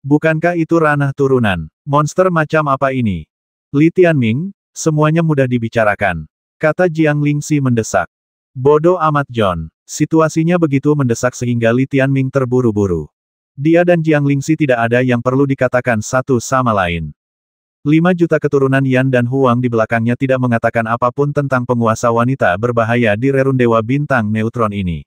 Bukankah itu ranah turunan? Monster macam apa ini? Li Tianming, semuanya mudah dibicarakan. Kata Jiang Lingxi mendesak. Bodoh amat John. Situasinya begitu mendesak sehingga Li Tianming terburu-buru. Dia dan Jiang Lingxi tidak ada yang perlu dikatakan satu sama lain. 5 juta keturunan Yan dan Huang di belakangnya tidak mengatakan apapun tentang penguasa wanita berbahaya di Rerun Dewa Bintang Neutron ini.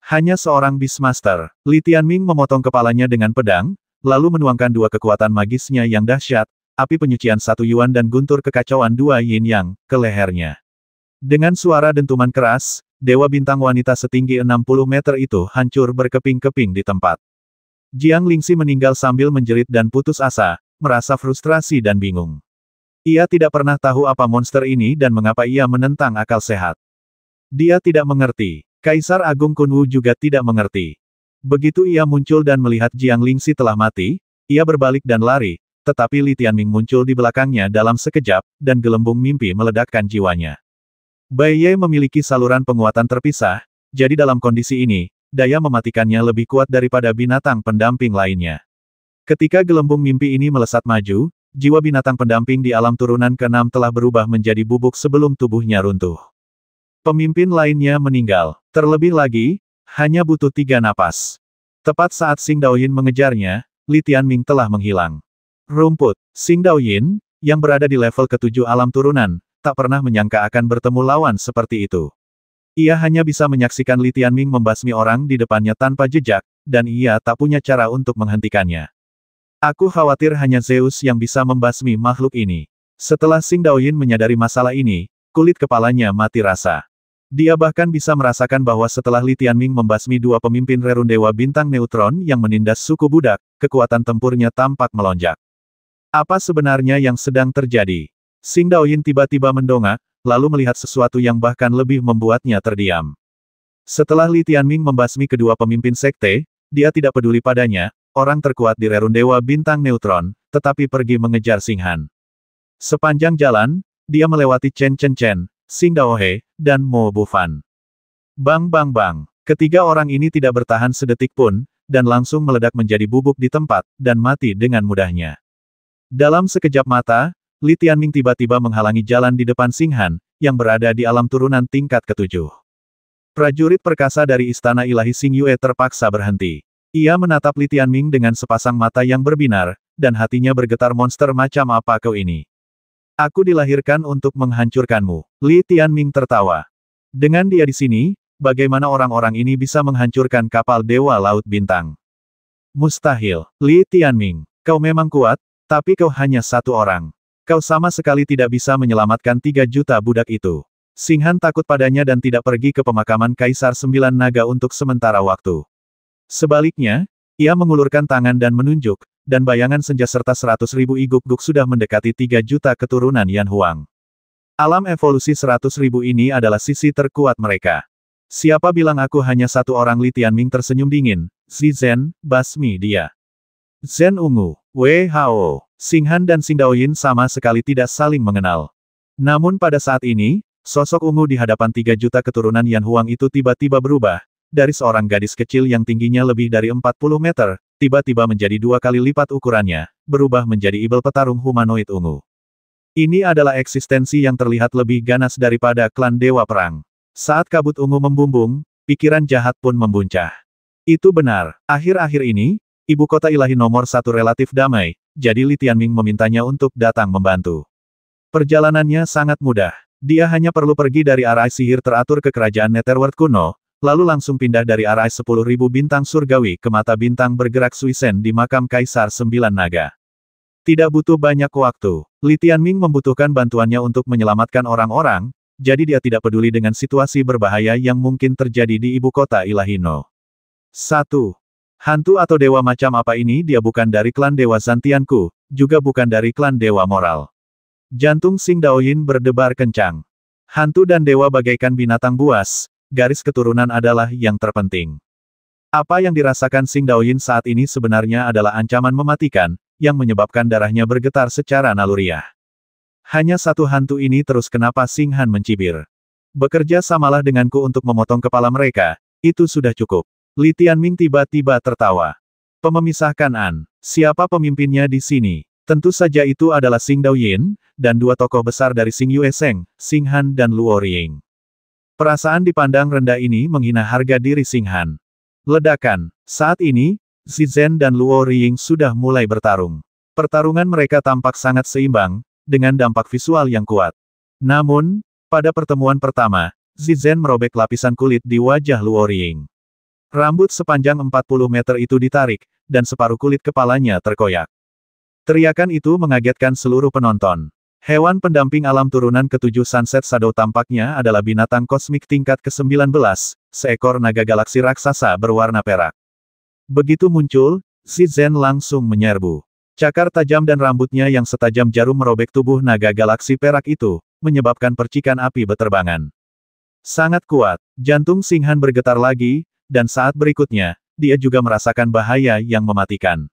Hanya seorang Beastmaster. Li Tianming memotong kepalanya dengan pedang, lalu menuangkan 2 kekuatan magisnya yang dahsyat, api penyucian 1 Yuan dan guntur kekacauan 2 Yin Yang, ke lehernya. Dengan suara dentuman keras, Dewa Bintang wanita setinggi 60 meter itu hancur berkeping-keping di tempat. Jiang Lingxi meninggal sambil menjerit dan putus asa, merasa frustrasi dan bingung. Ia tidak pernah tahu apa monster ini dan mengapa ia menentang akal sehat. Dia tidak mengerti. Kaisar Agung Kunwu juga tidak mengerti. Begitu ia muncul dan melihat Jiang Lingxi telah mati, ia berbalik dan lari, tetapi Li Tianming muncul di belakangnya dalam sekejap, dan gelembung mimpi meledakkan jiwanya. Bai Ye memiliki saluran penguatan terpisah, jadi dalam kondisi ini, daya mematikannya lebih kuat daripada binatang pendamping lainnya. Ketika gelembung mimpi ini melesat maju, jiwa binatang pendamping di alam turunan ke-6 telah berubah menjadi bubuk sebelum tubuhnya runtuh. Pemimpin lainnya meninggal. Terlebih lagi, hanya butuh 3 napas. Tepat saat Xing Daoyin mengejarnya, Li Tianming telah menghilang. Rumput. Xing Daoyin, yang berada di level ke-7 alam turunan, tak pernah menyangka akan bertemu lawan seperti itu. Ia hanya bisa menyaksikan Li Tianming membasmi orang di depannya tanpa jejak, dan ia tak punya cara untuk menghentikannya. Aku khawatir hanya Zeus yang bisa membasmi makhluk ini. Setelah Xing Daoyin menyadari masalah ini, kulit kepalanya mati rasa. Dia bahkan bisa merasakan bahwa setelah Li Tianming membasmi 2 pemimpin Rerun Dewa Bintang Neutron yang menindas suku budak, kekuatan tempurnya tampak melonjak. Apa sebenarnya yang sedang terjadi? Xing Daoyin tiba-tiba mendongak, lalu melihat sesuatu yang bahkan lebih membuatnya terdiam. Setelah Li Tianming membasmi kedua pemimpin sekte, dia tidak peduli padanya, orang terkuat di Rerun Dewa Bintang Neutron, tetapi pergi mengejar Xing Han. Sepanjang jalan, dia melewati Chen Chen Chen, Xing Daohe, dan Mo Bufan. Bang bang bang. Ketiga orang ini tidak bertahan sedetik pun, dan langsung meledak menjadi bubuk di tempat, dan mati dengan mudahnya. Dalam sekejap mata, Li Tianming tiba-tiba menghalangi jalan di depan Xing Han, yang berada di alam turunan tingkat ke-7. Prajurit perkasa dari Istana Ilahi Xing Yue terpaksa berhenti. Ia menatap Li Tianming dengan sepasang mata yang berbinar, dan hatinya bergetar. Monster macam apa kau ini? Aku dilahirkan untuk menghancurkanmu. Li Tianming tertawa. Dengan dia di sini, bagaimana orang-orang ini bisa menghancurkan kapal Dewa Laut Bintang? Mustahil. Li Tianming, kau memang kuat, tapi kau hanya 1 orang. Kau sama sekali tidak bisa menyelamatkan 3 juta budak itu. Xing Han takut padanya dan tidak pergi ke pemakaman Kaisar 9 Naga untuk sementara waktu. Sebaliknya, ia mengulurkan tangan dan menunjuk, dan bayangan senja serta 100.000 iguk-guk sudah mendekati 3 juta keturunan Yan Huang. Alam evolusi 100.000 ini adalah sisi terkuat mereka. Siapa bilang aku hanya 1 orang? Li Tianming tersenyum dingin. Si Zen, basmi dia. Zen ungu. Wei Hao. Xing Han dan Xing Daoyin sama sekali tidak saling mengenal. Namun pada saat ini, sosok ungu di hadapan 3 juta keturunan Yan Huang itu tiba-tiba berubah. Dari seorang gadis kecil yang tingginya lebih dari 40 meter, tiba-tiba menjadi 2 kali lipat ukurannya, berubah menjadi ibel petarung humanoid ungu. Ini adalah eksistensi yang terlihat lebih ganas daripada klan Dewa Perang. Saat kabut ungu membumbung, pikiran jahat pun membuncah. Itu benar, akhir-akhir ini, ibu kota ilahi nomor 1 relatif damai, jadi Li Tianming memintanya untuk datang membantu. Perjalanannya sangat mudah. Dia hanya perlu pergi dari arah sihir teratur ke kerajaan Netherworld kuno, lalu langsung pindah dari arah 10.000 bintang surgawi ke mata bintang bergerak Suisen di makam Kaisar 9 Naga. Tidak butuh banyak waktu. Li Tianming membutuhkan bantuannya untuk menyelamatkan orang-orang, jadi dia tidak peduli dengan situasi berbahaya yang mungkin terjadi di ibu kota ilahi No. 1. Hantu atau dewa macam apa ini? Dia bukan dari klan Dewa Zantianku, juga bukan dari klan Dewa Moral. Jantung Xing Daoyin berdebar kencang. Hantu dan dewa bagaikan binatang buas. Garis keturunan adalah yang terpenting. Apa yang dirasakan Xing Daoyin saat ini sebenarnya adalah ancaman mematikan, yang menyebabkan darahnya bergetar secara naluriah. Hanya 1 hantu ini terus kenapa Xing Han mencibir. Bekerja samalah denganku untuk memotong kepala mereka, itu sudah cukup. Li Tianming tiba-tiba tertawa. Memisahkan An. Siapa pemimpinnya di sini? Tentu saja itu adalah Xing Daoyin, dan dua tokoh besar dari Xing Yuesheng, Xing Han dan Luo Riying. Perasaan dipandang rendah ini menghina harga diri Xing Han. Ledakan. Saat ini, Zizen dan Luo Riying sudah mulai bertarung. Pertarungan mereka tampak sangat seimbang, dengan dampak visual yang kuat. Namun, pada pertemuan pertama, Zizen merobek lapisan kulit di wajah Luo Riying. Rambut sepanjang 40 meter itu ditarik, dan separuh kulit kepalanya terkoyak. Teriakan itu mengagetkan seluruh penonton. Hewan pendamping alam turunan ketujuh Sunset Shadow tampaknya adalah binatang kosmik tingkat ke-19, seekor naga galaksi raksasa berwarna perak. Begitu muncul, Zizen langsung menyerbu. Cakar tajam dan rambutnya yang setajam jarum merobek tubuh naga galaksi perak itu, menyebabkan percikan api beterbangan. Sangat kuat, jantung Xing Han bergetar lagi, dan saat berikutnya, dia juga merasakan bahaya yang mematikan.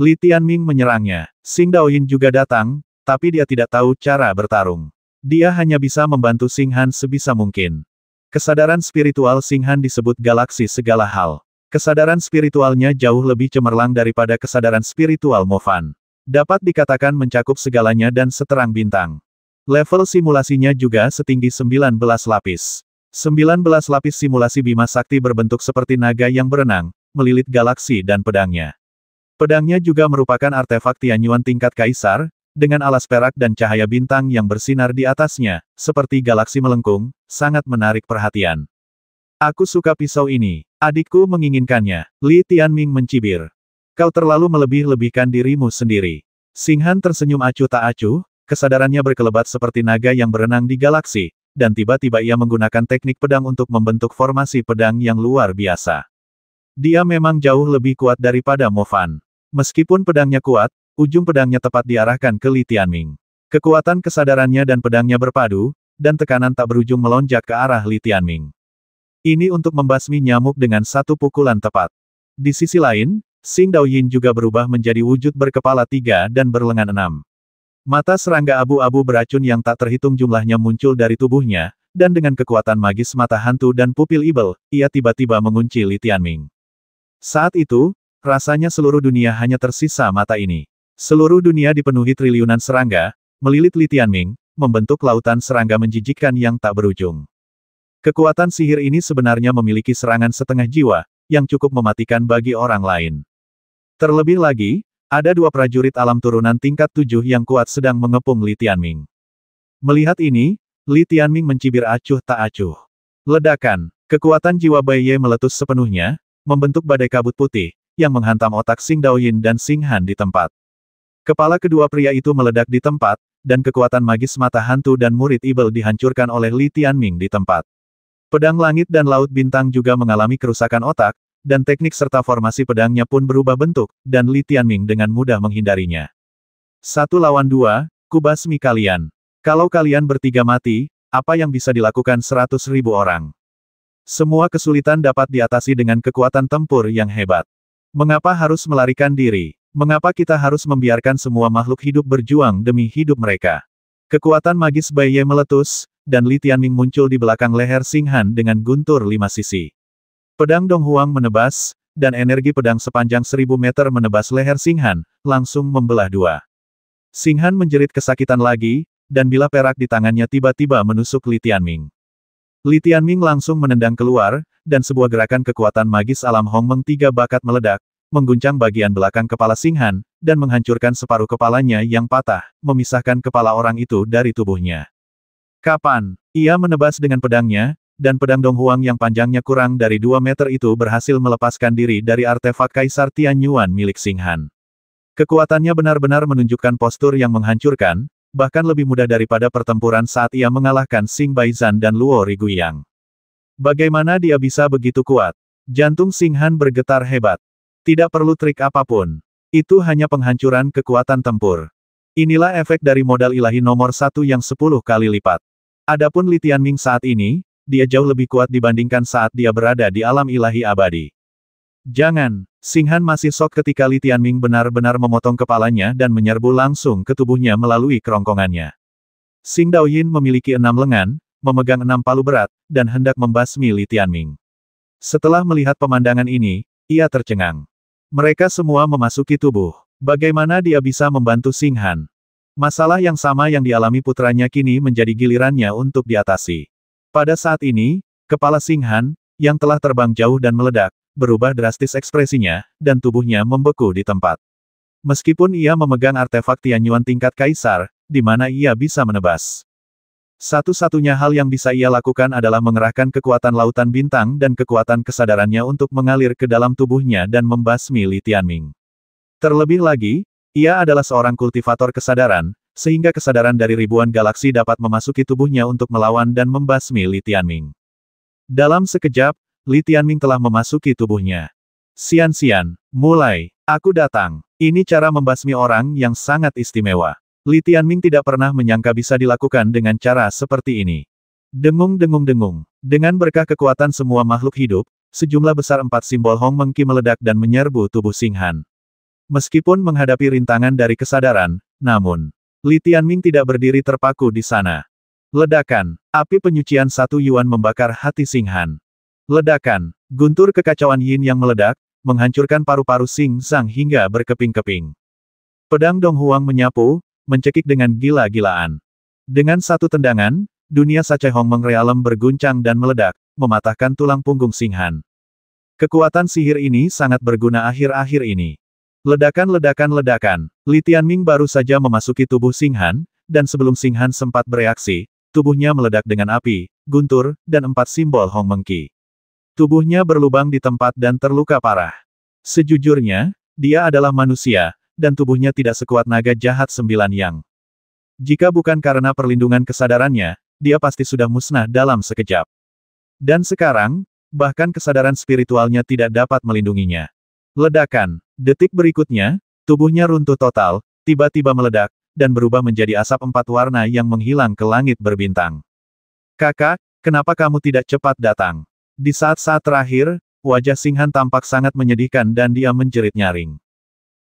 Li Tianming menyerangnya. Xing Daoyin juga datang, tapi dia tidak tahu cara bertarung. Dia hanya bisa membantu Xing Han sebisa mungkin. Kesadaran spiritual Xing Han disebut galaksi segala hal. Kesadaran spiritualnya jauh lebih cemerlang daripada kesadaran spiritual Mo Fan. Dapat dikatakan mencakup segalanya dan seterang bintang. Level simulasinya juga setinggi 19 lapis. 19 lapis simulasi Bima Sakti berbentuk seperti naga yang berenang, melilit galaksi dan pedangnya. Pedangnya juga merupakan artefak Tianyuan tingkat kaisar, dengan alas perak dan cahaya bintang yang bersinar di atasnya, seperti galaksi melengkung, sangat menarik perhatian. Aku suka pisau ini. Adikku menginginkannya. Li Tianming mencibir. Kau terlalu melebih-lebihkan dirimu sendiri. Xing Han tersenyum acuh tak acuh, kesadarannya berkelebat seperti naga yang berenang di galaksi, dan tiba-tiba ia menggunakan teknik pedang untuk membentuk formasi pedang yang luar biasa. Dia memang jauh lebih kuat daripada Mo Fan. Meskipun pedangnya kuat, ujung pedangnya tepat diarahkan ke Li Tianming. Kekuatan kesadarannya dan pedangnya berpadu, dan tekanan tak berujung melonjak ke arah Li Tianming. Ini untuk membasmi nyamuk dengan satu pukulan tepat. Di sisi lain, Xing Daoyin juga berubah menjadi wujud berkepala 3 dan berlengan 6. Mata serangga abu-abu beracun yang tak terhitung jumlahnya muncul dari tubuhnya, dan dengan kekuatan magis mata hantu dan pupil ibel, ia tiba-tiba mengunci Li Tianming. Saat itu, rasanya seluruh dunia hanya tersisa mata ini. Seluruh dunia dipenuhi triliunan serangga, melilit Li Tianming, membentuk lautan serangga menjijikkan yang tak berujung. Kekuatan sihir ini sebenarnya memiliki serangan setengah jiwa, yang cukup mematikan bagi orang lain. Terlebih lagi, ada dua prajurit alam turunan tingkat 7 yang kuat sedang mengepung Li Tianming. Melihat ini, Li Tianming mencibir acuh tak acuh. Ledakan, kekuatan jiwa Bai Ye meletus sepenuhnya, membentuk badai kabut putih, yang menghantam otak Xing Daoyin dan Xing Han di tempat. Kepala kedua pria itu meledak di tempat, dan kekuatan magis mata hantu dan murid ibel dihancurkan oleh Li Tianming di tempat. Pedang langit dan laut bintang juga mengalami kerusakan otak, dan teknik serta formasi pedangnya pun berubah bentuk, dan Li Tianming dengan mudah menghindarinya. 1 lawan 2, kubasmi kalian. Kalau kalian bertiga mati, apa yang bisa dilakukan 100.000 orang? Semua kesulitan dapat diatasi dengan kekuatan tempur yang hebat. Mengapa harus melarikan diri? Mengapa kita harus membiarkan semua makhluk hidup berjuang demi hidup mereka? Kekuatan magis Bai Ye meletus, dan Li Tianming muncul di belakang leher Xing Han dengan guntur 5 sisi. Pedang Dong Huang menebas, dan energi pedang sepanjang 1000 meter menebas leher Xing Han, langsung membelah dua. Xing Han menjerit kesakitan lagi, dan bilah perak di tangannya tiba-tiba menusuk Li Tianming. Li Tianming langsung menendang keluar, dan sebuah gerakan kekuatan magis alam Hongmeng 3 bakat meledak, mengguncang bagian belakang kepala Xing Han, dan menghancurkan separuh kepalanya yang patah, memisahkan kepala orang itu dari tubuhnya. Kapan? Ia menebas dengan pedangnya, dan pedang Dong Huang yang panjangnya kurang dari 2 meter itu berhasil melepaskan diri dari artefak Kaisar Tianyuan milik Xing Han. Kekuatannya benar-benar menunjukkan postur yang menghancurkan, bahkan lebih mudah daripada pertempuran saat ia mengalahkan Xing Baizhan dan Luo Riguiyang. Bagaimana dia bisa begitu kuat? Jantung Xing Han bergetar hebat. Tidak perlu trik apapun. Itu hanya penghancuran kekuatan tempur. Inilah efek dari modal ilahi nomor 1 yang 10 kali lipat. Adapun Li Tianming saat ini, dia jauh lebih kuat dibandingkan saat dia berada di alam ilahi abadi. Jangan, Xing Han masih sok ketika Li Tianming benar-benar memotong kepalanya dan menyerbu langsung ke tubuhnya melalui kerongkongannya. Xing Daoyin memiliki 6 lengan, memegang 6 palu berat, dan hendak membasmi Li Tianming. Setelah melihat pemandangan ini, ia tercengang. Mereka semua memasuki tubuh. Bagaimana dia bisa membantu Xing Han? Masalah yang sama yang dialami putranya kini menjadi gilirannya untuk diatasi. Pada saat ini, kepala Xing Han, yang telah terbang jauh dan meledak, berubah drastis ekspresinya, dan tubuhnya membeku di tempat. Meskipun ia memegang artefak Tianyuan tingkat kaisar, di mana ia bisa menebas. Satu-satunya hal yang bisa ia lakukan adalah mengerahkan kekuatan lautan bintang dan kekuatan kesadarannya untuk mengalir ke dalam tubuhnya dan membasmi Li Tianming. Terlebih lagi, ia adalah seorang kultivator kesadaran, sehingga kesadaran dari ribuan galaksi dapat memasuki tubuhnya untuk melawan dan membasmi Li Tianming. Dalam sekejap, Li Tianming telah memasuki tubuhnya. Xian, mulai, aku datang. Ini cara membasmi orang yang sangat istimewa. Li Tianming tidak pernah menyangka bisa dilakukan dengan cara seperti ini. Dengung. Dengan berkah kekuatan semua makhluk hidup, sejumlah besar 4 simbol Hong Mengki meledak dan menyerbu tubuh Xing Han. Meskipun menghadapi rintangan dari kesadaran, namun, Li Tianming tidak berdiri terpaku di sana. Ledakan, api penyucian 1 Yuan membakar hati Xing Han. Ledakan, guntur kekacauan Yin yang meledak, menghancurkan paru-paru Xing Zhang hingga berkeping-keping. Pedang Dong Huang menyapu, mencekik dengan gila-gilaan. Dengan satu tendangan, dunia Sacai Hong Meng Realem berguncang dan meledak, mematahkan tulang punggung Xing Han. Kekuatan sihir ini sangat berguna akhir-akhir ini. Ledakan. Li Tianming baru saja memasuki tubuh Xing Han, dan sebelum Xing Han sempat bereaksi, tubuhnya meledak dengan api, guntur, dan 4 simbol Hong Mengki. Tubuhnya berlubang di tempat dan terluka parah. Sejujurnya, dia adalah manusia, dan tubuhnya tidak sekuat naga jahat 9 yang. Jika bukan karena perlindungan kesadarannya, dia pasti sudah musnah dalam sekejap. Dan sekarang, bahkan kesadaran spiritualnya tidak dapat melindunginya. Ledakan. Detik berikutnya, tubuhnya runtuh total, tiba-tiba meledak, dan berubah menjadi asap 4 warna yang menghilang ke langit berbintang. Kakak, kenapa kamu tidak cepat datang? Di saat-saat terakhir, wajah Xing Han tampak sangat menyedihkan dan dia menjerit nyaring.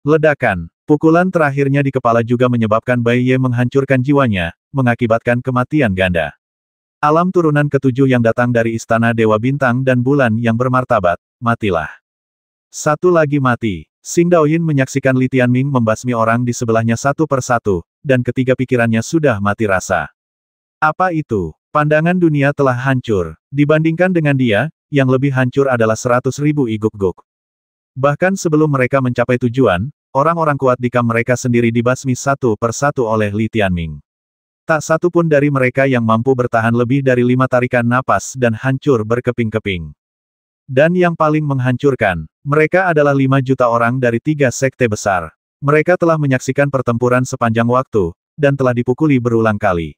Ledakan. Pukulan terakhirnya di kepala juga menyebabkan Bai Ye menghancurkan jiwanya, mengakibatkan kematian ganda. Alam turunan ketujuh yang datang dari istana Dewa Bintang dan Bulan yang bermartabat, matilah. Satu lagi mati. Xing Daoyin menyaksikan Li Tianming membasmi orang di sebelahnya satu persatu, dan ketiga pikirannya sudah mati rasa. Apa itu? Pandangan dunia telah hancur. Dibandingkan dengan dia, yang lebih hancur adalah 100.000 iguk-guk. Bahkan sebelum mereka mencapai tujuan, orang-orang kuat di kamp mereka sendiri dibasmi satu persatu oleh Li Tianming. Tak satu pun dari mereka yang mampu bertahan lebih dari 5 tarikan napas dan hancur berkeping-keping. Dan yang paling menghancurkan, mereka adalah 5 juta orang dari 3 sekte besar. Mereka telah menyaksikan pertempuran sepanjang waktu, dan telah dipukuli berulang kali.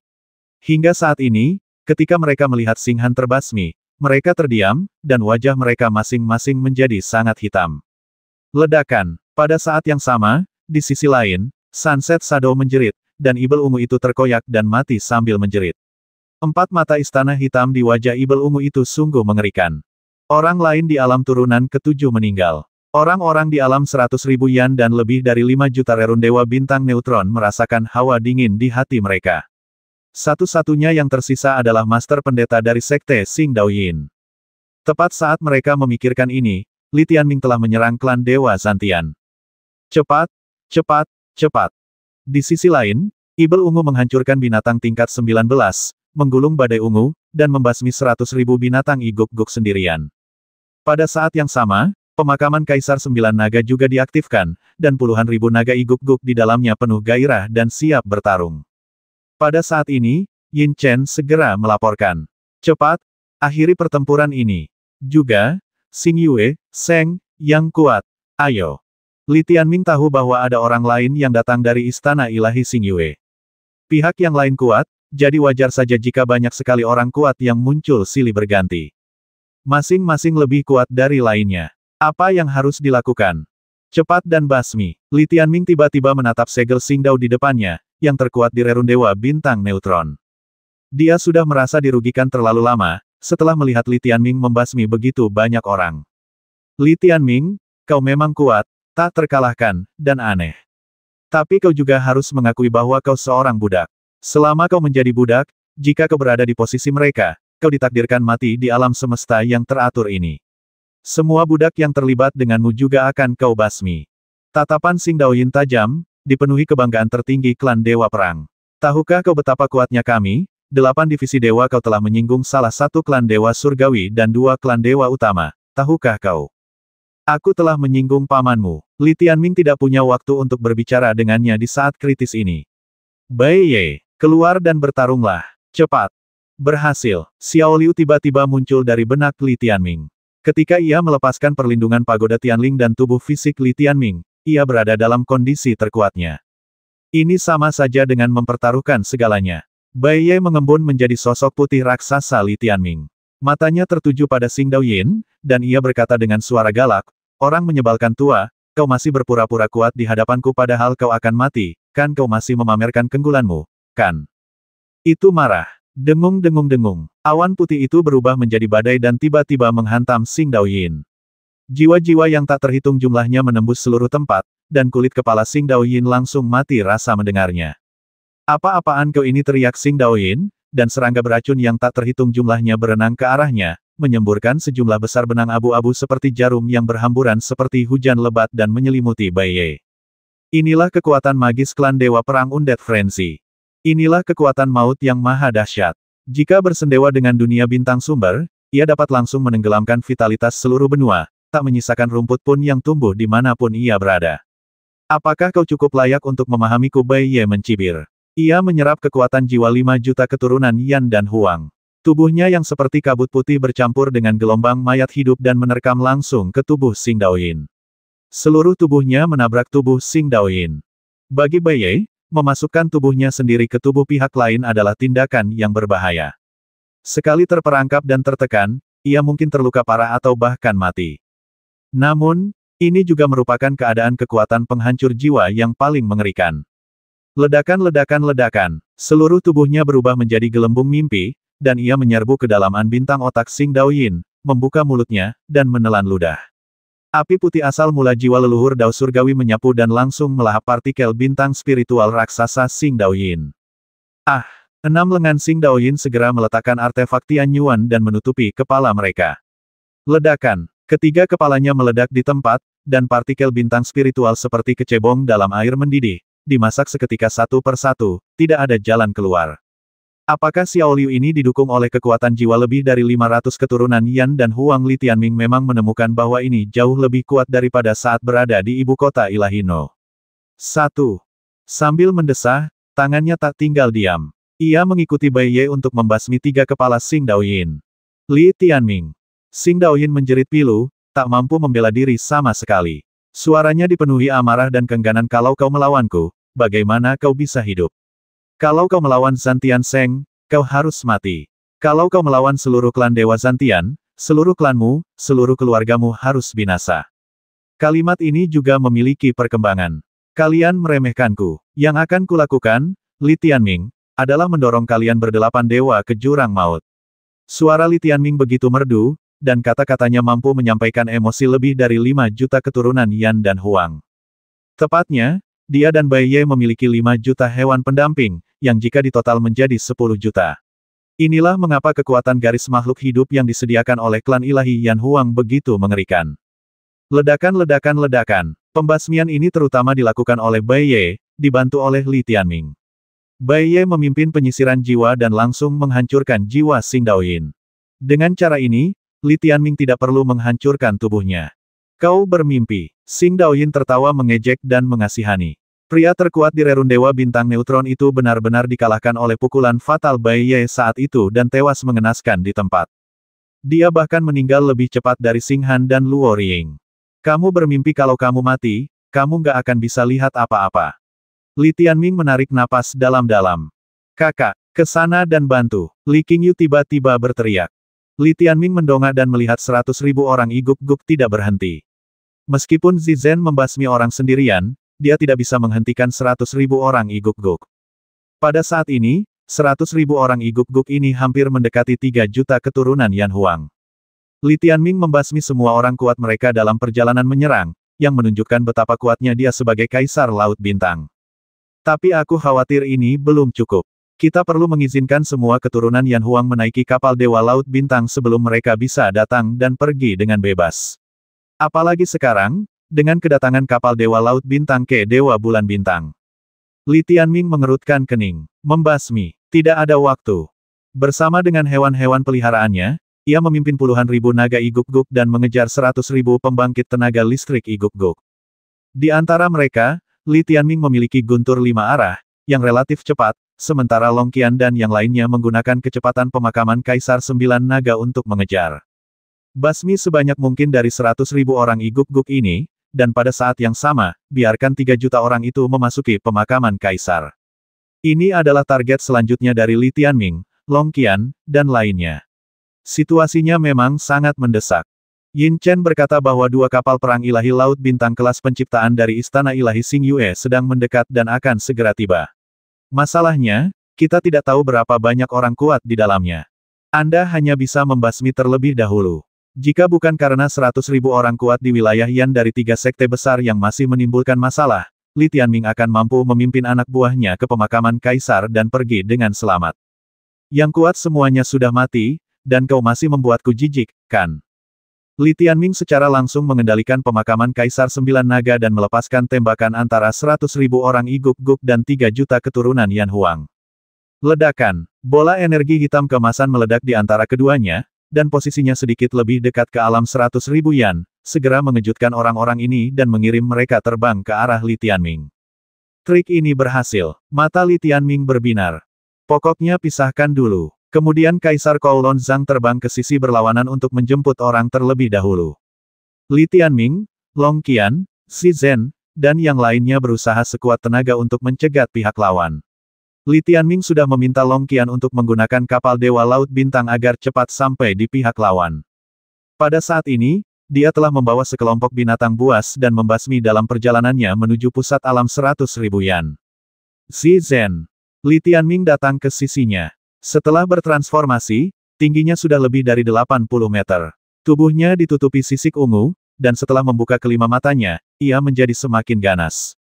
Hingga saat ini, ketika mereka melihat Xing Han terbasmi, mereka terdiam, dan wajah mereka masing-masing menjadi sangat hitam. Ledakan. Pada saat yang sama, di sisi lain, Sunset Shadow menjerit, dan ibel ungu itu terkoyak dan mati sambil menjerit. 4 mata istana hitam di wajah ibel ungu itu sungguh mengerikan. Orang lain di alam turunan ketujuh meninggal. Orang-orang di alam 100.000 yan dan lebih dari 5 juta rerun Dewa Bintang Neutron merasakan hawa dingin di hati mereka. Satu-satunya yang tersisa adalah Master Pendeta dari Sekte Xing Daoyin. Tepat saat mereka memikirkan ini, Li Tianming telah menyerang klan Dewa Zantian. Cepat. Di sisi lain, ibel ungu menghancurkan binatang tingkat 19, menggulung badai ungu, dan membasmi 100.000 binatang iguk-guk sendirian. Pada saat yang sama, pemakaman Kaisar 9 Naga juga diaktifkan, dan puluhan ribu naga iguk-guk di dalamnya penuh gairah dan siap bertarung. Pada saat ini, Yin Chen segera melaporkan. Cepat, akhiri pertempuran ini. Juga, Xing Yue, Seng, yang kuat. Ayo. Li Tianming tahu bahwa ada orang lain yang datang dari Istana Ilahi Xing Yue. Pihak yang lain kuat, jadi wajar saja jika banyak sekali orang kuat yang muncul silih berganti. Masing-masing lebih kuat dari lainnya. Apa yang harus dilakukan? Cepat dan basmi. Li Tianming tiba-tiba menatap segel Xing Dao di depannya, yang terkuat di rerun Dewa Bintang Neutron. Dia sudah merasa dirugikan terlalu lama, setelah melihat Li Tianming membasmi begitu banyak orang. Li Tianming, kau memang kuat, tak terkalahkan, dan aneh. Tapi kau juga harus mengakui bahwa kau seorang budak. Selama kau menjadi budak, jika kau berada di posisi mereka, kau ditakdirkan mati di alam semesta yang teratur ini. Semua budak yang terlibat denganmu juga akan kau basmi. Tatapan Xing Daoyin tajam, dipenuhi kebanggaan tertinggi klan Dewa Perang. Tahukah kau betapa kuatnya kami? 8 divisi dewa kau telah menyinggung salah satu klan Dewa Surgawi dan 2 klan Dewa Utama. Tahukah kau? Aku telah menyinggung pamanmu. Li Tianming tidak punya waktu untuk berbicara dengannya di saat kritis ini. Bai Ye, keluar dan bertarunglah. Cepat. Berhasil. Xiao Liu tiba-tiba muncul dari benak Li Tianming. Ketika ia melepaskan perlindungan pagoda Tianling dan tubuh fisik Li Tianming, ia berada dalam kondisi terkuatnya. Ini sama saja dengan mempertaruhkan segalanya. Bai Ye mengembun menjadi sosok putih raksasa Li Tianming. Matanya tertuju pada Xing Daoyin, dan ia berkata dengan suara galak, "Orang menyebalkan tua, kau masih berpura-pura kuat di hadapanku padahal kau akan mati, kan kau masih memamerkan keunggulanmu, kan?" Itu marah. Dengung-dengung-dengung. Awan putih itu berubah menjadi badai dan tiba-tiba menghantam Xing Daoyin. Jiwa-jiwa yang tak terhitung jumlahnya menembus seluruh tempat, dan kulit kepala Xing Daoyin langsung mati rasa mendengarnya. "Apa-apaan kau ini?" teriak Xing Daoyin, dan serangga beracun yang tak terhitung jumlahnya berenang ke arahnya, menyemburkan sejumlah besar benang abu-abu seperti jarum yang berhamburan seperti hujan lebat dan menyelimuti Bai Ye. Inilah kekuatan magis klan Dewa Perang Undead Frenzy. Inilah kekuatan maut yang maha dahsyat. Jika bersendewa dengan dunia bintang sumber, ia dapat langsung menenggelamkan vitalitas seluruh benua, tak menyisakan rumput pun yang tumbuh dimanapun ia berada. "Apakah kau cukup layak untuk memahamiku?" Bai Ye mencibir. Ia menyerap kekuatan jiwa 5 juta keturunan Yan dan Huang. Tubuhnya yang seperti kabut putih bercampur dengan gelombang mayat hidup dan menerkam langsung ke tubuh Xing Daoyin. Seluruh tubuhnya menabrak tubuh Xing Daoyin. Bagi Bai Ye, memasukkan tubuhnya sendiri ke tubuh pihak lain adalah tindakan yang berbahaya. Sekali terperangkap dan tertekan, ia mungkin terluka parah atau bahkan mati. Namun, ini juga merupakan keadaan kekuatan penghancur jiwa yang paling mengerikan. Ledakan-ledakan-ledakan, seluruh tubuhnya berubah menjadi gelembung mimpi, dan ia menyerbu ke dalam bintang otak Xing Daoyin, membuka mulutnya, dan menelan ludah. Api putih asal mula jiwa leluhur Dao Surgawi menyapu dan langsung melahap partikel bintang spiritual raksasa Xing Daoyin. Ah! 6 lengan Xing Daoyin segera meletakkan artefak Tian Yuan dan menutupi kepala mereka. Ledakan. Ketiga kepalanya meledak di tempat, dan partikel bintang spiritual seperti kecebong dalam air mendidih, dimasak seketika satu persatu, tidak ada jalan keluar. Apakah Xiao Liu ini didukung oleh kekuatan jiwa lebih dari 500 keturunan Yan dan Huang? Li Tianming memang menemukan bahwa ini jauh lebih kuat daripada saat berada di ibu kota ilahi No. 1. Sambil mendesah, tangannya tak tinggal diam. Ia mengikuti Bai Ye untuk membasmi 3 kepala Xing Daoyin. Li Tianming. Xing Daoyin menjerit pilu, tak mampu membela diri sama sekali. Suaranya dipenuhi amarah dan keengganan. "Kalau kau melawanku, bagaimana kau bisa hidup? Kalau kau melawan Zantian Seng, kau harus mati. Kalau kau melawan seluruh klan Dewa Zantian, seluruh klanmu, seluruh keluargamu harus binasa." Kalimat ini juga memiliki perkembangan. "Kalian meremehkanku. Yang akan kulakukan, Li Tianming, adalah mendorong kalian berdelapan dewa ke jurang maut." Suara Li Tianming begitu merdu, dan kata-katanya mampu menyampaikan emosi lebih dari 5 juta keturunan Yan dan Huang. Tepatnya, dia dan Bai Ye memiliki 5 juta hewan pendamping, yang jika ditotal menjadi 10 juta. Inilah mengapa kekuatan garis makhluk hidup yang disediakan oleh klan ilahi Yan Huang begitu mengerikan. Ledakan-ledakan-ledakan. Pembasmian ini terutama dilakukan oleh Bai Ye, dibantu oleh Li Tianming. Bai Ye memimpin penyisiran jiwa dan langsung menghancurkan jiwa Xing Daoyin. Dengan cara ini, Li Tianming tidak perlu menghancurkan tubuhnya. "Kau bermimpi." Xing Daoyin tertawa mengejek dan mengasihani. Pria terkuat di rerun Dewa Bintang Neutron itu benar-benar dikalahkan oleh pukulan fatal Bai Ye saat itu dan tewas mengenaskan di tempat. Dia bahkan meninggal lebih cepat dari Xing Han dan Luo Ring. "Kamu bermimpi kalau kamu mati, kamu nggak akan bisa lihat apa-apa." Li Tianming menarik napas dalam-dalam. "Kakak, ke sana dan bantu." Li Qingyu tiba-tiba berteriak. Li Tianming mendongak dan melihat 100.000 orang iguk-guk tidak berhenti. Meskipun Zizen membasmi orang sendirian, dia tidak bisa menghentikan 100.000 orang iguk-guk. Pada saat ini, 100.000 orang iguk-guk ini hampir mendekati 3 juta keturunan Yan Huang. Li Tianming membasmi semua orang kuat mereka dalam perjalanan menyerang, yang menunjukkan betapa kuatnya dia sebagai Kaisar Laut Bintang. Tapi aku khawatir ini belum cukup. Kita perlu mengizinkan semua keturunan Yan Huang menaiki kapal Dewa Laut Bintang sebelum mereka bisa datang dan pergi dengan bebas. Apalagi sekarang, dengan kedatangan kapal Dewa Laut Bintang ke Dewa Bulan Bintang. Li Tianming mengerutkan kening. Membasmi. Tidak ada waktu. Bersama dengan hewan-hewan peliharaannya, ia memimpin puluhan ribu naga iguk-guk dan mengejar 100.000 pembangkit tenaga listrik iguk-guk. Di antara mereka, Li Tianming memiliki guntur 5 arah, yang relatif cepat, sementara Long Qian dan yang lainnya menggunakan kecepatan pemakaman Kaisar 9 Naga untuk mengejar. Basmi sebanyak mungkin dari 100.000 orang iguk-guk ini, dan pada saat yang sama, biarkan 3 juta orang itu memasuki pemakaman Kaisar. Ini adalah target selanjutnya dari Li Tianming, Long Qian, dan lainnya. Situasinya memang sangat mendesak. Yin Chen berkata bahwa 2 kapal perang ilahi laut bintang kelas penciptaan dari Istana Ilahi Xing Yue sedang mendekat dan akan segera tiba. Masalahnya, kita tidak tahu berapa banyak orang kuat di dalamnya. Anda hanya bisa membasmi terlebih dahulu. Jika bukan karena 100.000 orang kuat di wilayah Yan dari 3 sekte besar yang masih menimbulkan masalah, Li Tianming akan mampu memimpin anak buahnya ke pemakaman Kaisar dan pergi dengan selamat. Yang kuat semuanya sudah mati, dan kau masih membuatku jijik, kan? Li Tianming secara langsung mengendalikan pemakaman Kaisar 9 Naga dan melepaskan tembakan antara 100.000 orang iguk-guk dan 3 juta keturunan Yan Huang. Ledakan. Bola energi hitam keemasan meledak di antara keduanya, dan posisinya sedikit lebih dekat ke alam 100.000 Yan, segera mengejutkan orang-orang ini dan mengirim mereka terbang ke arah Li Tianming. Trik ini berhasil. Mata Li Tianming berbinar. Pokoknya pisahkan dulu. Kemudian Kaisar Kowloon Zhang terbang ke sisi berlawanan untuk menjemput orang terlebih dahulu. Li Tianming, Long Qian, Xi Zhen, dan yang lainnya berusaha sekuat tenaga untuk mencegat pihak lawan. Li Tianming sudah meminta Long Qian untuk menggunakan kapal Dewa Laut Bintang agar cepat sampai di pihak lawan. Pada saat ini, dia telah membawa sekelompok binatang buas dan membasmi dalam perjalanannya menuju pusat alam 100.000 Yan. Xi Zhen. Li Tianming datang ke sisinya. Setelah bertransformasi, tingginya sudah lebih dari 80 meter. Tubuhnya ditutupi sisik ungu, dan setelah membuka kelima matanya, ia menjadi semakin ganas.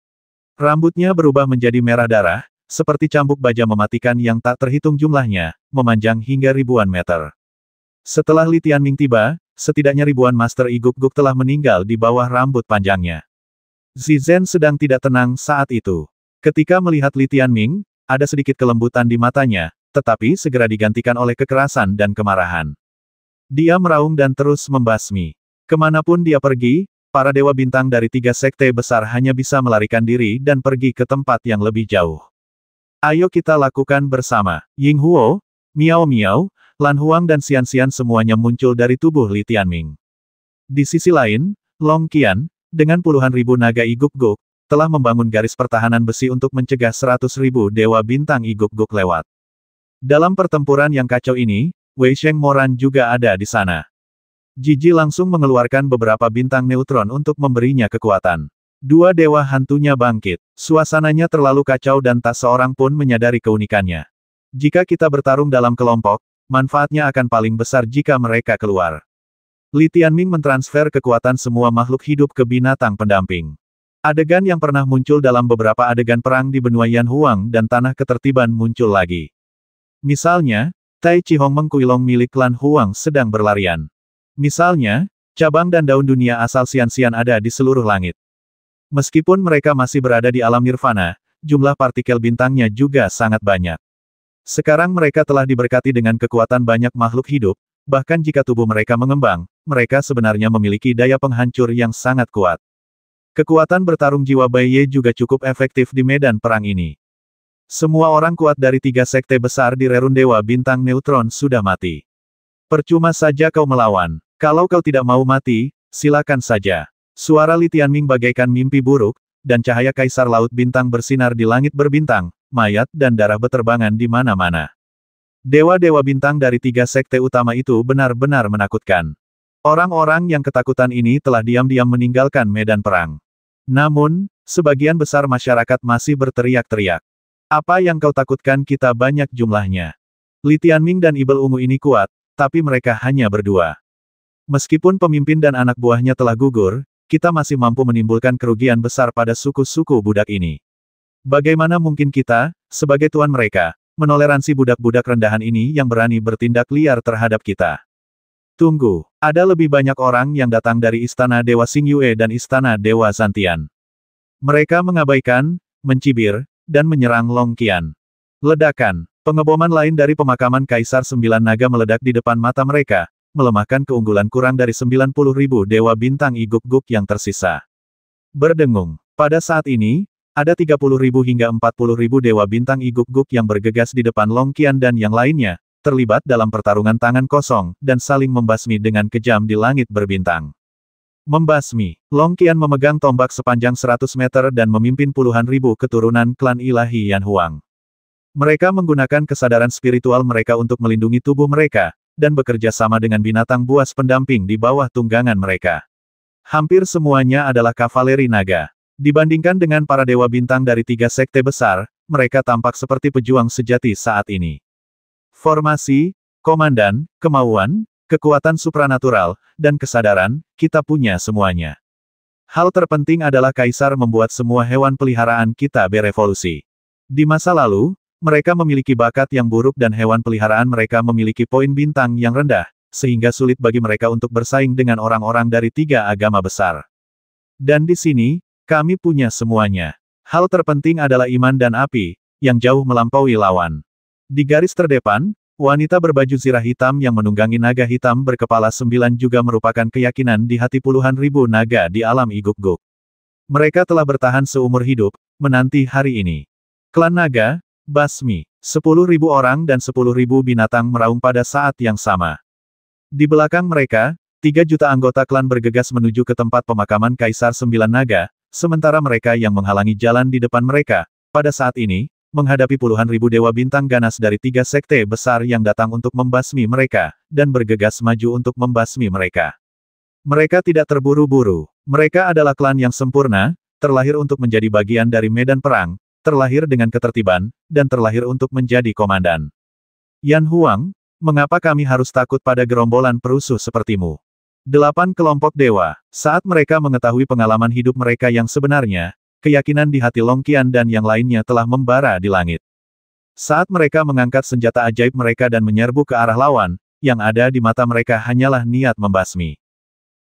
Rambutnya berubah menjadi merah darah, seperti cambuk baja mematikan yang tak terhitung jumlahnya, memanjang hingga ribuan meter. Setelah Li Tianming tiba, setidaknya ribuan Master Iguk-guk telah meninggal di bawah rambut panjangnya. Xi Zhen sedang tidak tenang saat itu. Ketika melihat Li Tianming, ada sedikit kelembutan di matanya, tetapi segera digantikan oleh kekerasan dan kemarahan. Dia meraung dan terus membasmi. Kemanapun dia pergi, para dewa bintang dari 3 sekte besar hanya bisa melarikan diri dan pergi ke tempat yang lebih jauh. Ayo kita lakukan bersama. Ying Huo, Miao Miao, Lan Huang dan Xian Xian semuanya muncul dari tubuh Li Tianming. Di sisi lain, Long Qian, dengan puluhan ribu naga iguk-guk, telah membangun garis pertahanan besi untuk mencegah 100.000 dewa bintang iguk-guk lewat. Dalam pertempuran yang kacau ini, Wei Sheng Moran juga ada di sana. Jiji langsung mengeluarkan beberapa bintang neutron untuk memberinya kekuatan. 2 dewa hantunya bangkit. Suasananya terlalu kacau dan tak seorang pun menyadari keunikannya. Jika kita bertarung dalam kelompok, manfaatnya akan paling besar jika mereka keluar. Li Tianming mentransfer kekuatan semua makhluk hidup ke binatang pendamping. Adegan yang pernah muncul dalam beberapa adegan perang di benua Yan Huang dan Tanah Ketertiban muncul lagi. Misalnya, Tai Chi Hong Mengkuilong milik klan Huang sedang berlarian. Misalnya, cabang dan daun dunia asal Xian-Xian ada di seluruh langit. Meskipun mereka masih berada di alam nirvana, jumlah partikel bintangnya juga sangat banyak. Sekarang mereka telah diberkati dengan kekuatan banyak makhluk hidup, bahkan jika tubuh mereka mengembang, mereka sebenarnya memiliki daya penghancur yang sangat kuat. Kekuatan bertarung jiwa Bai Ye juga cukup efektif di medan perang ini. Semua orang kuat dari 3 sekte besar di Rerun Dewa Bintang Neutron sudah mati. Percuma saja kau melawan. Kalau kau tidak mau mati, silakan saja. Suara Li Tianming bagaikan mimpi buruk, dan cahaya Kaisar Laut Bintang bersinar di langit berbintang, mayat dan darah beterbangan di mana-mana. Dewa-dewa bintang dari 3 sekte utama itu benar-benar menakutkan. Orang-orang yang ketakutan ini telah diam-diam meninggalkan medan perang. Namun, sebagian besar masyarakat masih berteriak-teriak. Apa yang kau takutkan kita banyak jumlahnya. Li Tianming dan Ibel Ungu ini kuat, tapi mereka hanya berdua. Meskipun pemimpin dan anak buahnya telah gugur, kita masih mampu menimbulkan kerugian besar pada suku-suku budak ini. Bagaimana mungkin kita, sebagai tuan mereka, menoleransi budak-budak rendahan ini yang berani bertindak liar terhadap kita. Tunggu, ada lebih banyak orang yang datang dari Istana Dewa Xingyue dan Istana Dewa Zantian. Mereka mengabaikan, mencibir, dan menyerang Long Qian. Ledakan, pengeboman lain dari pemakaman Kaisar Sembilan Naga meledak di depan mata mereka, melemahkan keunggulan kurang dari 90.000 Dewa Bintang I Guk-Guk yang tersisa. Berdengung, pada saat ini, ada 30.000 hingga 40.000 Dewa Bintang I Guk-Guk yang bergegas di depan Long Qian dan yang lainnya, terlibat dalam pertarungan tangan kosong, dan saling membasmi dengan kejam di langit berbintang. Membasmi, Long Qian memegang tombak sepanjang 100 meter dan memimpin puluhan ribu keturunan klan ilahi Yan Huang. Mereka menggunakan kesadaran spiritual mereka untuk melindungi tubuh mereka, dan bekerja sama dengan binatang buas pendamping di bawah tunggangan mereka. Hampir semuanya adalah kavaleri naga. Dibandingkan dengan para dewa bintang dari 3 sekte besar, mereka tampak seperti pejuang sejati saat ini. Formasi, komandan, kemauan, kekuatan supranatural, dan kesadaran, kita punya semuanya. Hal terpenting adalah Kaisar membuat semua hewan peliharaan kita berevolusi. Di masa lalu, mereka memiliki bakat yang buruk dan hewan peliharaan mereka memiliki poin bintang yang rendah, sehingga sulit bagi mereka untuk bersaing dengan orang-orang dari 3 agama besar. Dan di sini, kami punya semuanya. Hal terpenting adalah iman dan api, yang jauh melampaui lawan. Di garis terdepan, wanita berbaju zirah hitam yang menunggangi naga hitam berkepala 9 juga merupakan keyakinan di hati puluhan ribu naga di alam I Guk-Guk. Mereka telah bertahan seumur hidup, menanti hari ini. Klan naga, basmi, 10.000 orang dan 10.000 binatang meraung pada saat yang sama. Di belakang mereka, 3 juta anggota klan bergegas menuju ke tempat pemakaman Kaisar Sembilan Naga, sementara mereka yang menghalangi jalan di depan mereka, pada saat ini, menghadapi puluhan ribu dewa bintang ganas dari 3 sekte besar yang datang untuk membasmi mereka, dan bergegas maju untuk membasmi mereka. Mereka tidak terburu-buru. Mereka adalah klan yang sempurna, terlahir untuk menjadi bagian dari medan perang, terlahir dengan ketertiban, dan terlahir untuk menjadi komandan. Yan Huang, mengapa kami harus takut pada gerombolan perusuh sepertimu? 8 kelompok dewa, saat mereka mengetahui pengalaman hidup mereka yang sebenarnya, keyakinan di hati Long Qian dan yang lainnya telah membara di langit. Saat mereka mengangkat senjata ajaib mereka dan menyerbu ke arah lawan, yang ada di mata mereka hanyalah niat membasmi.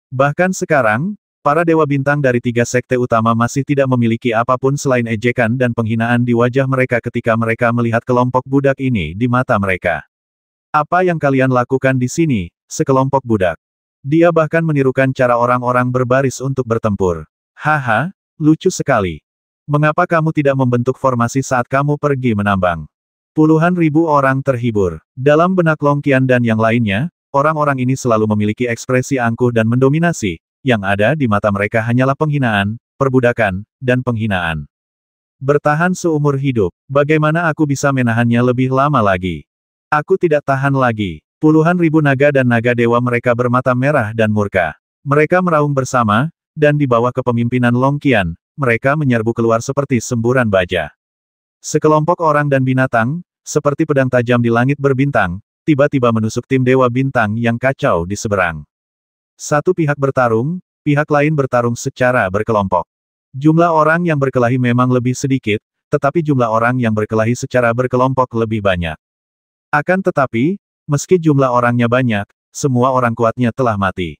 Bahkan sekarang, para dewa bintang dari 3 sekte utama masih tidak memiliki apapun selain ejekan dan penghinaan di wajah mereka ketika mereka melihat kelompok budak ini di mata mereka. Apa yang kalian lakukan di sini, sekelompok budak? Dia bahkan menirukan cara orang-orang berbaris untuk bertempur. Haha, lucu sekali. Mengapa kamu tidak membentuk formasi saat kamu pergi menambang? Puluhan ribu orang terhibur. Dalam benak Long Qian dan yang lainnya, orang-orang ini selalu memiliki ekspresi angkuh dan mendominasi. Yang ada di mata mereka hanyalah penghinaan, perbudakan, dan penghinaan. Bertahan seumur hidup, bagaimana aku bisa menahannya lebih lama lagi? Aku tidak tahan lagi. Puluhan ribu naga dan naga dewa mereka bermata merah dan murka. Mereka meraung bersama, dan di bawah kepemimpinan Long Qian, mereka menyerbu keluar seperti semburan baja. Sekelompok orang dan binatang, seperti pedang tajam di langit berbintang, tiba-tiba menusuk tim dewa bintang yang kacau di seberang. Satu pihak bertarung, pihak lain bertarung secara berkelompok. Jumlah orang yang berkelahi memang lebih sedikit, tetapi jumlah orang yang berkelahi secara berkelompok lebih banyak. Akan tetapi, meski jumlah orangnya banyak, semua orang kuatnya telah mati.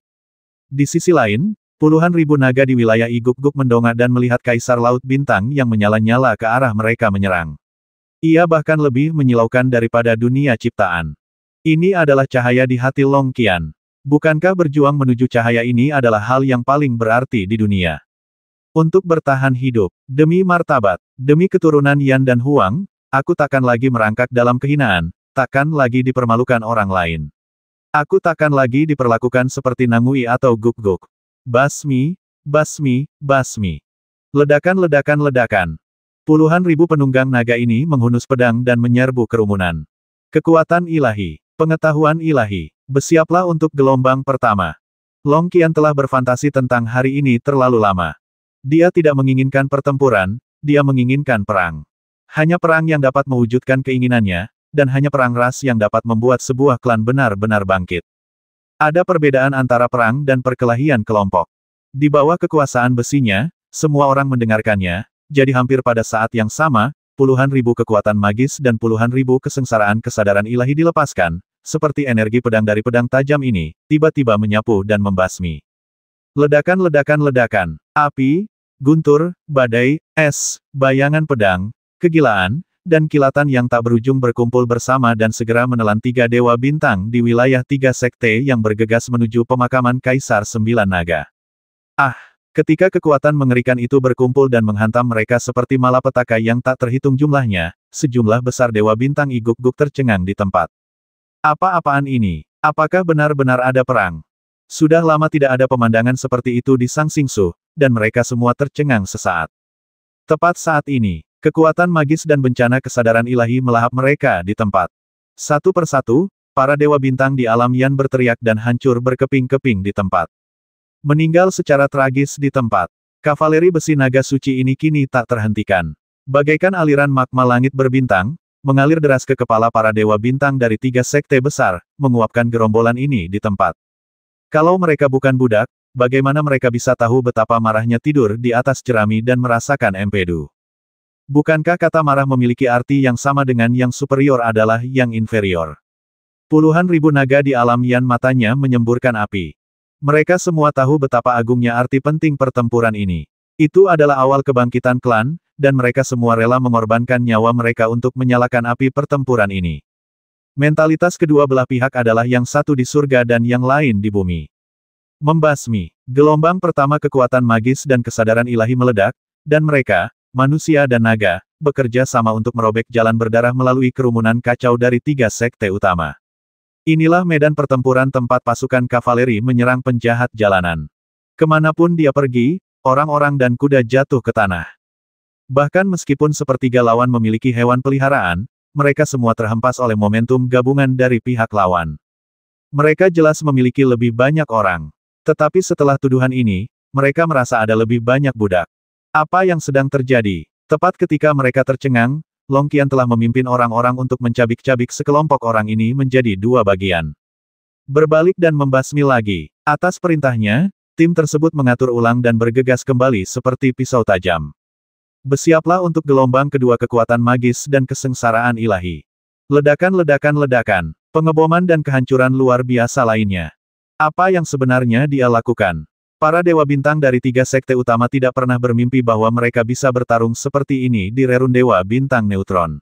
Di sisi lain, puluhan ribu naga di wilayah I Guk-Guk mendongak dan melihat Kaisar Laut Bintang yang menyala-nyala ke arah mereka menyerang. Ia bahkan lebih menyilaukan daripada dunia ciptaan. Ini adalah cahaya di hati Long Qian. Bukankah berjuang menuju cahaya ini adalah hal yang paling berarti di dunia? Untuk bertahan hidup, demi martabat, demi keturunan Yan dan Huang, aku takkan lagi merangkak dalam kehinaan, takkan lagi dipermalukan orang lain. Aku takkan lagi diperlakukan seperti Nangui atau Guk-Guk. Basmi, basmi, basmi. Ledakan, ledakan, ledakan. Puluhan ribu penunggang naga ini menghunus pedang dan menyerbu kerumunan. Kekuatan ilahi, pengetahuan ilahi. Bersiaplah untuk gelombang pertama. Long Qian telah berfantasi tentang hari ini terlalu lama. Dia tidak menginginkan pertempuran, dia menginginkan perang. Hanya perang yang dapat mewujudkan keinginannya, dan hanya perang ras yang dapat membuat sebuah klan benar-benar bangkit. Ada perbedaan antara perang dan perkelahian kelompok. Di bawah kekuasaan besinya, semua orang mendengarkannya, jadi hampir pada saat yang sama, puluhan ribu kekuatan magis dan puluhan ribu kesengsaraan kesadaran ilahi dilepaskan, seperti energi pedang dari pedang tajam ini, tiba-tiba menyapu dan membasmi. Ledakan-ledakan-ledakan, api, guntur, badai, es, bayangan pedang, kegilaan, dan kilatan yang tak berujung berkumpul bersama dan segera menelan 3 dewa bintang di wilayah 3 sekte yang bergegas menuju pemakaman Kaisar 9 Naga. Ah! Ketika kekuatan mengerikan itu berkumpul dan menghantam mereka seperti malapetaka yang tak terhitung jumlahnya, sejumlah besar dewa bintang iguk-guk tercengang di tempat. Apa-apaan ini? Apakah benar-benar ada perang? Sudah lama tidak ada pemandangan seperti itu di Sang Xingsu, dan mereka semua tercengang sesaat. Tepat saat ini, kekuatan magis dan bencana kesadaran ilahi melahap mereka di tempat. Satu persatu, para dewa bintang di alam Yan berteriak dan hancur berkeping-keping di tempat. Meninggal secara tragis di tempat. Kavaleri besi naga suci ini kini tak terhentikan. Bagaikan aliran magma langit berbintang, mengalir deras ke kepala para dewa bintang dari 3 sekte besar, menguapkan gerombolan ini di tempat. Kalau mereka bukan budak, bagaimana mereka bisa tahu betapa marahnya tidur di atas jerami dan merasakan empedu? Bukankah kata marah memiliki arti yang sama dengan yang superior adalah yang inferior? Puluhan ribu naga di alam Yan matanya menyemburkan api. Mereka semua tahu betapa agungnya arti penting pertempuran ini. Itu adalah awal kebangkitan klan, dan mereka semua rela mengorbankan nyawa mereka untuk menyalakan api pertempuran ini. Mentalitas kedua belah pihak adalah yang satu di surga dan yang lain di bumi. Membasmi. Gelombang pertama kekuatan magis dan kesadaran ilahi meledak, dan mereka, manusia dan naga, bekerja sama untuk merobek jalan berdarah melalui kerumunan kacau dari 3 sekte utama. Inilah medan pertempuran tempat pasukan kavaleri menyerang penjahat jalanan. Kemanapun dia pergi, orang-orang dan kuda jatuh ke tanah. Bahkan meskipun sepertiga lawan memiliki hewan peliharaan, mereka semua terhempas oleh momentum gabungan dari pihak lawan. Mereka jelas memiliki lebih banyak orang. Tetapi setelah tuduhan ini, mereka merasa ada lebih banyak budak. Apa yang sedang terjadi? Tepat ketika mereka tercengang, Long Qian telah memimpin orang-orang untuk mencabik-cabik sekelompok orang ini menjadi 2 bagian. Berbalik dan membasmi lagi. Atas perintahnya, tim tersebut mengatur ulang dan bergegas kembali seperti pisau tajam. Bersiaplah untuk gelombang kedua kekuatan magis dan kesengsaraan ilahi. Ledakan-ledakan-ledakan, pengeboman dan kehancuran luar biasa lainnya. Apa yang sebenarnya dia lakukan? Para dewa bintang dari 3 sekte utama tidak pernah bermimpi bahwa mereka bisa bertarung seperti ini di Rerun Dewa Bintang Neutron.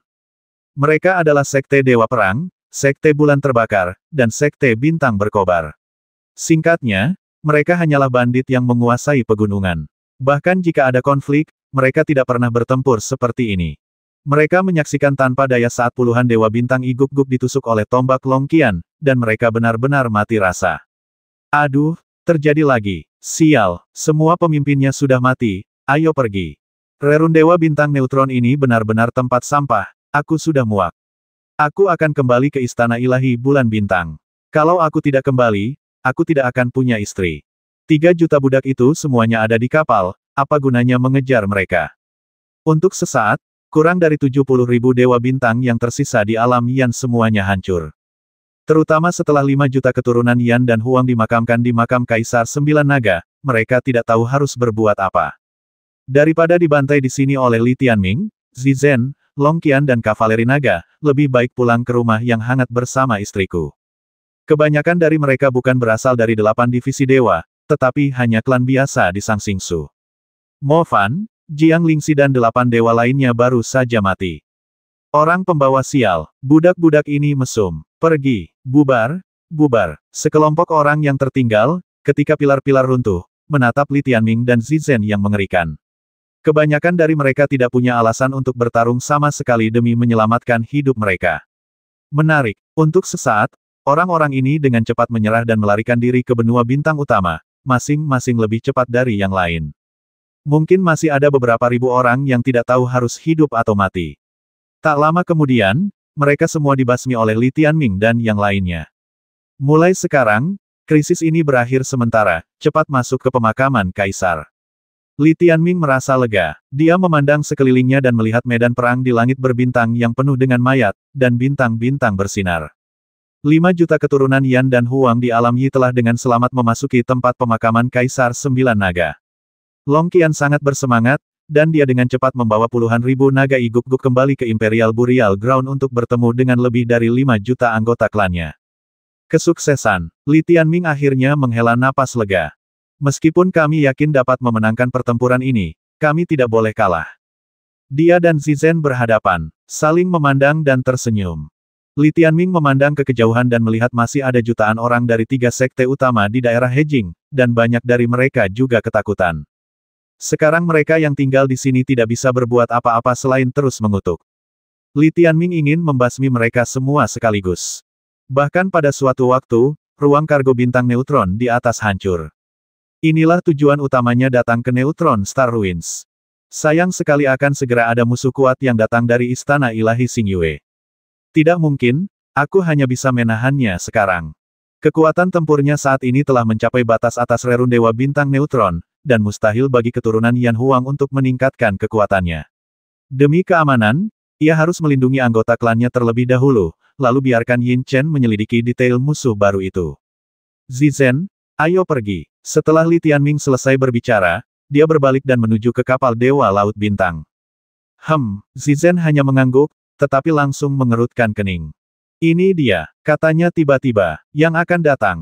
Mereka adalah sekte Dewa Perang, sekte Bulan Terbakar, dan sekte Bintang Berkobar. Singkatnya, mereka hanyalah bandit yang menguasai pegunungan. Bahkan jika ada konflik, mereka tidak pernah bertempur seperti ini. Mereka menyaksikan tanpa daya saat puluhan dewa bintang iguk-guk ditusuk oleh tombak Long Qian, dan mereka benar-benar mati rasa. Aduh, terjadi lagi. Sial, semua pemimpinnya sudah mati, ayo pergi. Rerun Dewa Bintang Neutron ini benar-benar tempat sampah, aku sudah muak. Aku akan kembali ke Istana Ilahi Bulan Bintang. Kalau aku tidak kembali, aku tidak akan punya istri. 3 juta budak itu semuanya ada di kapal, apa gunanya mengejar mereka? Untuk sesaat, kurang dari 70.000 dewa bintang yang tersisa di alam Yan semuanya hancur. Terutama setelah 5 juta keturunan Yan dan Huang dimakamkan di makam Kaisar 9 Naga, mereka tidak tahu harus berbuat apa. Daripada dibantai di sini oleh Li Tianming, Zizen, Long Qian dan kavaleri naga, lebih baik pulang ke rumah yang hangat bersama istriku. Kebanyakan dari mereka bukan berasal dari 8 divisi dewa, tetapi hanya klan biasa di Sang Xingsu. Mo Fan, Jiang Lingxi dan 8 dewa lainnya baru saja mati. Orang pembawa sial, budak-budak ini mesum. Pergi, bubar, bubar. Sekelompok orang yang tertinggal, ketika pilar-pilar runtuh, menatap Li Tianming dan Zizen yang mengerikan. Kebanyakan dari mereka tidak punya alasan untuk bertarung sama sekali demi menyelamatkan hidup mereka. Menarik, untuk sesaat, orang-orang ini dengan cepat menyerah dan melarikan diri ke benua bintang utama, masing-masing lebih cepat dari yang lain. Mungkin masih ada beberapa ribu orang yang tidak tahu harus hidup atau mati. Tak lama kemudian, mereka semua dibasmi oleh Li Tianming dan yang lainnya. Mulai sekarang, krisis ini berakhir sementara, cepat masuk ke pemakaman Kaisar. Li Tianming merasa lega. Dia memandang sekelilingnya dan melihat medan perang di langit berbintang yang penuh dengan mayat, dan bintang-bintang bersinar. 5 juta keturunan Yan dan Huang di alam Yi telah dengan selamat memasuki tempat pemakaman Kaisar 9 Naga. Long Qian sangat bersemangat, dan dia dengan cepat membawa puluhan ribu naga Iguk-guk kembali ke Imperial Burial Ground untuk bertemu dengan lebih dari 5 juta anggota klannya. Kesuksesan, Li Tianming akhirnya menghela napas lega. Meskipun kami yakin dapat memenangkan pertempuran ini, kami tidak boleh kalah. Dia dan Zizen berhadapan, saling memandang dan tersenyum. Li Tianming memandang ke kejauhan dan melihat masih ada jutaan orang dari 3 sekte utama di daerah Hejing, dan banyak dari mereka juga ketakutan. Sekarang mereka yang tinggal di sini tidak bisa berbuat apa-apa selain terus mengutuk. Li Tianming ingin membasmi mereka semua sekaligus. Bahkan pada suatu waktu, ruang kargo bintang neutron di atas hancur. Inilah tujuan utamanya datang ke Neutron Star Ruins. Sayang sekali akan segera ada musuh kuat yang datang dari Istana Ilahi Xingyue. Tidak mungkin, aku hanya bisa menahannya sekarang. Kekuatan tempurnya saat ini telah mencapai batas atas Rerun Dewa Bintang Neutron, dan mustahil bagi keturunan Yan Huang untuk meningkatkan kekuatannya. Demi keamanan, ia harus melindungi anggota klannya terlebih dahulu, lalu biarkan Yin Chen menyelidiki detail musuh baru itu. Zizen, ayo pergi. Setelah Li Tianming selesai berbicara, dia berbalik dan menuju ke kapal Dewa Laut Bintang. Zizen hanya mengangguk, tetapi langsung mengerutkan kening. Ini dia, katanya tiba-tiba, yang akan datang.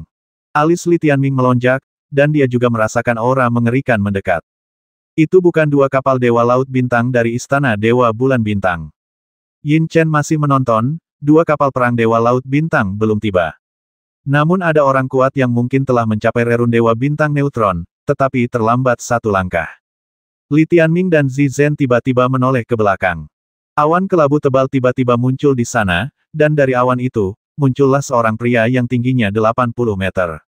Alis Li Tianming melonjak, dan dia juga merasakan aura mengerikan mendekat. Itu bukan 2 kapal Dewa Laut Bintang dari Istana Dewa Bulan Bintang. Yin Chen masih menonton, 2 kapal perang Dewa Laut Bintang belum tiba. Namun ada orang kuat yang mungkin telah mencapai Rerun Dewa Bintang Neutron, tetapi terlambat 1 langkah. Li Tianming dan Zizen tiba-tiba menoleh ke belakang. Awan kelabu tebal tiba-tiba muncul di sana, dan dari awan itu, muncullah seorang pria yang tingginya 80 meter.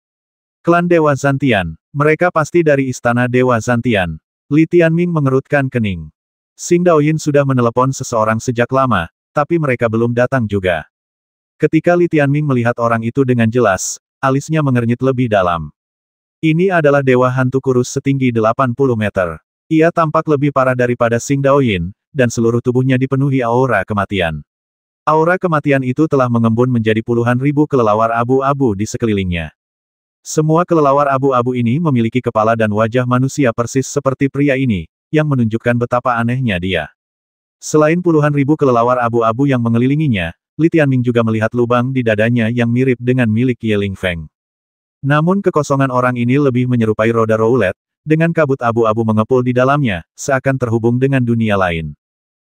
Klan Dewa Zantian, mereka pasti dari Istana Dewa Zantian. Li Tianming mengerutkan kening. Xing Daoyin sudah menelepon seseorang sejak lama, tapi mereka belum datang juga. Ketika Li Tianming melihat orang itu dengan jelas, alisnya mengernyit lebih dalam. Ini adalah Dewa Hantu Kurus setinggi 80 meter. Ia tampak lebih parah daripada Xing Daoyin, dan seluruh tubuhnya dipenuhi aura kematian. Aura kematian itu telah mengembun menjadi puluhan ribu kelelawar abu-abu di sekelilingnya. Semua kelelawar abu-abu ini memiliki kepala dan wajah manusia persis seperti pria ini, yang menunjukkan betapa anehnya dia. Selain puluhan ribu kelelawar abu-abu yang mengelilinginya, Li Tianming juga melihat lubang di dadanya yang mirip dengan milik Ye Lingfeng. Namun kekosongan orang ini lebih menyerupai roda roulet, dengan kabut abu-abu mengepul di dalamnya, seakan terhubung dengan dunia lain.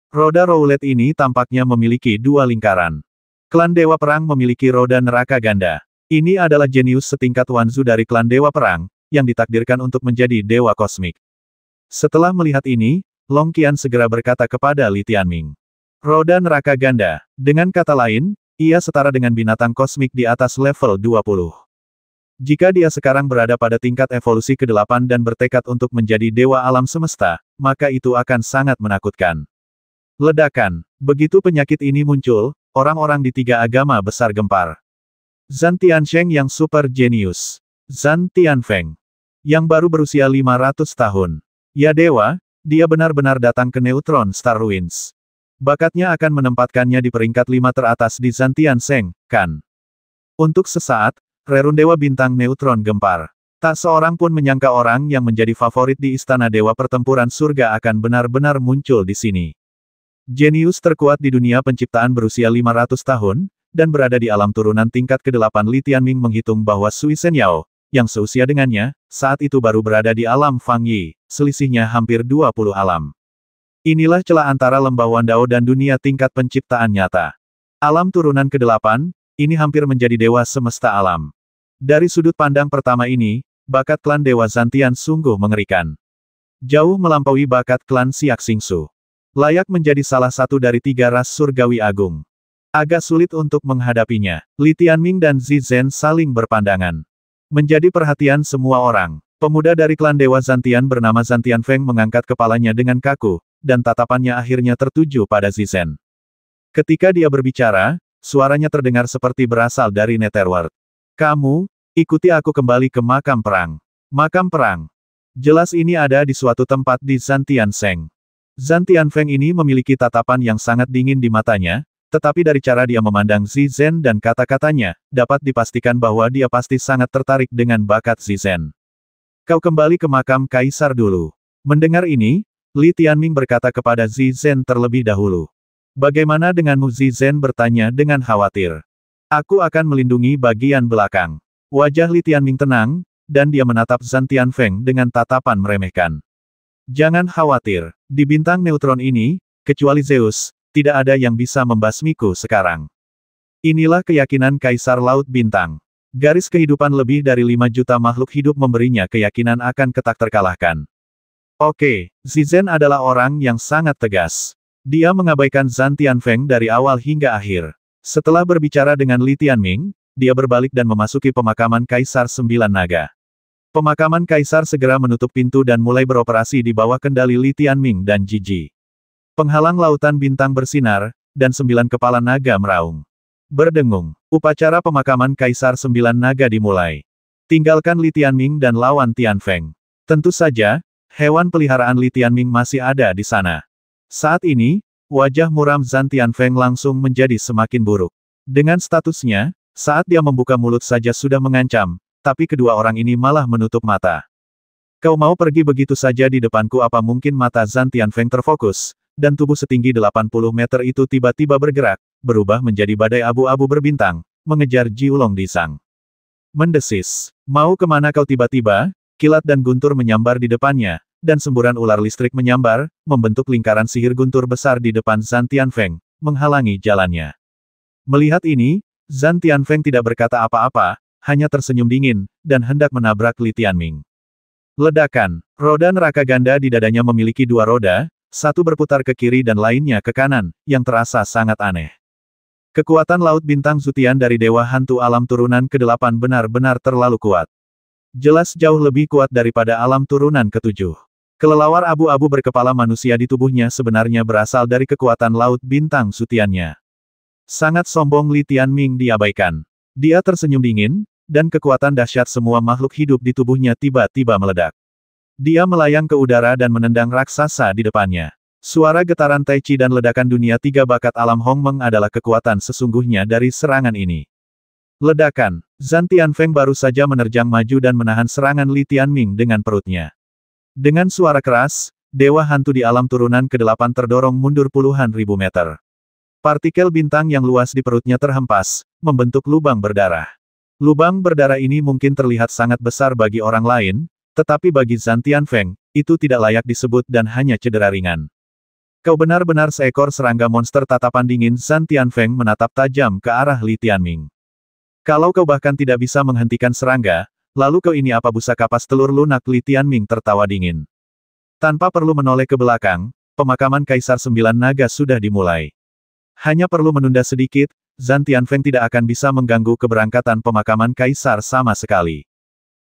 Roda roulet ini tampaknya memiliki 2 lingkaran. Klan Dewa Perang memiliki roda neraka ganda. Ini adalah jenius setingkat Wanzu dari klan Dewa Perang, yang ditakdirkan untuk menjadi Dewa Kosmik. Setelah melihat ini, Long Qian segera berkata kepada Li Tianming. Roda neraka ganda, dengan kata lain, ia setara dengan binatang kosmik di atas level 20. Jika dia sekarang berada pada tingkat evolusi ke-8 dan bertekad untuk menjadi Dewa Alam Semesta, maka itu akan sangat menakutkan. Ledakan, begitu penyakit ini muncul, orang-orang di 3 agama besar gempar. Zhan Tiansheng yang super jenius. Zhan Tianfeng. Yang baru berusia 500 tahun. Ya dewa, dia benar-benar datang ke Neutron Star Ruins. Bakatnya akan menempatkannya di peringkat 5 teratas di Zhan Tiansheng, kan? Untuk sesaat, Rerun Dewa Bintang Neutron gempar. Tak seorang pun menyangka orang yang menjadi favorit di Istana Dewa Pertempuran Surga akan benar-benar muncul di sini. Jenius terkuat di dunia penciptaan berusia 500 tahun, dan berada di alam turunan tingkat ke-8. Li Tianming menghitung bahwa Sui Shenyao, yang seusia dengannya, saat itu baru berada di alam Fang Yi, selisihnya hampir 20 alam. Inilah celah antara lembah Wandao dan dunia tingkat penciptaan nyata. Alam turunan ke-8, ini hampir menjadi dewa semesta alam. Dari sudut pandang pertama ini, bakat klan Dewa Zantian sungguh mengerikan. Jauh melampaui bakat klan Siak Xingsu. Layak menjadi salah satu dari 3 ras surgawi agung. Agak sulit untuk menghadapinya. Li Tianming dan Zizen saling berpandangan. Menjadi perhatian semua orang. Pemuda dari klan Dewa Zantian bernama Zhan Tianfeng mengangkat kepalanya dengan kaku, dan tatapannya akhirnya tertuju pada Zizen. Ketika dia berbicara, suaranya terdengar seperti berasal dari Netherworld. Kamu, ikuti aku kembali ke makam perang. Makam perang. Jelas ini ada di suatu tempat di Zhan Tiansheng. Zhan Tianfeng ini memiliki tatapan yang sangat dingin di matanya, tetapi dari cara dia memandang Zizen dan kata-katanya, dapat dipastikan bahwa dia pasti sangat tertarik dengan bakat Zizen. Kau kembali ke makam kaisar dulu. Mendengar ini, Li Tianming berkata kepada Zizen terlebih dahulu. Bagaimana denganmu? Zizen bertanya dengan khawatir. Aku akan melindungi bagian belakang. Wajah Li Tianming tenang, dan dia menatap Zhan Tianfeng dengan tatapan meremehkan. Jangan khawatir, di bintang neutron ini, kecuali Zeus, tidak ada yang bisa membasmiku sekarang. Inilah keyakinan Kaisar Laut Bintang. Garis kehidupan lebih dari 5 juta makhluk hidup memberinya keyakinan akan ketak terkalahkan. Oke, Zizen adalah orang yang sangat tegas. Dia mengabaikan Zhan Tianfeng dari awal hingga akhir. Setelah berbicara dengan Li Tianming, dia berbalik dan memasuki pemakaman Kaisar Sembilan Naga. Pemakaman Kaisar segera menutup pintu dan mulai beroperasi di bawah kendali Li Tianming dan Jiji. Penghalang lautan bintang bersinar, dan 9 kepala naga meraung. Berdengung, upacara pemakaman Kaisar Sembilan Naga dimulai. Tinggalkan Li Tianming dan lawan Tianfeng. Tentu saja, hewan peliharaan Li Tianming masih ada di sana. Saat ini, wajah muram Zhan Tianfeng langsung menjadi semakin buruk. Dengan statusnya, saat dia membuka mulut saja sudah mengancam, tapi kedua orang ini malah menutup mata. Kau mau pergi begitu saja di depanku? Apa mungkin mata Zhan Tianfeng terfokus, dan tubuh setinggi 80 meter itu tiba-tiba bergerak, berubah menjadi badai abu-abu berbintang, mengejar Jiulong Disang. Mendesis, mau kemana kau? Tiba-tiba, kilat dan guntur menyambar di depannya, dan semburan ular listrik menyambar, membentuk lingkaran sihir guntur besar di depan Zhan Tianfeng, menghalangi jalannya. Melihat ini, Zhan Tianfeng tidak berkata apa-apa, hanya tersenyum dingin, dan hendak menabrak Li Tianming. Ledakan, roda neraka ganda di dadanya memiliki 2 roda, satu berputar ke kiri dan lainnya ke kanan, yang terasa sangat aneh. Kekuatan Laut Bintang Zutian dari Dewa Hantu Alam Turunan ke-8 benar-benar terlalu kuat. Jelas jauh lebih kuat daripada alam turunan ke-7. Kelelawar abu-abu berkepala manusia di tubuhnya sebenarnya berasal dari kekuatan Laut Bintang Zutiannya. Sangat sombong Li Tianming diabaikan. Dia tersenyum dingin, dan kekuatan dahsyat semua makhluk hidup di tubuhnya tiba-tiba meledak. Dia melayang ke udara dan menendang raksasa di depannya. Suara getaran Tai Chi dan ledakan dunia 3 bakat alam Hongmeng adalah kekuatan sesungguhnya dari serangan ini. Ledakan, Zhan Tianfeng baru saja menerjang maju dan menahan serangan Li Tianming dengan perutnya. Dengan suara keras, Dewa Hantu di alam turunan ke-8 terdorong mundur puluhan ribu meter. Partikel bintang yang luas di perutnya terhempas, membentuk lubang berdarah. Lubang berdarah ini mungkin terlihat sangat besar bagi orang lain, tetapi bagi Zhan Tianfeng, itu tidak layak disebut dan hanya cedera ringan. Kau benar-benar seekor serangga monster. Tatapan dingin Zhan Tianfeng menatap tajam ke arah Li Tianming. Kalau kau bahkan tidak bisa menghentikan serangga, lalu kau ini apa? Busa kapas telur lunak? Li Tianming tertawa dingin. Tanpa perlu menoleh ke belakang, pemakaman Kaisar Sembilan Naga sudah dimulai. Hanya perlu menunda sedikit, Zhan Tianfeng tidak akan bisa mengganggu keberangkatan pemakaman Kaisar sama sekali.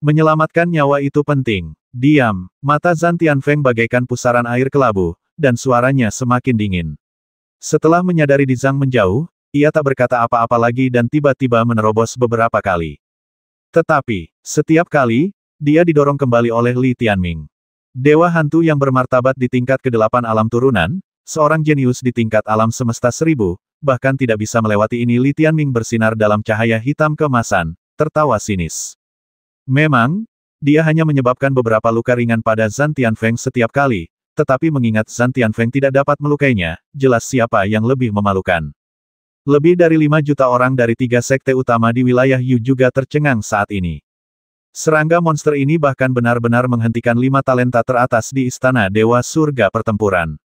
Menyelamatkan nyawa itu penting. Diam, mata Zhan Tianfeng bagaikan pusaran air kelabu, dan suaranya semakin dingin. Setelah menyadari Dizang menjauh, ia tak berkata apa-apa lagi dan tiba-tiba menerobos beberapa kali. Tetapi, setiap kali, dia didorong kembali oleh Li Tianming. Dewa hantu yang bermartabat di tingkat ke-8 alam turunan, seorang jenius di tingkat alam semesta 1000, bahkan tidak bisa melewati ini. Li Tianming bersinar dalam cahaya hitam keemasan, tertawa sinis. Memang, dia hanya menyebabkan beberapa luka ringan pada Zhan Tianfeng setiap kali, tetapi mengingat Zhan Tianfeng tidak dapat melukainya, jelas siapa yang lebih memalukan. Lebih dari 5 juta orang dari 3 sekte utama di wilayah Yu juga tercengang saat ini. Serangga monster ini bahkan benar-benar menghentikan 5 talenta teratas di Istana Dewa Surga Pertempuran.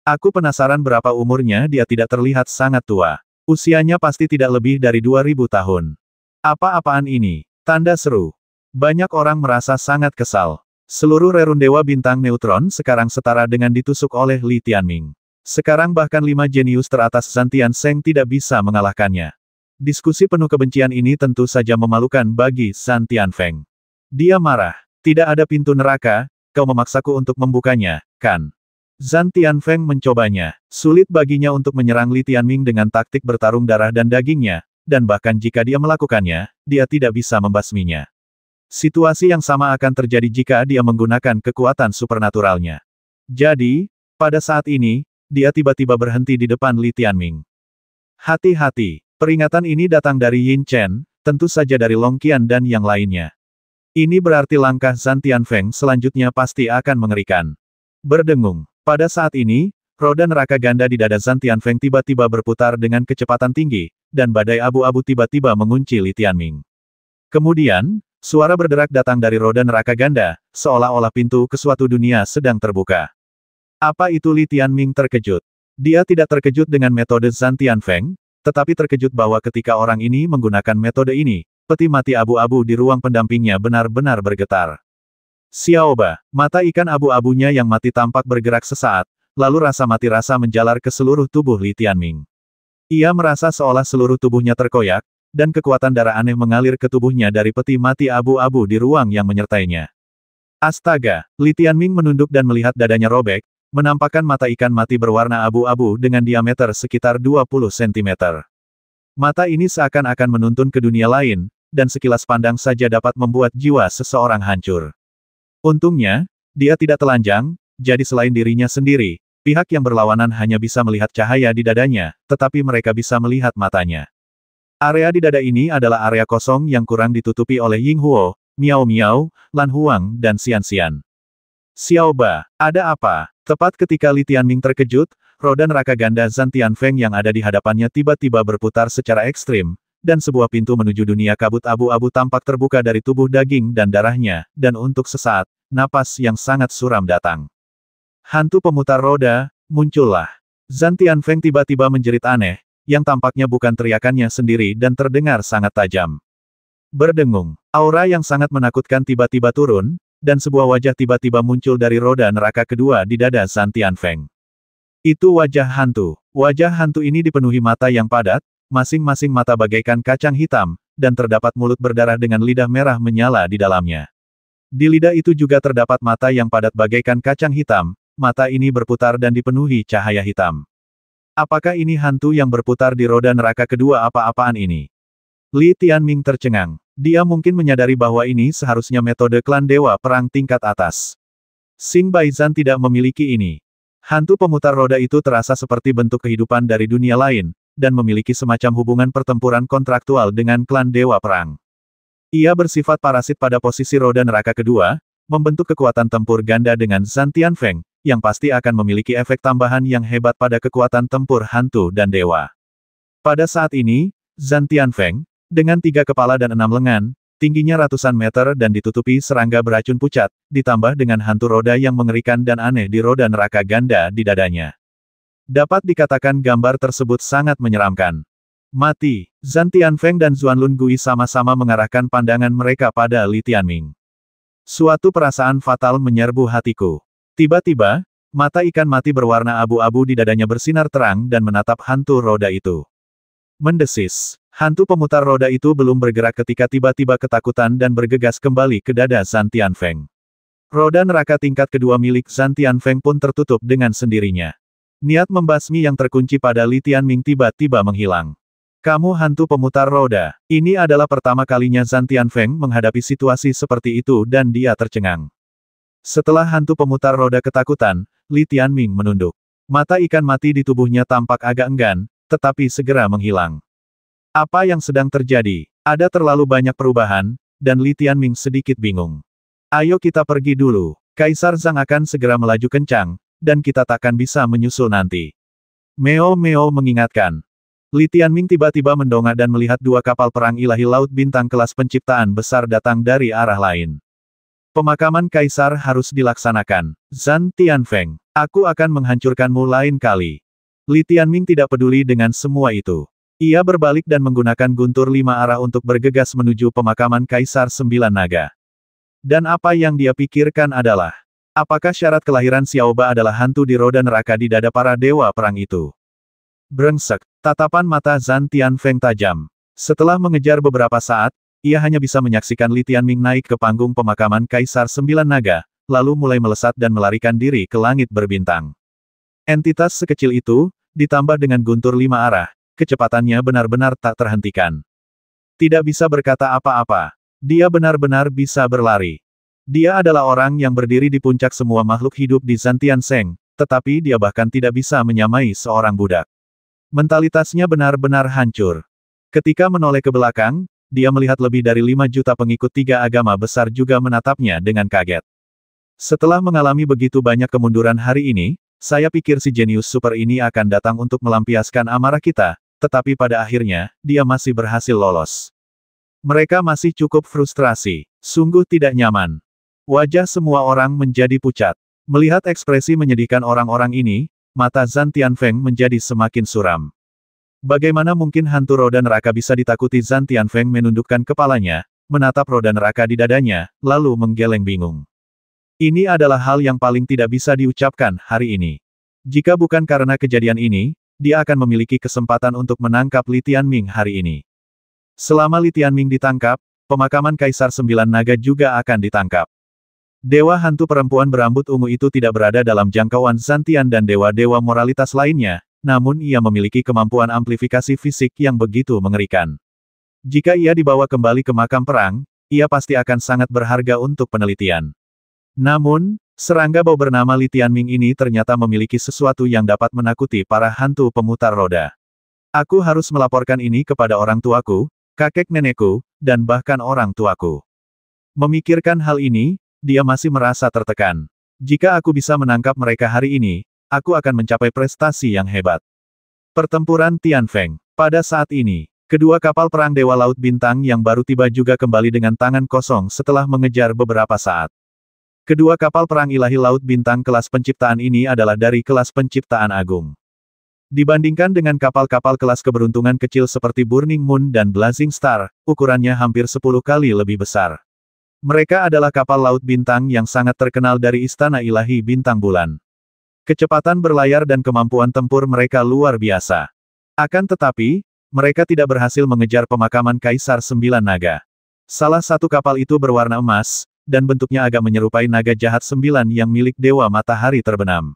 Aku penasaran berapa umurnya. Dia tidak terlihat sangat tua. Usianya pasti tidak lebih dari 2000 tahun. Apa-apaan ini? Tanda seru. Banyak orang merasa sangat kesal. Seluruh rerun Dewa Bintang Neutron sekarang setara dengan ditusuk oleh Li Tianming. Sekarang bahkan 5 jenius teratas Zhan Tianfeng tidak bisa mengalahkannya. Diskusi penuh kebencian ini tentu saja memalukan bagi Zhan Tianfeng. Dia marah. Tidak ada pintu neraka, kau memaksaku untuk membukanya, kan? Zhan Tianfeng mencobanya. Sulit baginya untuk menyerang Li Tianming dengan taktik bertarung darah dan dagingnya, dan bahkan jika dia melakukannya, dia tidak bisa membasminya. Situasi yang sama akan terjadi jika dia menggunakan kekuatan supernaturalnya. Jadi, pada saat ini, dia tiba-tiba berhenti di depan Li Tianming. Hati-hati, peringatan ini datang dari Yin Chen, tentu saja dari Long Qian dan yang lainnya. Ini berarti langkah Zhan Tianfeng selanjutnya pasti akan mengerikan. Berdengung. Pada saat ini, roda neraka ganda di dada Zhan Tianfeng tiba-tiba berputar dengan kecepatan tinggi, dan badai abu-abu tiba-tiba mengunci Li Tianming. Kemudian, suara berderak datang dari roda neraka ganda, seolah-olah pintu ke suatu dunia sedang terbuka. Apa itu? Li Tianming terkejut. Dia tidak terkejut dengan metode Zhan Tianfeng, tetapi terkejut bahwa ketika orang ini menggunakan metode ini, peti mati abu-abu di ruang pendampingnya benar-benar bergetar. Xiaoba, mata ikan abu-abunya yang mati tampak bergerak sesaat, lalu rasa mati rasa menjalar ke seluruh tubuh Li Tianming. Ia merasa seolah seluruh tubuhnya terkoyak, dan kekuatan darah aneh mengalir ke tubuhnya dari peti mati abu-abu di ruang yang menyertainya. Astaga, Li Tianming menunduk dan melihat dadanya robek, menampakkan mata ikan mati berwarna abu-abu dengan diameter sekitar 20 cm. Mata ini seakan-akan menuntun ke dunia lain, dan sekilas pandang saja dapat membuat jiwa seseorang hancur. Untungnya, dia tidak telanjang, jadi selain dirinya sendiri, pihak yang berlawanan hanya bisa melihat cahaya di dadanya, tetapi mereka bisa melihat matanya. Area di dada ini adalah area kosong yang kurang ditutupi oleh Ying Huo, Miao Miao, Lan Huang dan Xian Xian. Xiaoba, ada apa? Tepat ketika Li Tianming terkejut, roda neraka ganda Zhan Tianfeng yang ada di hadapannya tiba-tiba berputar secara ekstrim, dan sebuah pintu menuju dunia kabut abu-abu tampak terbuka dari tubuh daging dan darahnya, dan untuk sesaat, napas yang sangat suram datang. Hantu pemutar roda, muncullah. Zhan Tianfeng tiba-tiba menjerit aneh, yang tampaknya bukan teriakannya sendiri dan terdengar sangat tajam. Berdengung, aura yang sangat menakutkan tiba-tiba turun, dan sebuah wajah tiba-tiba muncul dari roda neraka kedua di dada Zhan Tianfeng. Itu wajah hantu. Wajah hantu ini dipenuhi mata yang padat, masing-masing mata bagaikan kacang hitam, dan terdapat mulut berdarah dengan lidah merah menyala di dalamnya. Di lidah itu juga terdapat mata yang padat bagaikan kacang hitam, mata ini berputar dan dipenuhi cahaya hitam. Apakah ini hantu yang berputar di roda neraka kedua? Apa-apaan ini? Li Tianming tercengang. Dia mungkin menyadari bahwa ini seharusnya metode klan dewa perang tingkat atas. Xing Baizhan tidak memiliki ini. Hantu pemutar roda itu terasa seperti bentuk kehidupan dari dunia lain, dan memiliki semacam hubungan pertempuran kontraktual dengan klan dewa perang. Ia bersifat parasit pada posisi roda neraka kedua, membentuk kekuatan tempur ganda dengan Zhan Tianfeng, yang pasti akan memiliki efek tambahan yang hebat pada kekuatan tempur hantu dan dewa. Pada saat ini, Zhan Tianfeng, dengan 3 kepala dan 6 lengan, tingginya ratusan meter dan ditutupi serangga beracun pucat, ditambah dengan hantu roda yang mengerikan dan aneh di roda neraka ganda di dadanya. Dapat dikatakan gambar tersebut sangat menyeramkan. Mati, Zhan Tianfeng dan Zuanlun Gui sama-sama mengarahkan pandangan mereka pada Li Tianming. Suatu perasaan fatal menyerbu hatiku. Tiba-tiba, mata ikan mati berwarna abu-abu di dadanya bersinar terang dan menatap hantu roda itu. Mendesis. Hantu pemutar roda itu belum bergerak ketika tiba-tiba ketakutan dan bergegas kembali ke dada Zhan Tianfeng. Roda neraka tingkat kedua milik Zhan Tianfeng pun tertutup dengan sendirinya. Niat membasmi yang terkunci pada Li Tianming tiba-tiba menghilang. Kamu hantu pemutar roda. Ini adalah pertama kalinya Zhan Tianfeng menghadapi situasi seperti itu dan dia tercengang. Setelah hantu pemutar roda ketakutan, Li Tianming menunduk. Mata ikan mati di tubuhnya tampak agak enggan, tetapi segera menghilang. Apa yang sedang terjadi? Ada terlalu banyak perubahan, dan Li Tianming sedikit bingung. Ayo kita pergi dulu. Kaisar Zhang akan segera melaju kencang, dan kita takkan bisa menyusul nanti. Meo Meo mengingatkan. Li Tianming tiba-tiba mendongak dan melihat 2 kapal perang ilahi laut bintang kelas penciptaan besar datang dari arah lain. Pemakaman Kaisar harus dilaksanakan. Zhan Tianfeng, aku akan menghancurkanmu lain kali. Li Tianming tidak peduli dengan semua itu. Ia berbalik dan menggunakan guntur 5 arah untuk bergegas menuju pemakaman Kaisar 9 Naga. Dan apa yang dia pikirkan adalah, apakah syarat kelahiran Xiaoba adalah hantu di roda neraka di dada para dewa perang itu? Brengsek, tatapan mata Zhan Tianfeng tajam. Setelah mengejar beberapa saat, ia hanya bisa menyaksikan Li Tianming naik ke panggung pemakaman Kaisar 9 Naga, lalu mulai melesat dan melarikan diri ke langit berbintang. Entitas sekecil itu, ditambah dengan guntur 5 arah, kecepatannya benar-benar tak terhentikan. Tidak bisa berkata apa-apa. Dia benar-benar bisa berlari. Dia adalah orang yang berdiri di puncak semua makhluk hidup di Zantian-Seng, tetapi dia bahkan tidak bisa menyamai seorang budak. Mentalitasnya benar-benar hancur. Ketika menoleh ke belakang, dia melihat lebih dari 5 juta pengikut 3 agama besar juga menatapnya dengan kaget. Setelah mengalami begitu banyak kemunduran hari ini, saya pikir si jenius super ini akan datang untuk melampiaskan amarah kita, tetapi pada akhirnya, dia masih berhasil lolos. Mereka masih cukup frustrasi. Sungguh tidak nyaman. Wajah semua orang menjadi pucat. Melihat ekspresi menyedihkan orang-orang ini, mata Zhan Tianfeng menjadi semakin suram. Bagaimana mungkin hantu roda neraka bisa ditakuti? Zhan Tianfeng menundukkan kepalanya, menatap roda neraka di dadanya, lalu menggeleng bingung. Ini adalah hal yang paling tidak bisa diucapkan hari ini. Jika bukan karena kejadian ini, dia akan memiliki kesempatan untuk menangkap Li Tianming hari ini. Selama Li Tianming ditangkap, pemakaman Kaisar Sembilan Naga juga akan ditangkap. Dewa hantu perempuan berambut ungu itu tidak berada dalam jangkauan Zhan Tian dan dewa-dewa moralitas lainnya, namun ia memiliki kemampuan amplifikasi fisik yang begitu mengerikan. Jika ia dibawa kembali ke makam perang, ia pasti akan sangat berharga untuk penelitian. Namun, serangga bau bernama Li Tianming ini ternyata memiliki sesuatu yang dapat menakuti para hantu pemutar roda. Aku harus melaporkan ini kepada orang tuaku, kakek nenekku, dan bahkan orang tuaku. Memikirkan hal ini, dia masih merasa tertekan. Jika aku bisa menangkap mereka hari ini, aku akan mencapai prestasi yang hebat. Pertempuran Tianfeng. Pada saat ini, kedua kapal perang Dewa Laut Bintang yang baru tiba juga kembali dengan tangan kosong setelah mengejar beberapa saat. Kedua kapal perang Ilahi Laut Bintang kelas penciptaan ini adalah dari kelas penciptaan agung. Dibandingkan dengan kapal-kapal kelas keberuntungan kecil seperti Burning Moon dan Blazing Star, ukurannya hampir 10 kali lebih besar. Mereka adalah kapal Laut Bintang yang sangat terkenal dari Istana Ilahi Bintang Bulan. Kecepatan berlayar dan kemampuan tempur mereka luar biasa. Akan tetapi, mereka tidak berhasil mengejar pemakaman Kaisar Sembilan Naga. Salah satu kapal itu berwarna emas, dan bentuknya agak menyerupai naga jahat 9 yang milik Dewa Matahari Terbenam.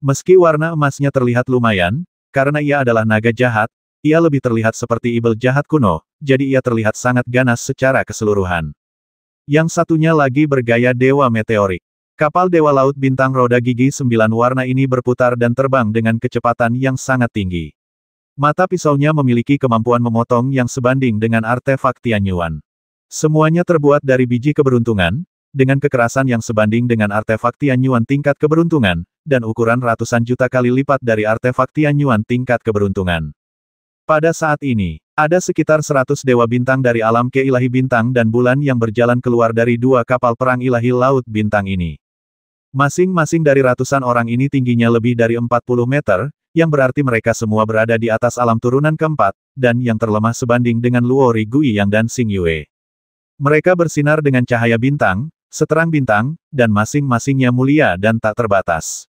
Meski warna emasnya terlihat lumayan, karena ia adalah naga jahat, ia lebih terlihat seperti ibel jahat kuno, jadi ia terlihat sangat ganas secara keseluruhan. Yang satunya lagi bergaya Dewa Meteorik. Kapal Dewa Laut Bintang roda gigi 9 warna ini berputar dan terbang dengan kecepatan yang sangat tinggi. Mata pisaunya memiliki kemampuan memotong yang sebanding dengan artefak Tianyuan. Semuanya terbuat dari biji keberuntungan, dengan kekerasan yang sebanding dengan artefak Tianyuan tingkat keberuntungan, dan ukuran ratusan juta kali lipat dari artefak Tianyuan tingkat keberuntungan. Pada saat ini, ada sekitar 100 dewa bintang dari alam ke-ilahi bintang dan bulan yang berjalan keluar dari dua kapal perang ilahi laut bintang ini. Masing-masing dari ratusan orang ini tingginya lebih dari 40 meter, yang berarti mereka semua berada di atas alam turunan keempat, dan yang terlemah sebanding dengan Luo Guiyang dan Xing Yue. Mereka bersinar dengan cahaya bintang, seterang bintang, dan masing-masingnya mulia dan tak terbatas.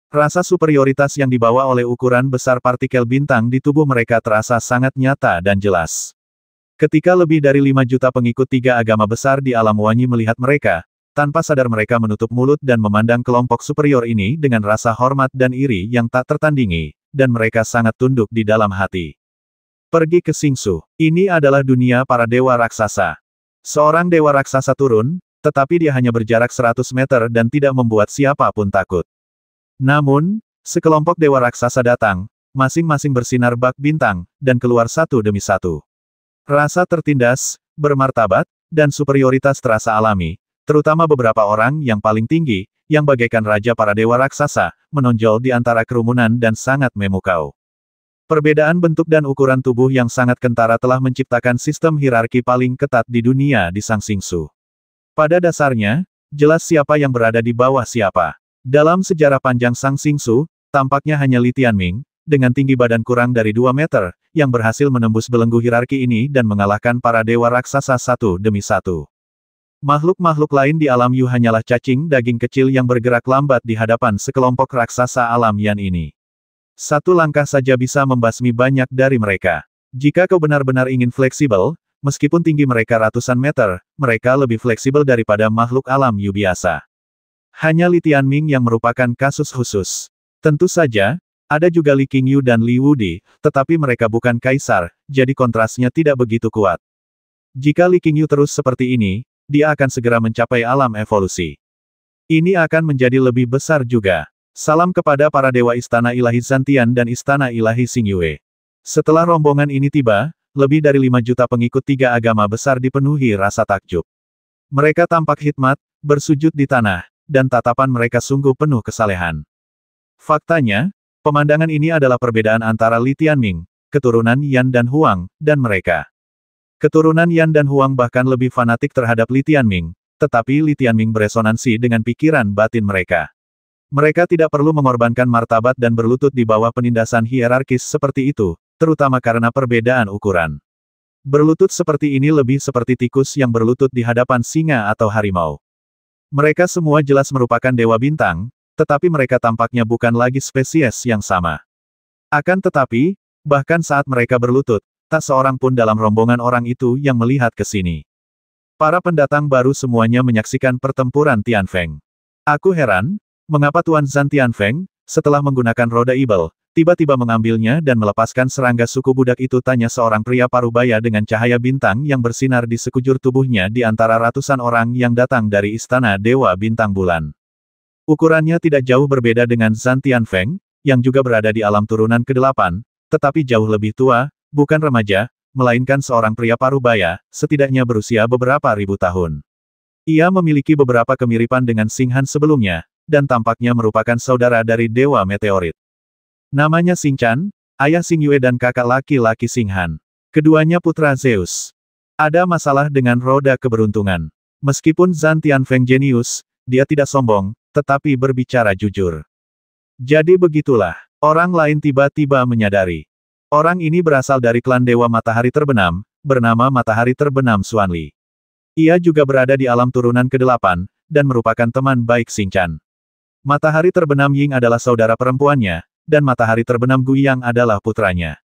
Rasa superioritas yang dibawa oleh ukuran besar partikel bintang di tubuh mereka terasa sangat nyata dan jelas. Ketika lebih dari 5 juta pengikut tiga agama besar di alam Wanyi melihat mereka, tanpa sadar mereka menutup mulut dan memandang kelompok superior ini dengan rasa hormat dan iri yang tak tertandingi, dan mereka sangat tunduk di dalam hati. Pergi ke Xingsu. Ini adalah dunia para dewa raksasa. Seorang dewa raksasa turun, tetapi dia hanya berjarak 100 meter dan tidak membuat siapapun takut. Namun, sekelompok dewa raksasa datang, masing-masing bersinar bak bintang, dan keluar satu demi satu. Rasa tertindas, bermartabat, dan superioritas terasa alami, terutama beberapa orang yang paling tinggi, yang bagaikan raja para dewa raksasa, menonjol di antara kerumunan dan sangat memukau. Perbedaan bentuk dan ukuran tubuh yang sangat kentara telah menciptakan sistem hierarki paling ketat di dunia di Sang Xingsu. Pada dasarnya, jelas siapa yang berada di bawah siapa. Dalam sejarah panjang Sang Xingsu, tampaknya hanya Li Tianming, dengan tinggi badan kurang dari 2 meter, yang berhasil menembus belenggu hierarki ini dan mengalahkan para dewa raksasa satu demi satu. Makhluk-makhluk lain di alam Yu hanyalah cacing daging kecil yang bergerak lambat di hadapan sekelompok raksasa alam Yan ini. Satu langkah saja bisa membasmi banyak dari mereka. Jika kau benar-benar ingin fleksibel, meskipun tinggi mereka ratusan meter, mereka lebih fleksibel daripada makhluk alam Yu biasa. Hanya Li Tianming yang merupakan kasus khusus. Tentu saja, ada juga Li Qingyu dan Li Wudi, tetapi mereka bukan kaisar, jadi kontrasnya tidak begitu kuat. Jika Li Qingyu terus seperti ini, dia akan segera mencapai alam evolusi. Ini akan menjadi lebih besar juga. Salam kepada para dewa Istana Ilahi Zhan Tian dan Istana Ilahi Xing Yue. Setelah rombongan ini tiba, lebih dari 5 juta pengikut tiga agama besar dipenuhi rasa takjub. Mereka tampak hikmat, bersujud di tanah, dan tatapan mereka sungguh penuh kesalehan. Faktanya, pemandangan ini adalah perbedaan antara Li Tianming, keturunan Yan dan Huang, dan mereka. Keturunan Yan dan Huang bahkan lebih fanatik terhadap Li Tianming, tetapi Li Tianming beresonansi dengan pikiran batin mereka. Mereka tidak perlu mengorbankan martabat dan berlutut di bawah penindasan hierarkis seperti itu, terutama karena perbedaan ukuran. Berlutut seperti ini lebih seperti tikus yang berlutut di hadapan singa atau harimau. Mereka semua jelas merupakan dewa bintang, tetapi mereka tampaknya bukan lagi spesies yang sama. Akan tetapi, bahkan saat mereka berlutut, tak seorang pun dalam rombongan orang itu yang melihat ke sini. Para pendatang baru semuanya menyaksikan pertempuran Tianfeng. Aku heran, mengapa Tuan Zhan Tianfeng, setelah menggunakan roda ibel, tiba-tiba mengambilnya dan melepaskan serangga suku budak itu, tanya seorang pria parubaya dengan cahaya bintang yang bersinar di sekujur tubuhnya di antara ratusan orang yang datang dari istana Dewa Bintang Bulan. Ukurannya tidak jauh berbeda dengan Zhan Tianfeng, yang juga berada di alam turunan ke-8, tetapi jauh lebih tua, bukan remaja, melainkan seorang pria parubaya, setidaknya berusia beberapa ribu tahun. Ia memiliki beberapa kemiripan dengan Xing Han sebelumnya, dan tampaknya merupakan saudara dari Dewa Meteorit. Namanya Xing Chan, ayah Xing Yue dan kakak laki-laki Xing Han. Keduanya putra Zeus. Ada masalah dengan roda keberuntungan. Meskipun Zhan Tianfeng jenius, dia tidak sombong, tetapi berbicara jujur. Jadi begitulah, orang lain tiba-tiba menyadari. Orang ini berasal dari klan Dewa Matahari Terbenam, bernama Matahari Terbenam Xuanli. Ia juga berada di alam turunan ke-8, dan merupakan teman baik Xing Chan. Matahari Terbenam Ying adalah saudara perempuannya, dan Matahari Terbenam Guiyang adalah putranya.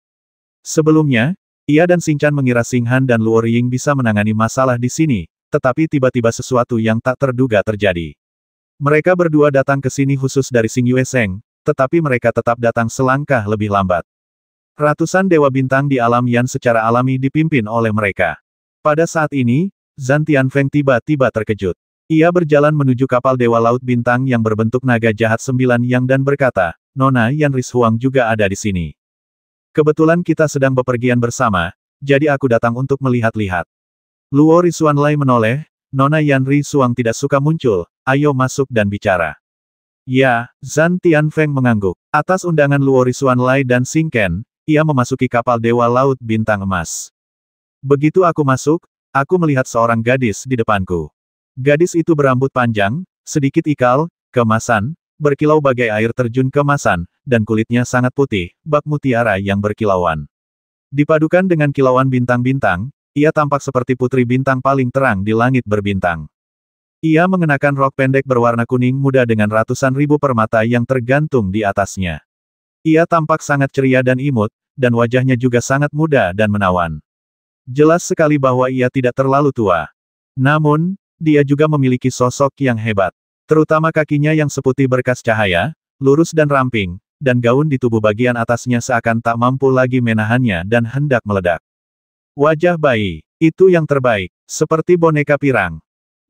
Sebelumnya, ia dan Xing Chan mengira Xing Han dan Luo Ying bisa menangani masalah di sini, tetapi tiba-tiba sesuatu yang tak terduga terjadi. Mereka berdua datang ke sini khusus dari Xing Yue Seng, tetapi mereka tetap datang selangkah lebih lambat. Ratusan dewa bintang di alam Yan secara alami dipimpin oleh mereka. Pada saat ini, Zhan Tianfeng tiba-tiba terkejut. Ia berjalan menuju kapal Dewa Laut Bintang yang berbentuk naga jahat 9 yang dan berkata, Nona Yan Ris Huang juga ada di sini. Kebetulan kita sedang bepergian bersama, jadi aku datang untuk melihat-lihat. Luo Risuanlai menoleh, Nona Yan Ris Huang tidak suka muncul, ayo masuk dan bicara. Ya, Zhan Tianfeng mengangguk. Atas undangan Luo Risuanlai dan Xing Ken, ia memasuki kapal Dewa Laut Bintang Emas. Begitu aku masuk, aku melihat seorang gadis di depanku. Gadis itu berambut panjang, sedikit ikal, kemasan, berkilau bagai air terjun kemasan, dan kulitnya sangat putih, bak mutiara yang berkilauan. Dipadukan dengan kilauan bintang-bintang, ia tampak seperti putri bintang paling terang di langit berbintang. Ia mengenakan rok pendek berwarna kuning muda dengan ratusan ribu permata yang tergantung di atasnya. Ia tampak sangat ceria dan imut, dan wajahnya juga sangat muda dan menawan. Jelas sekali bahwa ia tidak terlalu tua. Namun, dia juga memiliki sosok yang hebat. Terutama kakinya yang seputih berkas cahaya, lurus dan ramping, dan gaun di tubuh bagian atasnya seakan tak mampu lagi menahannya dan hendak meledak. Wajah bayi, itu yang terbaik, seperti boneka pirang.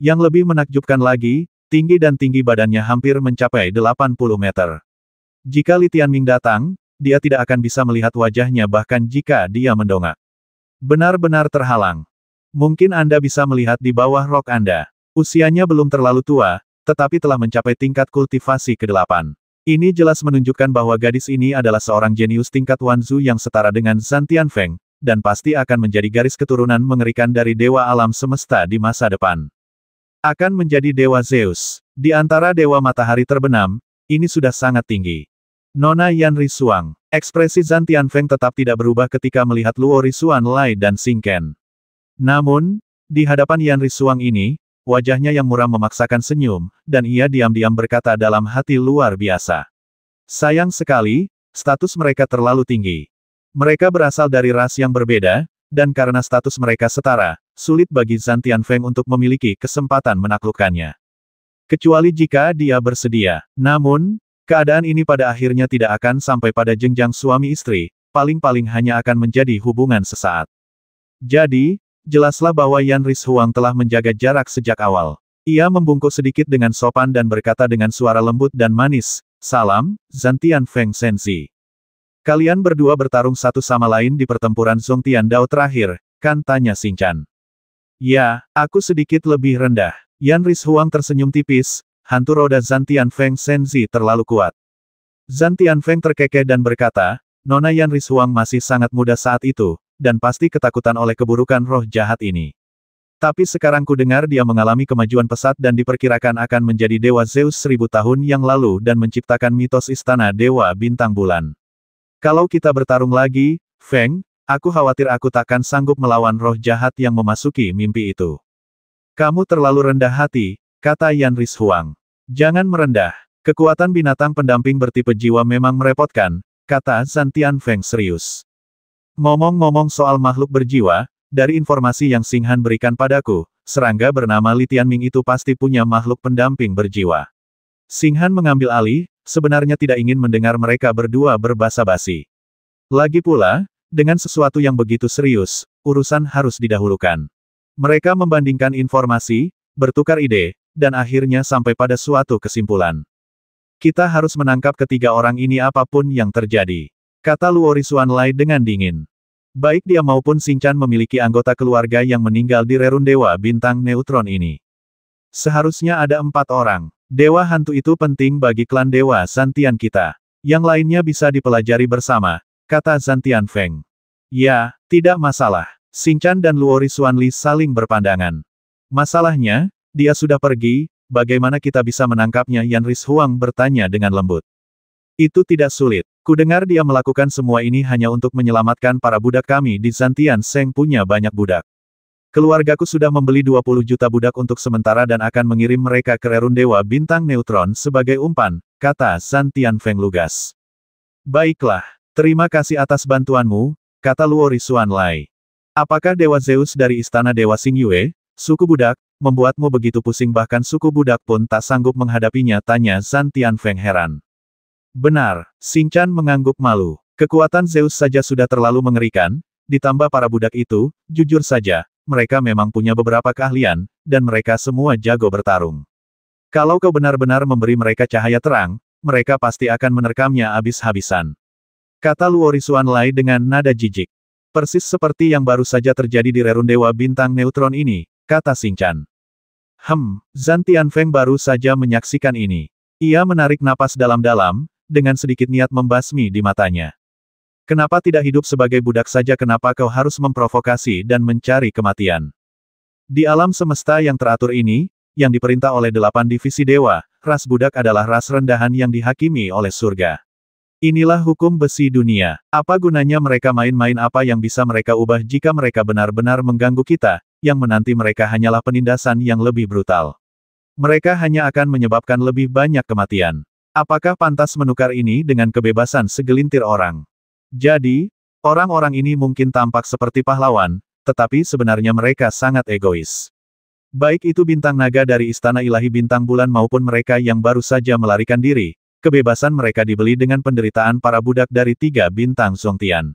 Yang lebih menakjubkan lagi, tinggi dan tinggi badannya hampir mencapai 80 meter. Jika Li Tianming datang, dia tidak akan bisa melihat wajahnya bahkan jika dia mendongak. Benar-benar terhalang. Mungkin Anda bisa melihat di bawah rok Anda. Usianya belum terlalu tua, tetapi telah mencapai tingkat kultivasi ke-8. Ini jelas menunjukkan bahwa gadis ini adalah seorang jenius tingkat Wanzu yang setara dengan Zhan Tianfeng, dan pasti akan menjadi garis keturunan mengerikan dari dewa alam semesta di masa depan. Akan menjadi dewa Zeus. Di antara dewa matahari terbenam, ini sudah sangat tinggi. Nona Yan Risuang. Ekspresi Zhan Tianfeng tetap tidak berubah ketika melihat Luo Risuanlai dan Xing Ken. Namun, di hadapan Yan Risuang ini, wajahnya yang muram memaksakan senyum, dan ia diam-diam berkata dalam hati luar biasa. Sayang sekali, status mereka terlalu tinggi. Mereka berasal dari ras yang berbeda, dan karena status mereka setara, sulit bagi Zhan Tianfeng untuk memiliki kesempatan menaklukkannya. Kecuali jika dia bersedia. Namun, keadaan ini pada akhirnya tidak akan sampai pada jenjang suami istri, paling-paling hanya akan menjadi hubungan sesaat. Jadi, jelaslah bahwa Yan Ris Huang telah menjaga jarak sejak awal. Ia membungkuk sedikit dengan sopan dan berkata dengan suara lembut dan manis, Salam, Zhan Tianfeng Sensi. Kalian berdua bertarung satu sama lain di pertempuran Zhong Tian Dao terakhir, kan, tanya Xing Chan. Ya, aku sedikit lebih rendah. Yan Ris Huang tersenyum tipis, hantu roda Zhan Tianfeng Senzi terlalu kuat. Zhan Tianfeng terkekeh dan berkata, Nona Yan Rishuang masih sangat muda saat itu, dan pasti ketakutan oleh keburukan roh jahat ini. Tapi sekarang ku dengar dia mengalami kemajuan pesat dan diperkirakan akan menjadi Dewa Zeus 1000 tahun yang lalu dan menciptakan mitos istana Dewa Bintang Bulan. Kalau kita bertarung lagi, Feng, aku khawatir aku takkan sanggup melawan roh jahat yang memasuki mimpi itu. Kamu terlalu rendah hati, kata Yan Rishuang. Jangan merendah. Kekuatan binatang pendamping bertipe jiwa memang merepotkan, kata Zhan Tianfeng serius. Ngomong-ngomong soal makhluk berjiwa, dari informasi yang Xing Han berikan padaku, serangga bernama Li Tianming itu pasti punya makhluk pendamping berjiwa. Xing Han mengambil alih, sebenarnya tidak ingin mendengar mereka berdua berbasa-basi. Lagi pula, dengan sesuatu yang begitu serius, urusan harus didahulukan. Mereka membandingkan informasi, bertukar ide, dan akhirnya sampai pada suatu kesimpulan. Kita harus menangkap ketiga orang ini apapun yang terjadi, kata Luo Risuanlai dengan dingin. Baik dia maupun Xing Can memiliki anggota keluarga yang meninggal di rerun Dewa Bintang Neutron ini. Seharusnya ada 4 orang. Dewa hantu itu penting bagi klan Dewa Zhan Tian kita. Yang lainnya bisa dipelajari bersama, kata Zhan Tianfeng. Ya, tidak masalah. Xing Can dan Luo Risuanli saling berpandangan. Masalahnya, dia sudah pergi, bagaimana kita bisa menangkapnya? Yan Rishuang bertanya dengan lembut. Itu tidak sulit. Kudengar dia melakukan semua ini hanya untuk menyelamatkan para budak kami di Zhan Tian Seng punya banyak budak. Keluargaku sudah membeli 20 juta budak untuk sementara dan akan mengirim mereka ke rerun Dewa Bintang Neutron sebagai umpan, kata Zhan Tianfeng lugas. Baiklah, terima kasih atas bantuanmu, kata Luo Risuanlai. Apakah Dewa Zeus dari Istana Dewa Xingyue, suku budak, membuatmu begitu pusing bahkan suku budak pun tak sanggup menghadapinya? Tanya Zhan Tianfeng heran. Benar, Xing Can mengangguk malu. Kekuatan Zeus saja sudah terlalu mengerikan, ditambah para budak itu, jujur saja, mereka memang punya beberapa keahlian, dan mereka semua jago bertarung. Kalau kau benar-benar memberi mereka cahaya terang, mereka pasti akan menerkamnya habis-habisan. Kata Luo Risuanlai dengan nada jijik. Persis seperti yang baru saja terjadi di rerun Dewa Bintang Neutron ini, kata Xing Can. Zhan Tianfeng baru saja menyaksikan ini. Ia menarik napas dalam-dalam, dengan sedikit niat membasmi di matanya. Kenapa tidak hidup sebagai budak saja? Kenapa kau harus memprovokasi dan mencari kematian? Di alam semesta yang teratur ini, yang diperintah oleh 8 divisi dewa, ras budak adalah ras rendahan yang dihakimi oleh surga. Inilah hukum besi dunia. Apa gunanya mereka main-main? Apa yang bisa mereka ubah jika mereka benar-benar mengganggu kita, yang menanti mereka hanyalah penindasan yang lebih brutal. Mereka hanya akan menyebabkan lebih banyak kematian. Apakah pantas menukar ini dengan kebebasan segelintir orang? Jadi, orang-orang ini mungkin tampak seperti pahlawan, tetapi sebenarnya mereka sangat egois. Baik itu bintang naga dari Istana Ilahi Bintang Bulan maupun mereka yang baru saja melarikan diri, kebebasan mereka dibeli dengan penderitaan para budak dari 3 bintang Zhongtian.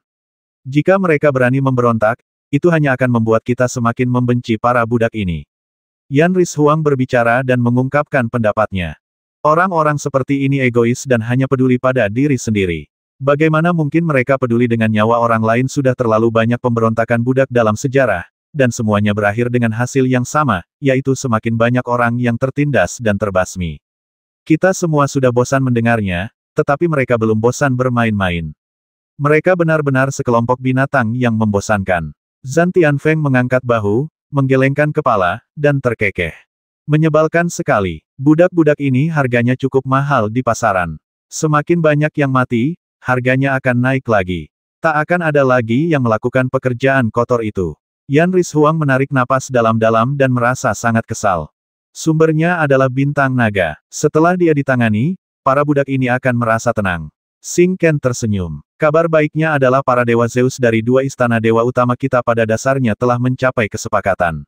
Jika mereka berani memberontak, itu hanya akan membuat kita semakin membenci para budak ini. Yan Rishuang berbicara dan mengungkapkan pendapatnya. Orang-orang seperti ini egois dan hanya peduli pada diri sendiri. Bagaimana mungkin mereka peduli dengan nyawa orang lain? Sudah terlalu banyak pemberontakan budak dalam sejarah, dan semuanya berakhir dengan hasil yang sama, yaitu semakin banyak orang yang tertindas dan terbasmi. Kita semua sudah bosan mendengarnya, tetapi mereka belum bosan bermain-main. Mereka benar-benar sekelompok binatang yang membosankan. Zhan Tianfeng mengangkat bahu, menggelengkan kepala, dan terkekeh. Menyebalkan sekali. Budak-budak ini harganya cukup mahal di pasaran. Semakin banyak yang mati, harganya akan naik lagi. Tak akan ada lagi yang melakukan pekerjaan kotor itu. Yan Rishuang menarik napas dalam-dalam dan merasa sangat kesal. Sumbernya adalah bintang naga. Setelah dia ditangani, para budak ini akan merasa tenang. Xing Can tersenyum. Kabar baiknya adalah para Dewa Zeus dari 2 istana dewa utama kita pada dasarnya telah mencapai kesepakatan.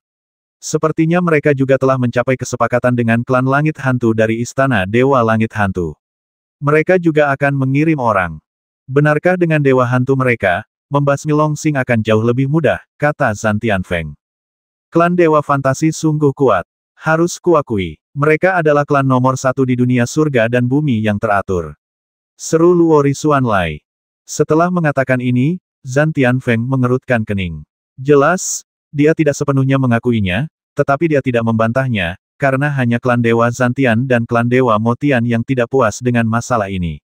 Sepertinya mereka juga telah mencapai kesepakatan dengan klan Langit Hantu dari Istana Dewa Langit Hantu. Mereka juga akan mengirim orang. Benarkah dengan Dewa Hantu mereka, membasmi Long Xing akan jauh lebih mudah, kata Zhan Tianfeng. Klan Dewa Fantasi sungguh kuat. Harus kuakui, mereka adalah klan nomor 1 di dunia surga dan bumi yang teratur. Seru Luo Risuanlai. Setelah mengatakan ini, Zhan Tianfeng mengerutkan kening. Jelas, dia tidak sepenuhnya mengakuinya, tetapi dia tidak membantahnya, karena hanya klan Dewa Zantian dan klan Dewa Motian yang tidak puas dengan masalah ini.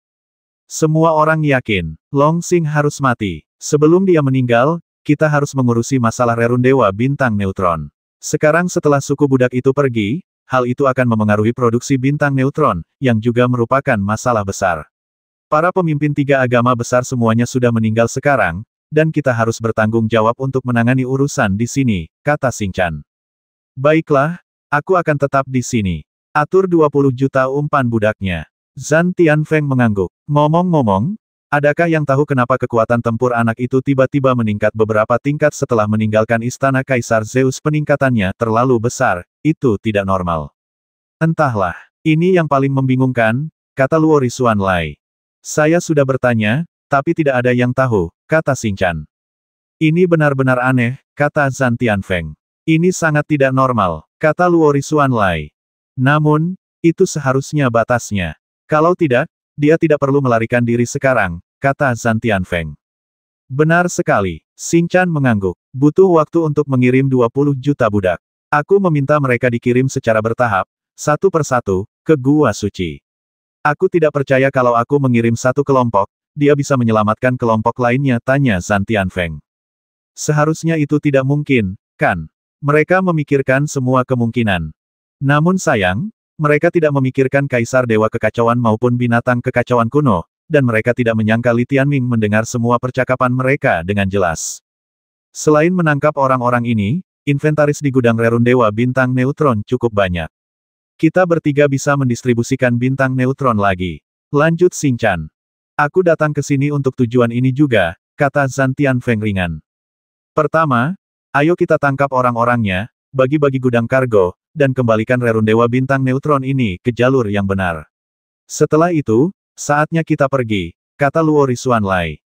Semua orang yakin, Long Xing harus mati. Sebelum dia meninggal, kita harus mengurusi masalah rerun Dewa Bintang Neutron. Sekarang setelah suku budak itu pergi, hal itu akan memengaruhi produksi bintang neutron, yang juga merupakan masalah besar. Para pemimpin tiga agama besar semuanya sudah meninggal sekarang, dan kita harus bertanggung jawab untuk menangani urusan di sini, kata Xing Can. Baiklah, aku akan tetap di sini. Atur 20 juta umpan budaknya. Zhan Tianfeng mengangguk. Ngomong-ngomong, adakah yang tahu kenapa kekuatan tempur anak itu tiba-tiba meningkat beberapa tingkat setelah meninggalkan istana Kaisar Zeus? Peningkatannya terlalu besar, itu tidak normal. Entahlah, ini yang paling membingungkan, kata Luo Risuanlai. Saya sudah bertanya, tapi tidak ada yang tahu, kata Xing Can. Ini benar-benar aneh, kata Zhan Tianfeng. Ini sangat tidak normal, kata Luo Risuanlai. Namun, itu seharusnya batasnya. Kalau tidak, dia tidak perlu melarikan diri sekarang, kata Zhan Tianfeng. Benar sekali, Xing Can mengangguk. Butuh waktu untuk mengirim 20 juta budak. Aku meminta mereka dikirim secara bertahap, satu persatu, ke Gua Suci. Aku tidak percaya kalau aku mengirim satu kelompok, dia bisa menyelamatkan kelompok lainnya, tanya Zhan Tianfeng. Seharusnya itu tidak mungkin, kan? Mereka memikirkan semua kemungkinan. Namun sayang, mereka tidak memikirkan Kaisar Dewa Kekacauan maupun binatang kekacauan kuno, dan mereka tidak menyangka Li Tianming mendengar semua percakapan mereka dengan jelas. Selain menangkap orang-orang ini, inventaris di gudang rerun Dewa Bintang Neutron cukup banyak. Kita bertiga bisa mendistribusikan bintang neutron lagi. Lanjut Xing Can. Aku datang ke sini untuk tujuan ini juga, kata Zhan Tianfeng ringan. Pertama, ayo kita tangkap orang-orangnya, bagi-bagi gudang kargo, dan kembalikan rerun Dewa Bintang Neutron ini ke jalur yang benar. Setelah itu, saatnya kita pergi, kata Luo Risuanlai.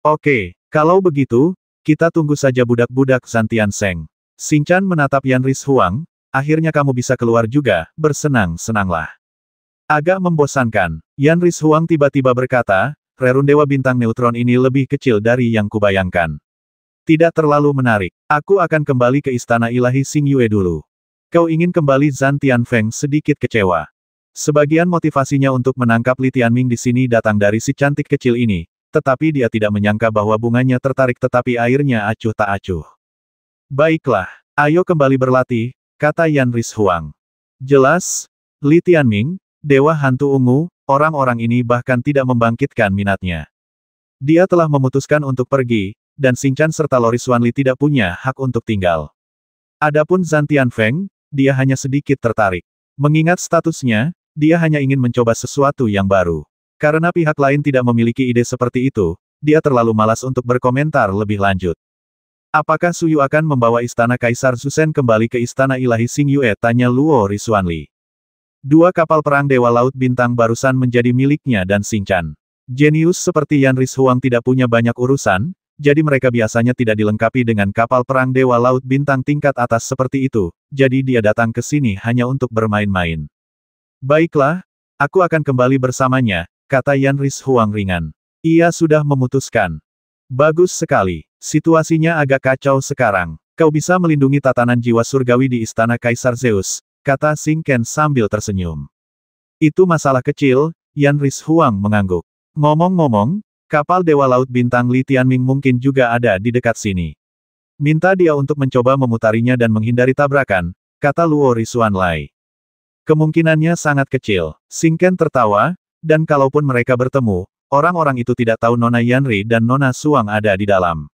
Oke, kalau begitu, kita tunggu saja budak-budak Zhan Tianfeng. Xing Can menatap Yan Rishuang, akhirnya kamu bisa keluar juga, bersenang-senanglah. Agak membosankan, Yan Rishuang tiba-tiba berkata, rerun Dewa Bintang Neutron ini lebih kecil dari yang kubayangkan. Tidak terlalu menarik, aku akan kembali ke Istana Ilahi Xingyue dulu. Kau ingin kembali? Zhan Tianfeng sedikit kecewa. Sebagian motivasinya untuk menangkap Li Tianming di sini datang dari si cantik kecil ini, tetapi dia tidak menyangka bahwa bunganya tertarik tetapi airnya acuh tak acuh. Baiklah, ayo kembali berlatih, kata Yan Rishuang. Jelas, Li Tianming, Dewa Hantu Ungu, orang-orang ini bahkan tidak membangkitkan minatnya. Dia telah memutuskan untuk pergi, dan Xing Can serta Luo Risuanlai tidak punya hak untuk tinggal. Adapun Zhan Tianfeng, dia hanya sedikit tertarik. Mengingat statusnya, dia hanya ingin mencoba sesuatu yang baru. Karena pihak lain tidak memiliki ide seperti itu, dia terlalu malas untuk berkomentar lebih lanjut. Apakah Suyu akan membawa Istana Kaisar Susen kembali ke Istana Ilahi Xingyue? Tanya Luo Risuanlai. 2 kapal perang Dewa Laut Bintang barusan menjadi miliknya dan Xing Can. Jenius seperti Yan Rishuang tidak punya banyak urusan, jadi mereka biasanya tidak dilengkapi dengan kapal perang Dewa Laut Bintang tingkat atas seperti itu, jadi dia datang ke sini hanya untuk bermain-main. Baiklah, aku akan kembali bersamanya, kata Yan Rishuang ringan. Ia sudah memutuskan. Bagus sekali, situasinya agak kacau sekarang. Kau bisa melindungi tatanan jiwa surgawi di Istana Kaisar Zeus, kata Xing Can sambil tersenyum. Itu masalah kecil, Yan Rishuang mengangguk. Ngomong-ngomong, kapal Dewa Laut Bintang Li Tianming mungkin juga ada di dekat sini. Minta dia untuk mencoba memutarinya dan menghindari tabrakan, kata Luo Risuanlai. Kemungkinannya sangat kecil. Xing Can tertawa, dan kalaupun mereka bertemu, orang-orang itu tidak tahu Nona Yanri dan Nona Suang ada di dalam.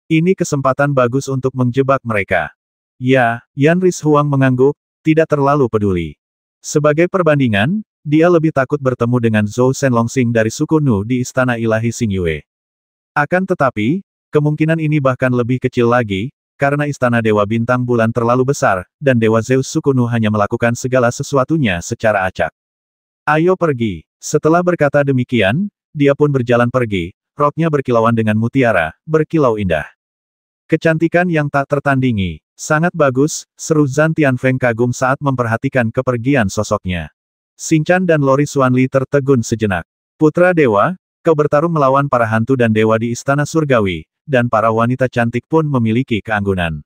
Ini kesempatan bagus untuk menjebak mereka. Ya, Yan Rishuang mengangguk, tidak terlalu peduli. Sebagai perbandingan, dia lebih takut bertemu dengan Zhou Shenlongxing dari suku Nu di Istana Ilahi Xingyue. Akan tetapi, kemungkinan ini bahkan lebih kecil lagi, karena Istana Dewa Bintang Bulan terlalu besar, dan Dewa Zeus suku Nu hanya melakukan segala sesuatunya secara acak. Ayo pergi. Setelah berkata demikian, dia pun berjalan pergi, roknya berkilauan dengan mutiara, berkilau indah. Kecantikan yang tak tertandingi. Sangat bagus, seru Zhan Tianfeng kagum saat memperhatikan kepergian sosoknya. Xing Can dan Luo Risuanlai tertegun sejenak. Putra Dewa, kau bertarung melawan para hantu dan dewa di Istana Surgawi, dan para wanita cantik pun memiliki keanggunan.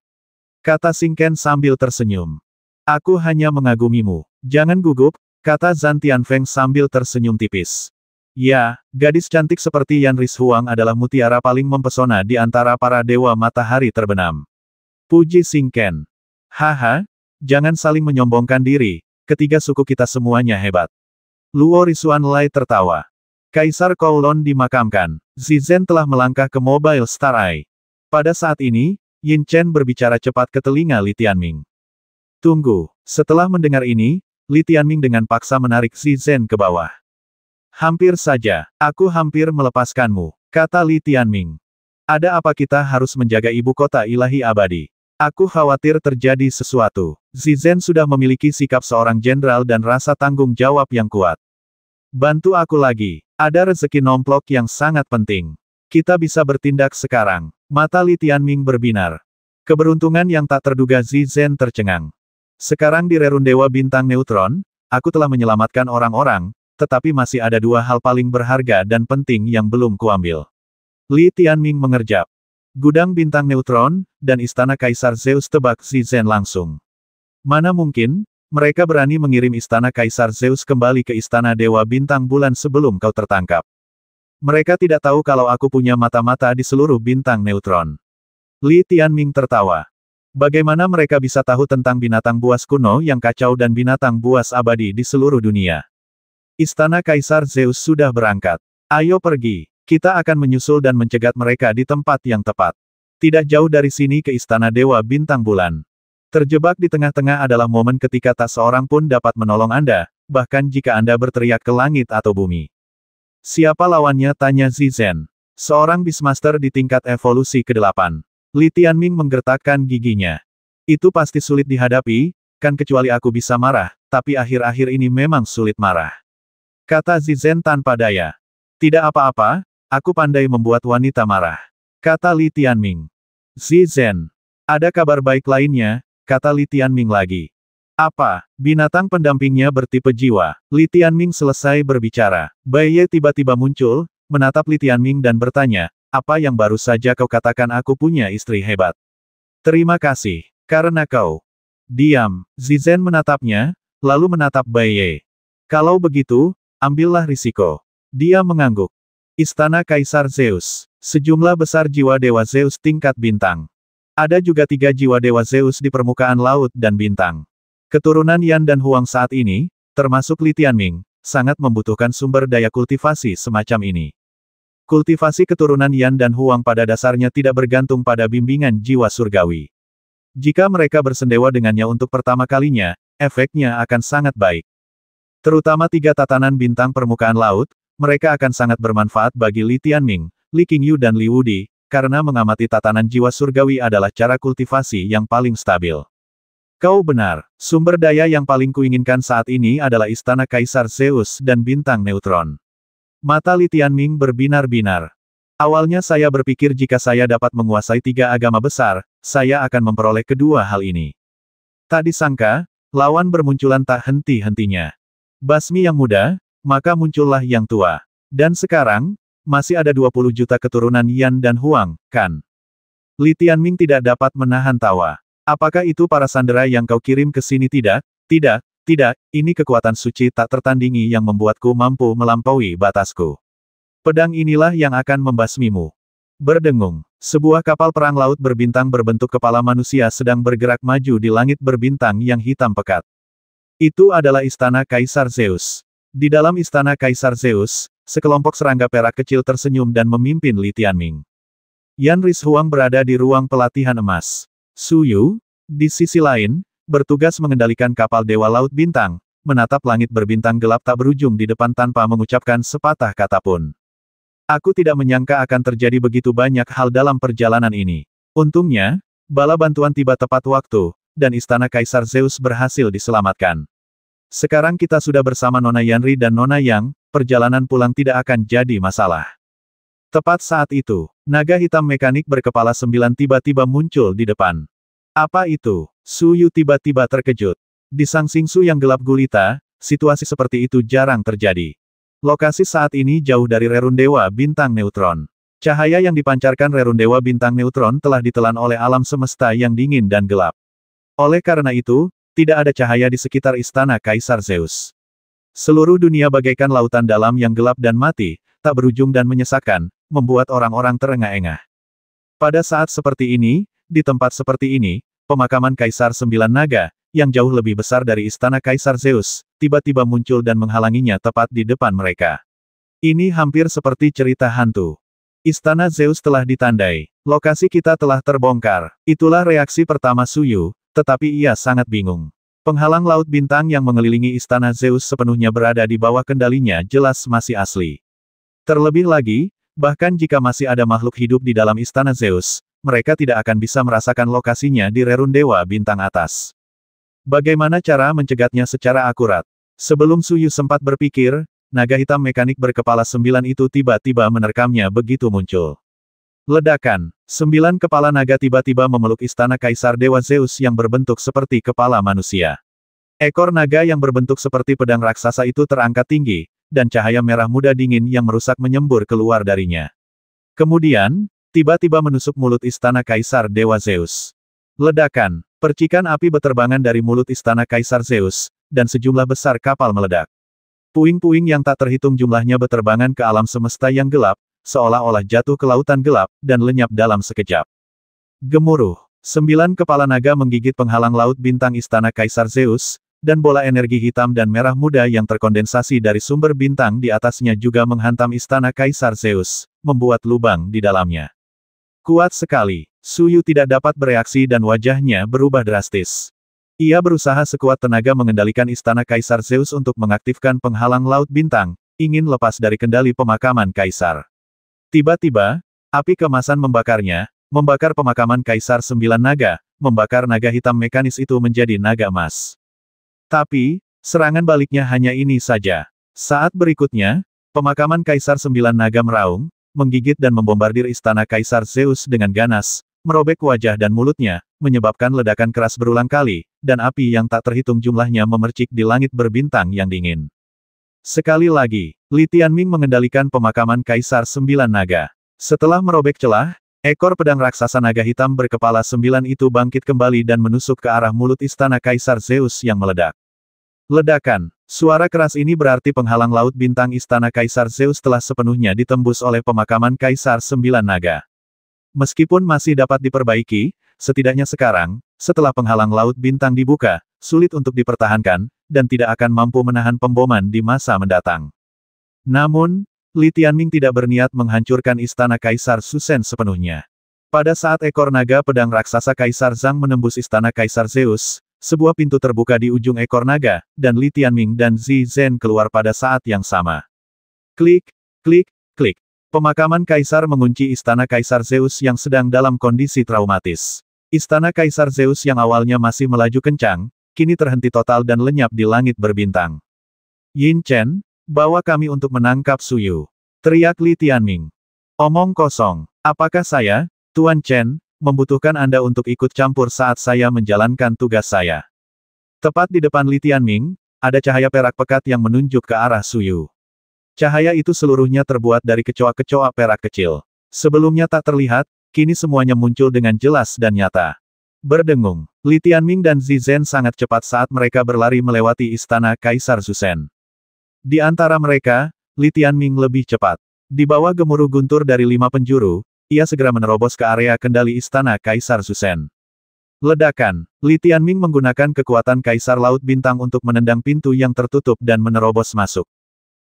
Kata Xing Can sambil tersenyum. Aku hanya mengagumimu. Jangan gugup, kata Zhan Tianfeng sambil tersenyum tipis. Ya, gadis cantik seperti Yan Rishuang adalah mutiara paling mempesona di antara para dewa matahari terbenam. Puji Singken. Haha, jangan saling menyombongkan diri, ketiga suku kita semuanya hebat. Luo Risuanlai tertawa. Kaisar Kowloon dimakamkan. Zizen telah melangkah ke Mobile Star Eye. Pada saat ini, Yin Chen berbicara cepat ke telinga Li Tianming. Tunggu, setelah mendengar ini, Li Tianming dengan paksa menarik Zizen ke bawah. Hampir saja, aku hampir melepaskanmu, kata Li Tianming. Ada apa kita harus menjaga ibu kota ilahi abadi? Aku khawatir terjadi sesuatu. Zizen sudah memiliki sikap seorang jenderal dan rasa tanggung jawab yang kuat. Bantu aku lagi, ada rezeki nomplok yang sangat penting. Kita bisa bertindak sekarang. Mata Li Tianming berbinar. Keberuntungan yang tak terduga Zizen tercengang. Sekarang di Rerun Dewa Bintang Neutron, aku telah menyelamatkan orang-orang, tetapi masih ada dua hal paling berharga dan penting yang belum kuambil. Li Tianming mengerjap. Gudang Bintang Neutron, dan Istana Kaisar Zeus, tebak Zizen langsung. Mana mungkin, mereka berani mengirim Istana Kaisar Zeus kembali ke Istana Dewa Bintang Bulan sebelum kau tertangkap. Mereka tidak tahu kalau aku punya mata-mata di seluruh Bintang Neutron. Li Tianming tertawa. Bagaimana mereka bisa tahu tentang binatang buas kuno yang kacau dan binatang buas abadi di seluruh dunia? Istana Kaisar Zeus sudah berangkat. Ayo pergi. Kita akan menyusul dan mencegat mereka di tempat yang tepat. Tidak jauh dari sini ke Istana Dewa Bintang Bulan. Terjebak di tengah-tengah adalah momen ketika tak seorang pun dapat menolong Anda, bahkan jika Anda berteriak ke langit atau bumi. Siapa lawannya? Tanya Zizen. Seorang Beastmaster di tingkat evolusi ke-8. Li Tianming menggertakkan giginya. Itu pasti sulit dihadapi, kan kecuali aku bisa marah, tapi akhir-akhir ini memang sulit marah. Kata Zizen tanpa daya. Tidak apa-apa, aku pandai membuat wanita marah. Kata Li Tianming. Zizen. Ada kabar baik lainnya, kata Li Tianming lagi. Apa? Binatang pendampingnya bertipe jiwa. Li Tianming selesai berbicara. Bai Ye tiba-tiba muncul, menatap Li Tianming dan bertanya, apa yang baru saja kau katakan? Aku punya istri hebat. Terima kasih, karena kau. Diam. Zizen menatapnya, lalu menatap Bai Ye. Kalau begitu, ambillah risiko. Dia mengangguk. Istana Kaisar Zeus. Sejumlah besar jiwa Dewa Zeus tingkat bintang. Ada juga 3 jiwa Dewa Zeus di permukaan laut dan bintang. Keturunan Yan dan Huang saat ini, termasuk Li Tianming, sangat membutuhkan sumber daya kultivasi semacam ini. Kultivasi keturunan Yan dan Huang pada dasarnya tidak bergantung pada bimbingan jiwa surgawi. Jika mereka bersendewa dengannya untuk pertama kalinya, efeknya akan sangat baik. Terutama 3 tatanan bintang permukaan laut, mereka akan sangat bermanfaat bagi Li Tianming, Li Qingyu dan Li Wudi, karena mengamati tatanan jiwa surgawi adalah cara kultivasi yang paling stabil. Kau benar, sumber daya yang paling kuinginkan saat ini adalah Istana Kaisar Zeus dan Bintang Neutron. Mata Li Tianming berbinar-binar. Awalnya saya berpikir jika saya dapat menguasai 3 agama besar, saya akan memperoleh kedua hal ini. Tak disangka, lawan bermunculan tak henti-hentinya. Basmi yang muda, maka muncullah yang tua. Dan sekarang, masih ada 20 juta keturunan Yan dan Huang, kan? Li Tianming tidak dapat menahan tawa. Apakah itu para sandera yang kau kirim ke sini? Tidak, tidak. Tidak, ini kekuatan suci tak tertandingi yang membuatku mampu melampaui batasku. Pedang inilah yang akan membasmimu. Berdengung, sebuah kapal perang laut berbintang berbentuk kepala manusia sedang bergerak maju di langit berbintang yang hitam pekat. Itu adalah Istana Kaisar Zeus. Di dalam Istana Kaisar Zeus, sekelompok serangga perak kecil tersenyum dan memimpin Li Tianming. Yan Rishuang berada di ruang pelatihan emas. Su Yu, di sisi lain, bertugas mengendalikan kapal Dewa Laut Bintang, menatap langit berbintang gelap tak berujung di depan tanpa mengucapkan sepatah kata pun. Aku tidak menyangka akan terjadi begitu banyak hal dalam perjalanan ini. Untungnya, bala bantuan tiba tepat waktu, dan Istana Kaisar Zeus berhasil diselamatkan. Sekarang kita sudah bersama Nona Yanri dan Nona Yang, perjalanan pulang tidak akan jadi masalah. Tepat saat itu, naga hitam mekanik berkepala 9 tiba-tiba muncul di depan. Apa itu? Su Yu tiba-tiba terkejut. Di Sang Xingsu yang gelap gulita, situasi seperti itu jarang terjadi. Lokasi saat ini jauh dari Rerun Dewa Bintang Neutron. Cahaya yang dipancarkan Rerun Dewa Bintang Neutron telah ditelan oleh alam semesta yang dingin dan gelap. Oleh karena itu, Tidak ada cahaya di sekitar istana Kaisar Zeus. Seluruh dunia bagaikan lautan dalam yang gelap dan mati, tak berujung dan menyesakkan, membuat orang-orang terengah-engah. Pada saat seperti ini, di tempat seperti ini, pemakaman Kaisar Sembilan Naga, yang jauh lebih besar dari istana Kaisar Zeus, tiba-tiba muncul dan menghalanginya tepat di depan mereka. Ini hampir seperti cerita hantu. Istana Zeus telah ditandai. Lokasi kita telah terbongkar. Itulah reaksi pertama Suyu, tetapi ia sangat bingung. Penghalang laut bintang yang mengelilingi istana Zeus sepenuhnya berada di bawah kendalinya jelas masih asli. Terlebih lagi, bahkan jika masih ada makhluk hidup di dalam istana Zeus, mereka tidak akan bisa merasakan lokasinya di rerun dewa bintang atas. Bagaimana cara mencegatnya secara akurat? Sebelum Suyu sempat berpikir, naga hitam mekanik berkepala 9 itu tiba-tiba menerkamnya begitu muncul. Ledakan. 9 kepala naga tiba-tiba memeluk istana Kaisar Dewa Zeus yang berbentuk seperti kepala manusia. Ekor naga yang berbentuk seperti pedang raksasa itu terangkat tinggi, dan cahaya merah muda dingin yang merusak menyembur keluar darinya. Kemudian, tiba-tiba menusuk mulut istana Kaisar Dewa Zeus. Ledakan. Percikan api beterbangan dari mulut istana Kaisar Zeus, dan sejumlah besar kapal meledak. Puing-puing yang tak terhitung jumlahnya beterbangan ke alam semesta yang gelap, seolah-olah jatuh ke lautan gelap, dan lenyap dalam sekejap. Gemuruh. 9 kepala naga menggigit penghalang laut bintang istana Kaisar Zeus, dan bola energi hitam dan merah muda yang terkondensasi dari sumber bintang di atasnya juga menghantam istana Kaisar Zeus, membuat lubang di dalamnya. Kuat sekali. Suyu tidak dapat bereaksi dan wajahnya berubah drastis. Ia berusaha sekuat tenaga mengendalikan istana Kaisar Zeus untuk mengaktifkan penghalang laut bintang, ingin lepas dari kendali pemakaman Kaisar. Tiba-tiba, api kemasan membakarnya, membakar pemakaman Kaisar Sembilan Naga, membakar naga hitam mekanis itu menjadi naga emas. Tapi, serangan baliknya hanya ini saja. Saat berikutnya, pemakaman Kaisar Sembilan Naga meraung, menggigit dan membombardir istana Kaisar Zeus dengan ganas, merobek wajah dan mulutnya, menyebabkan ledakan keras berulang kali, dan api yang tak terhitung jumlahnya memercik di langit berbintang yang dingin. Sekali lagi, Li Tianming mengendalikan pemakaman Kaisar Sembilan Naga. Setelah merobek celah, ekor pedang raksasa naga hitam berkepala 9 itu bangkit kembali dan menusuk ke arah mulut istana Kaisar Zeus yang meledak. Ledakan. Suara keras ini berarti penghalang laut bintang istana Kaisar Zeus telah sepenuhnya ditembus oleh pemakaman Kaisar Sembilan Naga. Meskipun masih dapat diperbaiki, setidaknya sekarang, setelah penghalang laut bintang dibuka, sulit untuk dipertahankan, dan tidak akan mampu menahan pemboman di masa mendatang. Namun, Li Tianming tidak berniat menghancurkan istana Kaisar Susen sepenuhnya. Pada saat ekor naga pedang raksasa Kaisar Zhang menembus istana Kaisar Zeus, sebuah pintu terbuka di ujung ekor naga, dan Li Tianming dan Zi Zhen keluar pada saat yang sama. Klik, klik, klik. Pemakaman Kaisar mengunci istana Kaisar Zeus yang sedang dalam kondisi traumatis. Istana Kaisar Zeus yang awalnya masih melaju kencang, kini terhenti total dan lenyap di langit berbintang. Yin Chen, bawa kami untuk menangkap Suyu. Teriak Li Tianming. Omong kosong. Apakah saya, Tuan Chen, membutuhkan Anda untuk ikut campur saat saya menjalankan tugas saya? Tepat di depan Li Tianming, ada cahaya perak pekat yang menunjuk ke arah Suyu. Cahaya itu seluruhnya terbuat dari kecoa-kecoa perak kecil. Sebelumnya tak terlihat, kini semuanya muncul dengan jelas dan nyata. Berdengung, Li Tianming dan Zi Zhen sangat cepat saat mereka berlari melewati istana Kaisar Susen. Di antara mereka, Li Tianming lebih cepat. Di bawah gemuruh guntur dari 5 penjuru, ia segera menerobos ke area kendali istana Kaisar Susen. Ledakan, Li Tianming menggunakan kekuatan Kaisar Laut Bintang untuk menendang pintu yang tertutup dan menerobos masuk.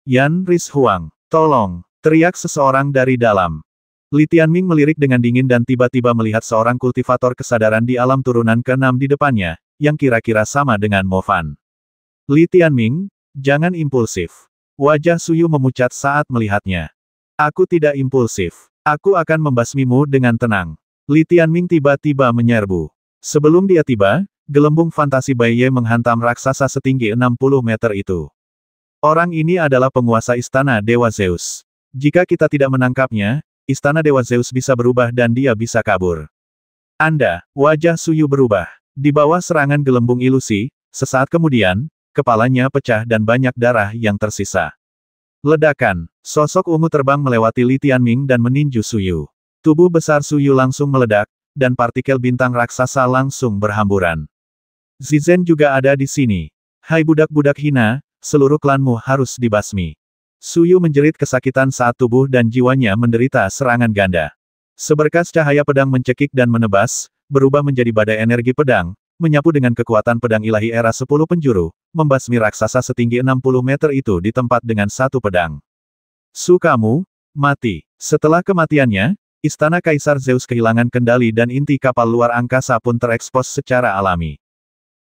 Yan Ris Huang, tolong, teriak seseorang dari dalam. Li Tianming melirik dengan dingin dan tiba-tiba melihat seorang kultivator kesadaran di alam turunan ke-6 di depannya, yang kira-kira sama dengan Mo Fan. Li Tianming, jangan impulsif. Wajah Suyu memucat saat melihatnya. Aku tidak impulsif. Aku akan membasmimu dengan tenang. Li Tianming tiba-tiba menyerbu. Sebelum dia tiba, gelembung fantasi Baiye menghantam raksasa setinggi 60 meter itu. Orang ini adalah penguasa istana Dewa Zeus. Jika kita tidak menangkapnya, istana Dewa Zeus bisa berubah dan dia bisa kabur. Wajah Suyu berubah. Di bawah serangan gelembung ilusi, sesaat kemudian, kepalanya pecah dan banyak darah yang tersisa. Ledakan. Sosok ungu terbang melewati Li Tianming dan meninju Suyu. Tubuh besar Suyu langsung meledak, dan partikel bintang raksasa langsung berhamburan. Zizen juga ada di sini. Hai budak-budak hina, seluruh klanmu harus dibasmi. Suyu menjerit kesakitan saat tubuh dan jiwanya menderita serangan ganda. Seberkas cahaya pedang mencekik dan menebas, berubah menjadi badai energi pedang, menyapu dengan kekuatan pedang ilahi era 10 penjuru, membasmi raksasa setinggi 60 meter itu di tempat dengan satu pedang. Kamu, mati. Setelah kematiannya, Istana Kaisar Zeus kehilangan kendali dan inti kapal luar angkasa pun terekspos secara alami.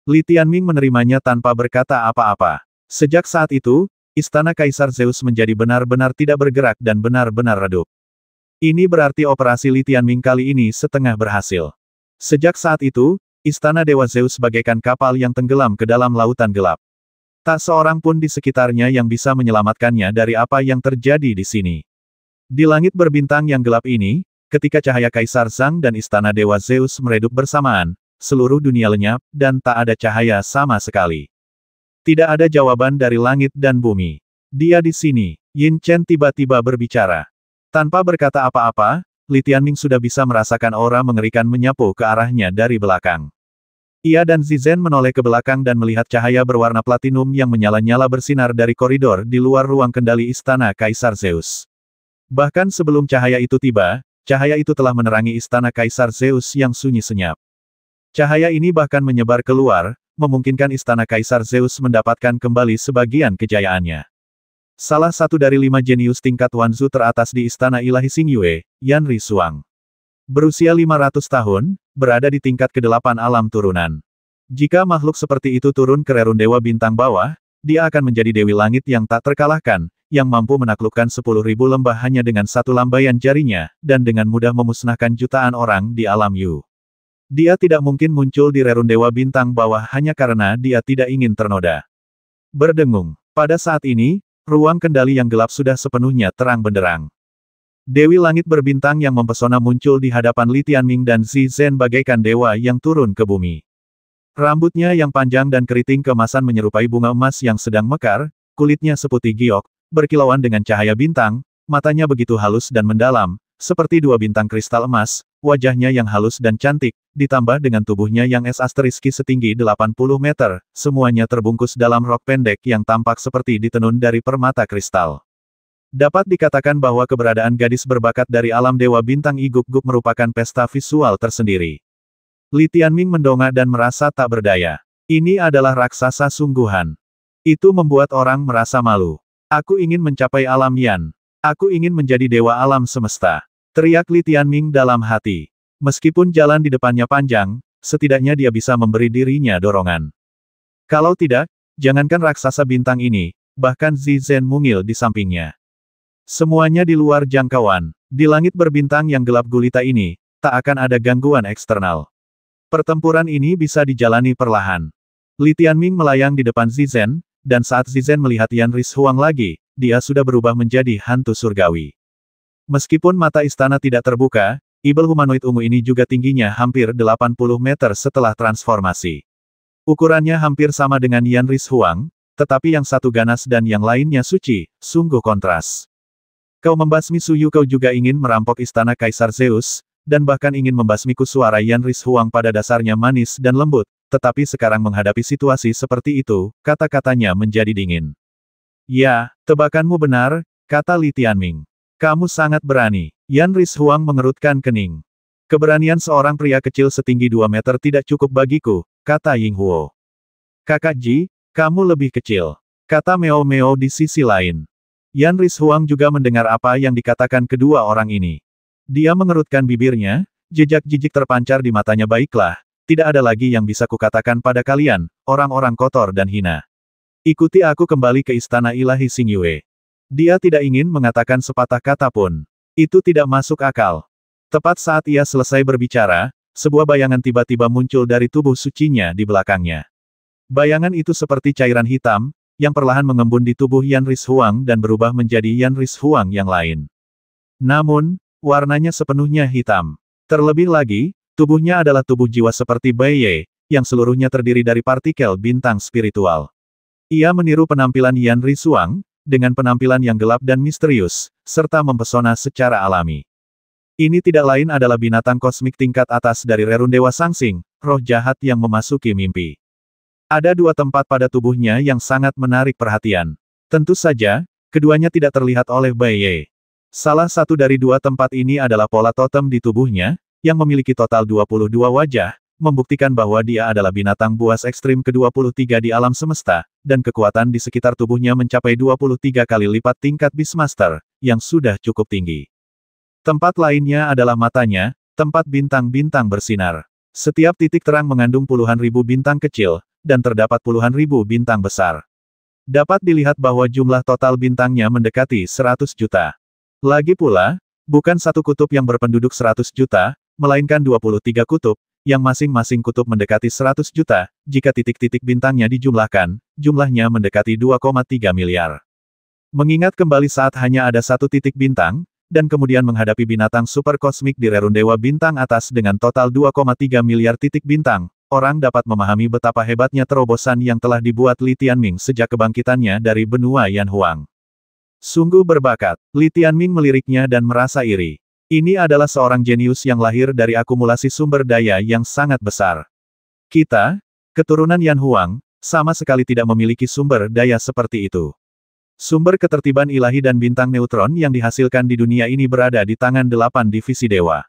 Li Tianming menerimanya tanpa berkata apa-apa. Sejak saat itu, Istana Kaisar Zeus menjadi benar-benar tidak bergerak dan benar-benar redup. Ini berarti operasi Li Tianming kali ini setengah berhasil. Sejak saat itu, Istana Dewa Zeus bagaikan kapal yang tenggelam ke dalam lautan gelap. Tak seorang pun di sekitarnya yang bisa menyelamatkannya dari apa yang terjadi di sini. Di langit berbintang yang gelap ini, ketika cahaya Kaisar Zhang dan Istana Dewa Zeus meredup bersamaan, seluruh dunia lenyap, dan tak ada cahaya sama sekali. Tidak ada jawaban dari langit dan bumi. Dia di sini. Yin Chen tiba-tiba berbicara. Tanpa berkata apa-apa, Li Tianming sudah bisa merasakan aura mengerikan menyapu ke arahnya dari belakang. Ia dan Zizen menoleh ke belakang dan melihat cahaya berwarna platinum yang menyala-nyala bersinar dari koridor di luar ruang kendali Istana Kaisar Zeus. Bahkan sebelum cahaya itu tiba, cahaya itu telah menerangi Istana Kaisar Zeus yang sunyi senyap. Cahaya ini bahkan menyebar keluar, memungkinkan Istana Kaisar Zeus mendapatkan kembali sebagian kejayaannya. Salah satu dari 5 jenius tingkat Wanzu teratas di Istana Ilahi Xingyue, Yan Risuang. Berusia 500 tahun, berada di tingkat ke-8 alam turunan. Jika makhluk seperti itu turun ke rerun Dewa Bintang Bawah, dia akan menjadi Dewi Langit yang tak terkalahkan, yang mampu menaklukkan 10.000 lembah hanya dengan satu lambaian jarinya, dan dengan mudah memusnahkan jutaan orang di alam Yu. Dia tidak mungkin muncul di rerun Dewa Bintang Bawah hanya karena dia tidak ingin ternoda. Berdengung. Pada saat ini, ruang kendali yang gelap sudah sepenuhnya terang benderang. Dewi Langit berbintang yang mempesona muncul di hadapan Li Tianming dan Zizen bagaikan dewa yang turun ke bumi. Rambutnya yang panjang dan keriting keemasan menyerupai bunga emas yang sedang mekar, kulitnya seputih giok, berkilauan dengan cahaya bintang, matanya begitu halus dan mendalam, seperti dua bintang kristal emas, wajahnya yang halus dan cantik, ditambah dengan tubuhnya yang es-asteriski setinggi 80 meter, semuanya terbungkus dalam rok pendek yang tampak seperti ditenun dari permata kristal. Dapat dikatakan bahwa keberadaan gadis berbakat dari alam Dewa Bintang Iguk-guk merupakan pesta visual tersendiri. Li Tianming mendongak dan merasa tak berdaya. Ini adalah raksasa sungguhan. Itu membuat orang merasa malu. Aku ingin mencapai alam Yan. Aku ingin menjadi dewa alam semesta. Teriak Li Tianming dalam hati. Meskipun jalan di depannya panjang, setidaknya dia bisa memberi dirinya dorongan. Kalau tidak, jangankan raksasa bintang ini, bahkan Zizen mungil di sampingnya. Semuanya di luar jangkauan. Di langit berbintang yang gelap gulita ini, tak akan ada gangguan eksternal. Pertempuran ini bisa dijalani perlahan. Li Tianming melayang di depan Zizen, dan saat Zizen melihat Yan Risuang lagi, dia sudah berubah menjadi hantu surgawi. Meskipun mata istana tidak terbuka, ibel humanoid ungu ini juga tingginya hampir 80 meter setelah transformasi. Ukurannya hampir sama dengan Yan Risuang, tetapi yang satu ganas dan yang lainnya suci, sungguh kontras. Kau membasmi Suyu, kau juga ingin merampok Istana Kaisar Zeus, dan bahkan ingin membasmiku. Suara Yan Risuang pada dasarnya manis dan lembut, tetapi sekarang menghadapi situasi seperti itu, kata-katanya menjadi dingin. Ya, tebakanmu benar, kata Li Tianming. Kamu sangat berani. Yan Risuang mengerutkan kening. Keberanian seorang pria kecil setinggi 2 meter tidak cukup bagiku, kata Ying Huo. Kakak Ji, kamu lebih kecil, kata Meo Meo di sisi lain. Yan Risuang juga mendengar apa yang dikatakan kedua orang ini. Dia mengerutkan bibirnya, jejak jijik terpancar di matanya. Baiklah, tidak ada lagi yang bisa kukatakan pada kalian, orang-orang kotor dan hina. Ikuti aku kembali ke Istana Ilahi Xingyue. Dia tidak ingin mengatakan sepatah kata pun. Itu tidak masuk akal. Tepat saat ia selesai berbicara, sebuah bayangan tiba-tiba muncul dari tubuh sucinya di belakangnya. Bayangan itu seperti cairan hitam, yang perlahan mengembun di tubuh Yan Risuang dan berubah menjadi Yan Risuang yang lain. Namun, warnanya sepenuhnya hitam. Terlebih lagi, tubuhnya adalah tubuh jiwa seperti Bai Ye, yang seluruhnya terdiri dari partikel bintang spiritual. Ia meniru penampilan Yan Risuang, dengan penampilan yang gelap dan misterius, serta mempesona secara alami. Ini tidak lain adalah binatang kosmik tingkat atas dari rerun Dewa Sangsing, roh jahat yang memasuki mimpi. Ada dua tempat pada tubuhnya yang sangat menarik perhatian. Tentu saja, keduanya tidak terlihat oleh Bai Ye. Salah satu dari dua tempat ini adalah pola totem di tubuhnya, yang memiliki total 22 wajah, membuktikan bahwa dia adalah binatang buas ekstrim ke-23 di alam semesta, dan kekuatan di sekitar tubuhnya mencapai 23 kali lipat tingkat Beastmaster, yang sudah cukup tinggi. Tempat lainnya adalah matanya, tempat bintang-bintang bersinar. Setiap titik terang mengandung puluhan ribu bintang kecil, dan terdapat puluhan ribu bintang besar. Dapat dilihat bahwa jumlah total bintangnya mendekati 100 juta. Lagi pula, bukan satu kutub yang berpenduduk 100 juta, melainkan 23 kutub, yang masing-masing kutub mendekati 100 juta, jika titik-titik bintangnya dijumlahkan, jumlahnya mendekati 2,3 miliar. Mengingat kembali saat hanya ada satu titik bintang, dan kemudian menghadapi binatang super kosmik di rerun Dewa Bintang atas dengan total 2,3 miliar titik bintang, orang dapat memahami betapa hebatnya terobosan yang telah dibuat Li Tianming sejak kebangkitannya dari benua Yanhuang. Sungguh berbakat, Li Tianming meliriknya dan merasa iri. Ini adalah seorang jenius yang lahir dari akumulasi sumber daya yang sangat besar. Kita, keturunan Yanhuang, sama sekali tidak memiliki sumber daya seperti itu. Sumber ketertiban ilahi dan bintang neutron yang dihasilkan di dunia ini berada di tangan 8 divisi dewa.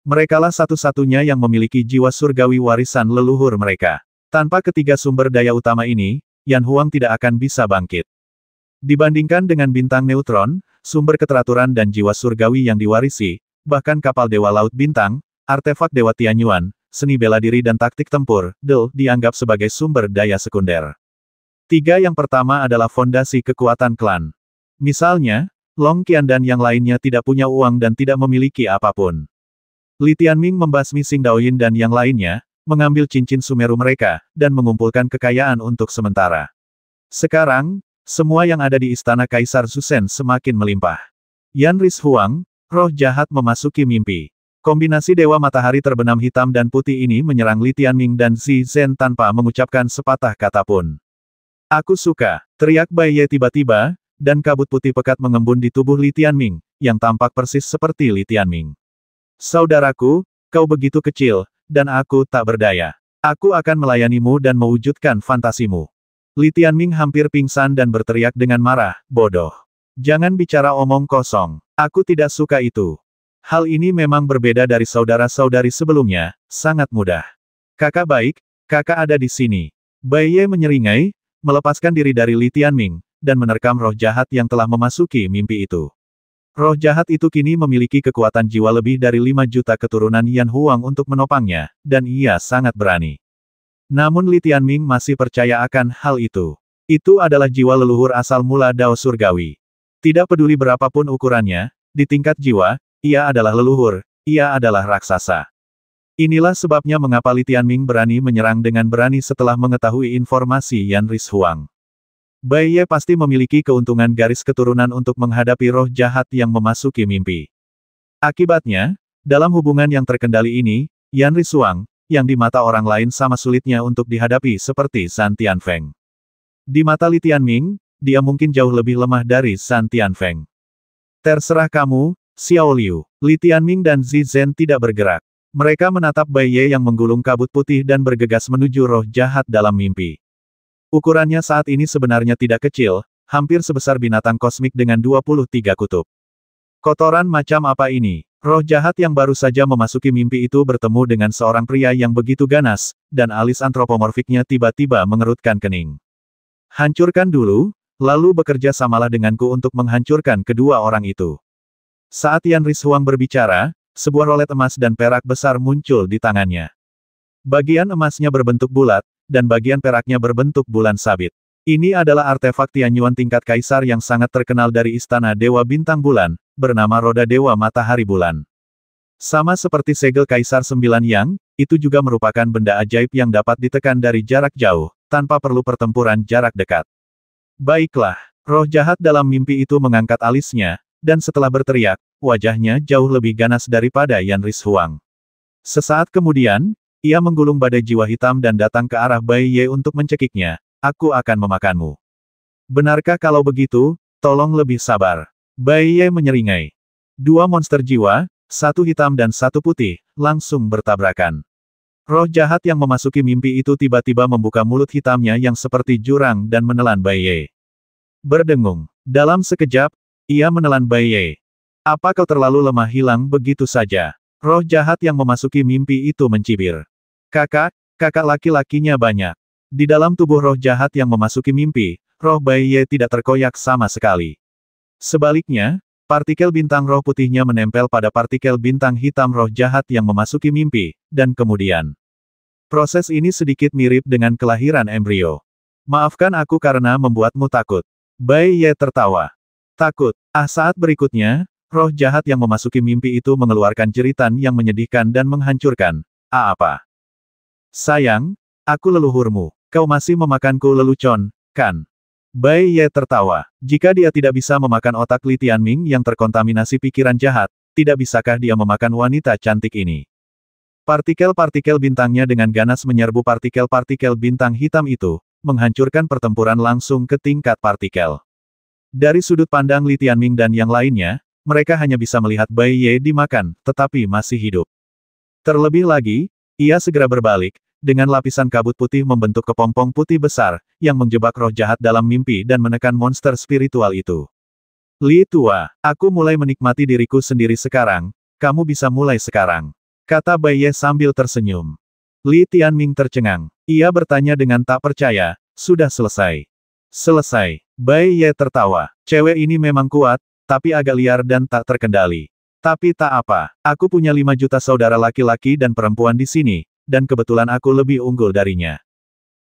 Merekalah satu-satunya yang memiliki jiwa surgawi warisan leluhur mereka. Tanpa ketiga sumber daya utama ini, Yanhuang tidak akan bisa bangkit. Dibandingkan dengan bintang neutron, sumber keteraturan dan jiwa surgawi yang diwarisi, bahkan kapal Dewa Laut Bintang, artefak Dewa Tianyuan, seni bela diri dan taktik tempur, dianggap sebagai sumber daya sekunder. Tiga yang pertama adalah fondasi kekuatan klan. Misalnya, Long Qian dan yang lainnya tidak punya uang dan tidak memiliki apapun. Li Tianming membasmi Xing Daoyin dan yang lainnya, mengambil cincin Sumeru mereka, dan mengumpulkan kekayaan untuk sementara. Sekarang, semua yang ada di istana Kaisar Zusen semakin melimpah. Yan Ris Huang, roh jahat memasuki mimpi. Kombinasi Dewa Matahari terbenam hitam dan putih ini menyerang Li Tianming dan Zi Zhen tanpa mengucapkan sepatah kata pun. Aku suka, teriak Bai Ye tiba-tiba, dan kabut putih pekat mengembun di tubuh Li Tianming, yang tampak persis seperti Li Tianming. Saudaraku, kau begitu kecil, dan aku tak berdaya. Aku akan melayanimu dan mewujudkan fantasimu. Li Tianming hampir pingsan dan berteriak dengan marah, bodoh. Jangan bicara omong kosong. Aku tidak suka itu. Hal ini memang berbeda dari saudara-saudari sebelumnya, sangat mudah. Kakak baik, kakak ada di sini. Bai Ye menyeringai, melepaskan diri dari Li Tianming, dan menerkam roh jahat yang telah memasuki mimpi itu. Roh jahat itu kini memiliki kekuatan jiwa lebih dari 5 juta keturunan Yanhuang untuk menopangnya, dan ia sangat berani. Namun Li Tianming masih percaya akan hal itu. Itu adalah jiwa leluhur asal mula Dao Surgawi. Tidak peduli berapapun ukurannya, di tingkat jiwa, ia adalah leluhur, ia adalah raksasa. Inilah sebabnya mengapa Li Tianming berani menyerang dengan berani setelah mengetahui informasi Yan Ris Huang. Bai Ye pasti memiliki keuntungan garis keturunan untuk menghadapi roh jahat yang memasuki mimpi. Akibatnya, dalam hubungan yang terkendali ini, Yan Ris Huang, yang di mata orang lain sama sulitnya untuk dihadapi seperti San Tianfeng. Di mata Li Tianming, dia mungkin jauh lebih lemah dari San Tianfeng. Terserah kamu, Xiao Liu. Li Tianming dan Zi Zhen tidak bergerak. Mereka menatap Bai Ye yang menggulung kabut putih dan bergegas menuju roh jahat dalam mimpi. Ukurannya saat ini sebenarnya tidak kecil, hampir sebesar binatang kosmik dengan 23 kutub. Kotoran macam apa ini? Roh jahat yang baru saja memasuki mimpi itu bertemu dengan seorang pria yang begitu ganas, dan alis antropomorfiknya tiba-tiba mengerutkan kening. Hancurkan dulu, lalu bekerja samalah denganku untuk menghancurkan kedua orang itu. Saat Yan Ris Huang berbicara, sebuah rolet emas dan perak besar muncul di tangannya. Bagian emasnya berbentuk bulat, dan bagian peraknya berbentuk bulan sabit. Ini adalah artefak Tianyuan tingkat kaisar yang sangat terkenal dari Istana Dewa Bintang Bulan, bernama Roda Dewa Matahari Bulan. Sama seperti segel Kaisar Sembilan Yang, itu juga merupakan benda ajaib yang dapat ditekan dari jarak jauh, tanpa perlu pertempuran jarak dekat. Baiklah, roh jahat dalam mimpi itu mengangkat alisnya, dan setelah berteriak, wajahnya jauh lebih ganas daripada Yan Ris Huang. Sesaat kemudian, ia menggulung badai jiwa hitam dan datang ke arah Bai Ye untuk mencekiknya. Aku akan memakanmu. Benarkah kalau begitu, tolong lebih sabar. Bai Ye menyeringai. Dua monster jiwa, satu hitam dan satu putih, langsung bertabrakan. Roh jahat yang memasuki mimpi itu tiba-tiba membuka mulut hitamnya yang seperti jurang dan menelan Bai Ye. Berdengung. Dalam sekejap, ia menelan Bai Ye. Apa kau terlalu lemah hilang begitu saja? Roh jahat yang memasuki mimpi itu mencibir. Kakak laki-lakinya banyak. Di dalam tubuh roh jahat yang memasuki mimpi, roh Bai Ye tidak terkoyak sama sekali. Sebaliknya, partikel bintang roh putihnya menempel pada partikel bintang hitam roh jahat yang memasuki mimpi, dan kemudian. Proses ini sedikit mirip dengan kelahiran embrio. Maafkan aku karena membuatmu takut. Bai Ye tertawa. Takut. Saat berikutnya, roh jahat yang memasuki mimpi itu mengeluarkan jeritan yang menyedihkan dan menghancurkan. Apa? Sayang, aku leluhurmu. Kau masih memakanku lelucon, kan? Bai Ye tertawa. Jika dia tidak bisa memakan otak Li Tianming yang terkontaminasi pikiran jahat, tidak bisakah dia memakan wanita cantik ini? Partikel-partikel bintangnya dengan ganas menyerbu partikel-partikel bintang hitam itu, menghancurkan pertempuran langsung ke tingkat partikel. Dari sudut pandang Li Tianming dan yang lainnya, mereka hanya bisa melihat Bai Ye dimakan, tetapi masih hidup. Terlebih lagi, ia segera berbalik, dengan lapisan kabut putih membentuk kepompong putih besar, yang menjebak roh jahat dalam mimpi dan menekan monster spiritual itu. Li Tua, aku mulai menikmati diriku sendiri sekarang, kamu bisa mulai sekarang. Kata Bai Ye sambil tersenyum. Li Tianming tercengang. Ia bertanya dengan tak percaya, sudah selesai. Selesai. Bai Ye tertawa. Cewek ini memang kuat, tapi agak liar dan tak terkendali. Tapi tak apa, aku punya 5 juta saudara laki-laki dan perempuan di sini, dan kebetulan aku lebih unggul darinya.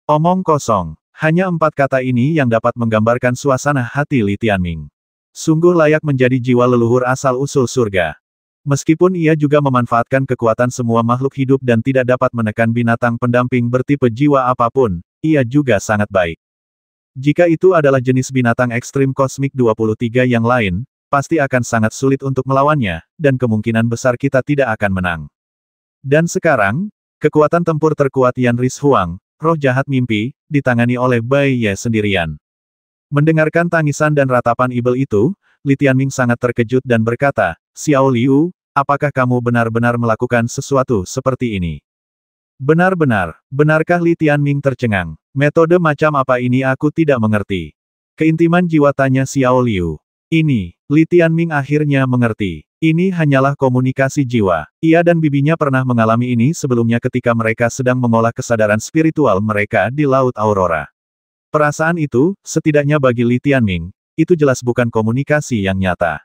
Omong kosong. Hanya 4 kata ini yang dapat menggambarkan suasana hati Li Tianming. Sungguh layak menjadi jiwa leluhur asal-usul surga. Meskipun ia juga memanfaatkan kekuatan semua makhluk hidup dan tidak dapat menekan binatang pendamping bertipe jiwa apapun, ia juga sangat baik. Jika itu adalah jenis binatang ekstrim kosmik 23 yang lain, pasti akan sangat sulit untuk melawannya, dan kemungkinan besar kita tidak akan menang. Dan sekarang, kekuatan tempur terkuat Yan Ris Huang, roh jahat mimpi, ditangani oleh Bai Ye sendirian. Mendengarkan tangisan dan ratapan Ibel itu, Li Tianming sangat terkejut dan berkata, Xiao Liu, apakah kamu benar-benar melakukan sesuatu seperti ini? Benarkah Li Tianming tercengang? Metode macam apa ini aku tidak mengerti. Keintiman jiwa tanya Xiao Liu. Ini, Li Tianming akhirnya mengerti. Ini hanyalah komunikasi jiwa. Ia dan bibinya pernah mengalami ini sebelumnya ketika mereka sedang mengolah kesadaran spiritual mereka di Laut Aurora. Perasaan itu, setidaknya bagi Li Tianming, itu jelas bukan komunikasi yang nyata.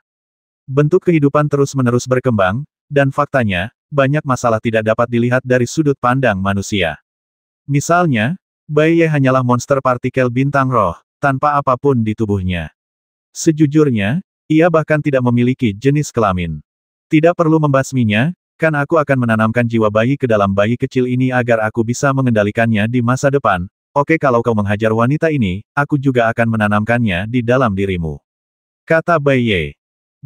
Bentuk kehidupan terus-menerus berkembang, dan faktanya, banyak masalah tidak dapat dilihat dari sudut pandang manusia. Misalnya, Bai Ye hanyalah monster partikel bintang roh, tanpa apapun di tubuhnya. Sejujurnya, ia bahkan tidak memiliki jenis kelamin. Tidak perlu membasminya, kan aku akan menanamkan jiwa bayi ke dalam bayi kecil ini agar aku bisa mengendalikannya di masa depan. Oke, kalau kau menghajar wanita ini, aku juga akan menanamkannya di dalam dirimu. Kata Bai Ye.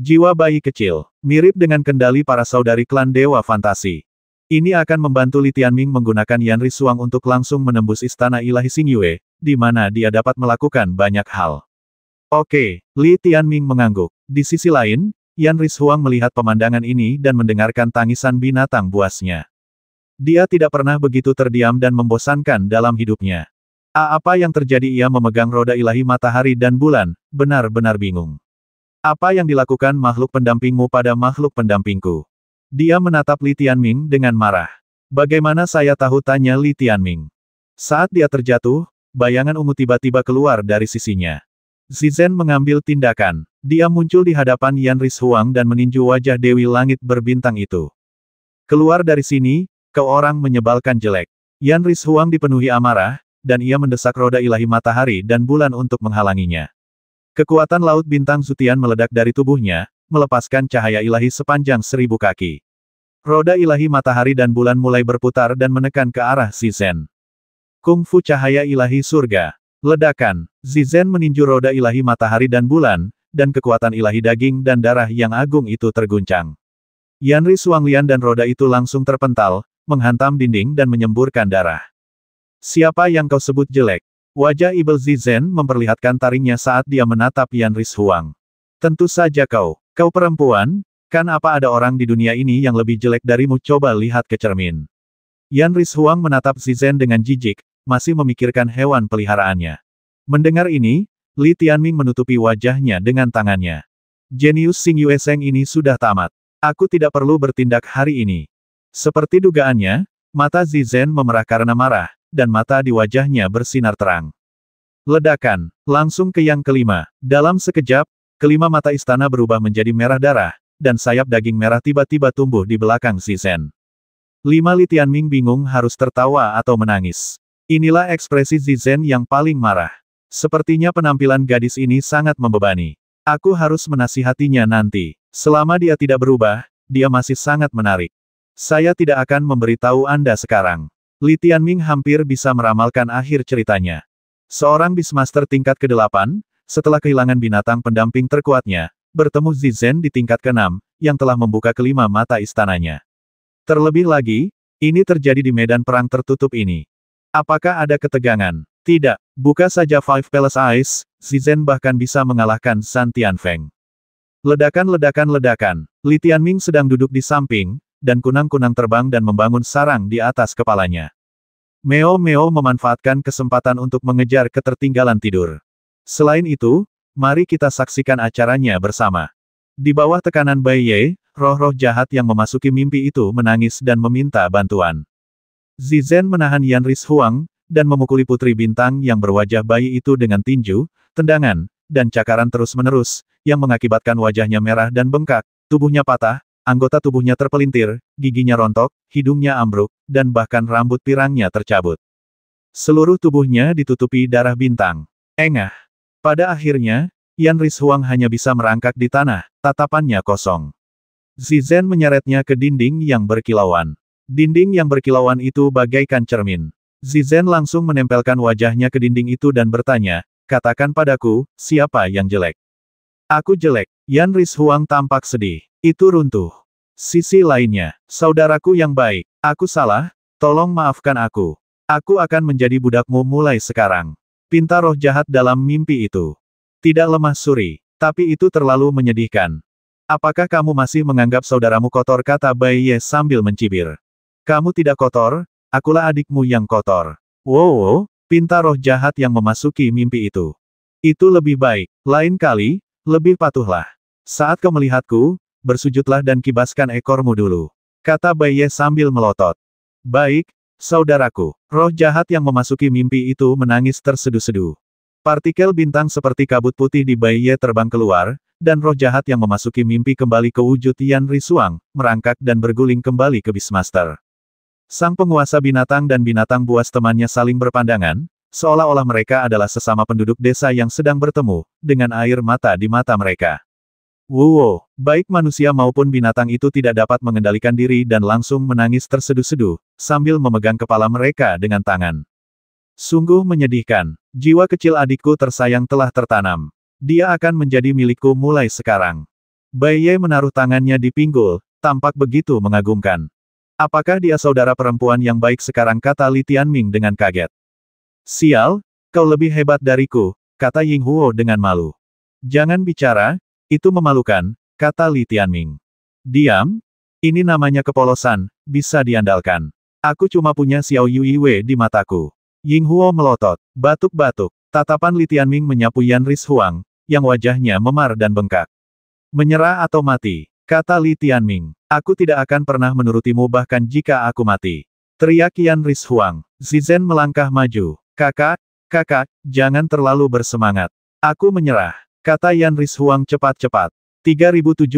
Jiwa bayi kecil, mirip dengan kendali para saudari klan Dewa Fantasi. Ini akan membantu Li Tianming menggunakan Yan Ris Huang untuk langsung menembus istana ilahi Xingyue, di mana dia dapat melakukan banyak hal. Oke, Li Tianming mengangguk. Di sisi lain, Yan Ris Huang melihat pemandangan ini dan mendengarkan tangisan binatang buasnya. Dia tidak pernah begitu terdiam dan membosankan dalam hidupnya. Apa yang terjadi? Ia memegang roda ilahi matahari dan bulan, benar-benar bingung. Apa yang dilakukan makhluk pendampingmu pada makhluk pendampingku? Dia menatap Li Tianming dengan marah. Bagaimana saya tahu? Tanya Li Tianming. Saat dia terjatuh, bayangan ungu tiba-tiba keluar dari sisinya. Zizen mengambil tindakan. Dia muncul di hadapan Yan Ris Huang dan meninju wajah Dewi Langit berbintang itu. Keluar dari sini, kau orang menyebalkan jelek. Yan Ris Huang dipenuhi amarah, dan ia mendesak roda ilahi matahari dan bulan untuk menghalanginya. Kekuatan laut bintang Zutian meledak dari tubuhnya, melepaskan cahaya ilahi sepanjang 1000 kaki. Roda ilahi matahari dan bulan mulai berputar dan menekan ke arah Zizen. Kungfu cahaya ilahi surga. Ledakan. Zizen meninju roda ilahi matahari dan bulan, dan kekuatan ilahi daging dan darah yang agung itu terguncang. Yan Ris Huanglian dan roda itu langsung terpental, menghantam dinding dan menyemburkan darah. Siapa yang kau sebut jelek? Wajah Ibel Zizen memperlihatkan taringnya saat dia menatap Yan Ris Huang. Tentu saja kau perempuan, kan apa ada orang di dunia ini yang lebih jelek darimu? Coba lihat ke cermin. Yan Rishuang menatap Zizen dengan jijik, masih memikirkan hewan peliharaannya. Mendengar ini, Li Tianming menutupi wajahnya dengan tangannya. Jenius Xing Yuesheng ini sudah tamat. Aku tidak perlu bertindak hari ini. Seperti dugaannya, mata Zizen memerah karena marah, dan mata di wajahnya bersinar terang. Ledakan, langsung ke yang kelima. Dalam sekejap, kelima mata istana berubah menjadi merah darah, dan sayap daging merah tiba-tiba tumbuh di belakang Zizen. Li Tianming bingung harus tertawa atau menangis. Inilah ekspresi Zizen yang paling marah. Sepertinya penampilan gadis ini sangat membebani. Aku harus menasihatinya nanti. Selama dia tidak berubah, dia masih sangat menarik. Saya tidak akan memberitahu Anda sekarang. Li Tianming hampir bisa meramalkan akhir ceritanya. Seorang Beastmaster tingkat ke-8, setelah kehilangan binatang pendamping terkuatnya, bertemu Zizen di tingkat ke-6, yang telah membuka kelima mata istananya. Terlebih lagi, ini terjadi di medan perang tertutup ini. Apakah ada ketegangan? Tidak, buka saja Five Palace Eyes, Zizen bahkan bisa mengalahkan San Tianfeng. Ledakan. Li Tianming sedang duduk di samping, dan kunang-kunang terbang dan membangun sarang di atas kepalanya. Meo memanfaatkan kesempatan untuk mengejar ketertinggalan tidur. Selain itu, mari kita saksikan acaranya bersama. Di bawah tekanan Bai Ye, roh-roh jahat yang memasuki mimpi itu menangis dan meminta bantuan. Zizen menahan Yan Rishuang, dan memukuli putri bintang yang berwajah bayi itu dengan tinju, tendangan, dan cakaran terus-menerus, yang mengakibatkan wajahnya merah dan bengkak, tubuhnya patah, anggota tubuhnya terpelintir, giginya rontok, hidungnya ambruk, dan bahkan rambut pirangnya tercabut. Seluruh tubuhnya ditutupi darah bintang. Engah. Pada akhirnya, Yan Rishuang hanya bisa merangkak di tanah, tatapannya kosong. Zizen menyeretnya ke dinding yang berkilauan. Dinding yang berkilauan itu bagaikan cermin. Zizen langsung menempelkan wajahnya ke dinding itu dan bertanya, katakan padaku, siapa yang jelek? Aku jelek. Yan Rishuang tampak sedih. Itu runtuh. Sisi lainnya, saudaraku yang baik, aku salah, tolong maafkan aku. Aku akan menjadi budakmu mulai sekarang. Pinta roh jahat dalam mimpi itu. Tidak lemah suri, tapi itu terlalu menyedihkan. Apakah kamu masih menganggap saudaramu kotor, kata Bai Ye sambil mencibir. Kamu tidak kotor, akulah adikmu yang kotor. Wow, pinta roh jahat yang memasuki mimpi itu. Itu lebih baik, lain kali, lebih patuhlah. Saat kau melihatku, bersujudlah dan kibaskan ekormu dulu. Kata Bai Ye sambil melotot. Baik, saudaraku. Roh jahat yang memasuki mimpi itu menangis terseduh-seduh. Partikel bintang seperti kabut putih di Bai Ye terbang keluar, dan roh jahat yang memasuki mimpi kembali ke wujud Yan Rishuang, merangkak dan berguling kembali ke Beastmaster. Sang penguasa binatang dan binatang buas temannya saling berpandangan, seolah-olah mereka adalah sesama penduduk desa yang sedang bertemu, dengan air mata di mata mereka. Wow, baik manusia maupun binatang itu tidak dapat mengendalikan diri dan langsung menangis terseduh-seduh, sambil memegang kepala mereka dengan tangan. Sungguh menyedihkan, jiwa kecil adikku tersayang telah tertanam. Dia akan menjadi milikku mulai sekarang. Bai Ye menaruh tangannya di pinggul, tampak begitu mengagumkan. Apakah dia saudara perempuan yang baik sekarang, kata Li Tianming dengan kaget. Sial, kau lebih hebat dariku, kata Ying Huo dengan malu. Jangan bicara, itu memalukan, kata Li Tianming. Diam, ini namanya kepolosan, bisa diandalkan. Aku cuma punya Xiao Yuiwei di mataku. Ying Huo melotot, batuk-batuk, tatapan Li Tianming menyapu Yan Rishuang, yang wajahnya memar dan bengkak. Menyerah atau mati, kata Li Tianming. Aku tidak akan pernah menurutimu bahkan jika aku mati. Teriak Yan Rishuang. Zizen melangkah maju. Kakak, jangan terlalu bersemangat. Aku menyerah. Kata Yan Rishuang cepat-cepat. 3780.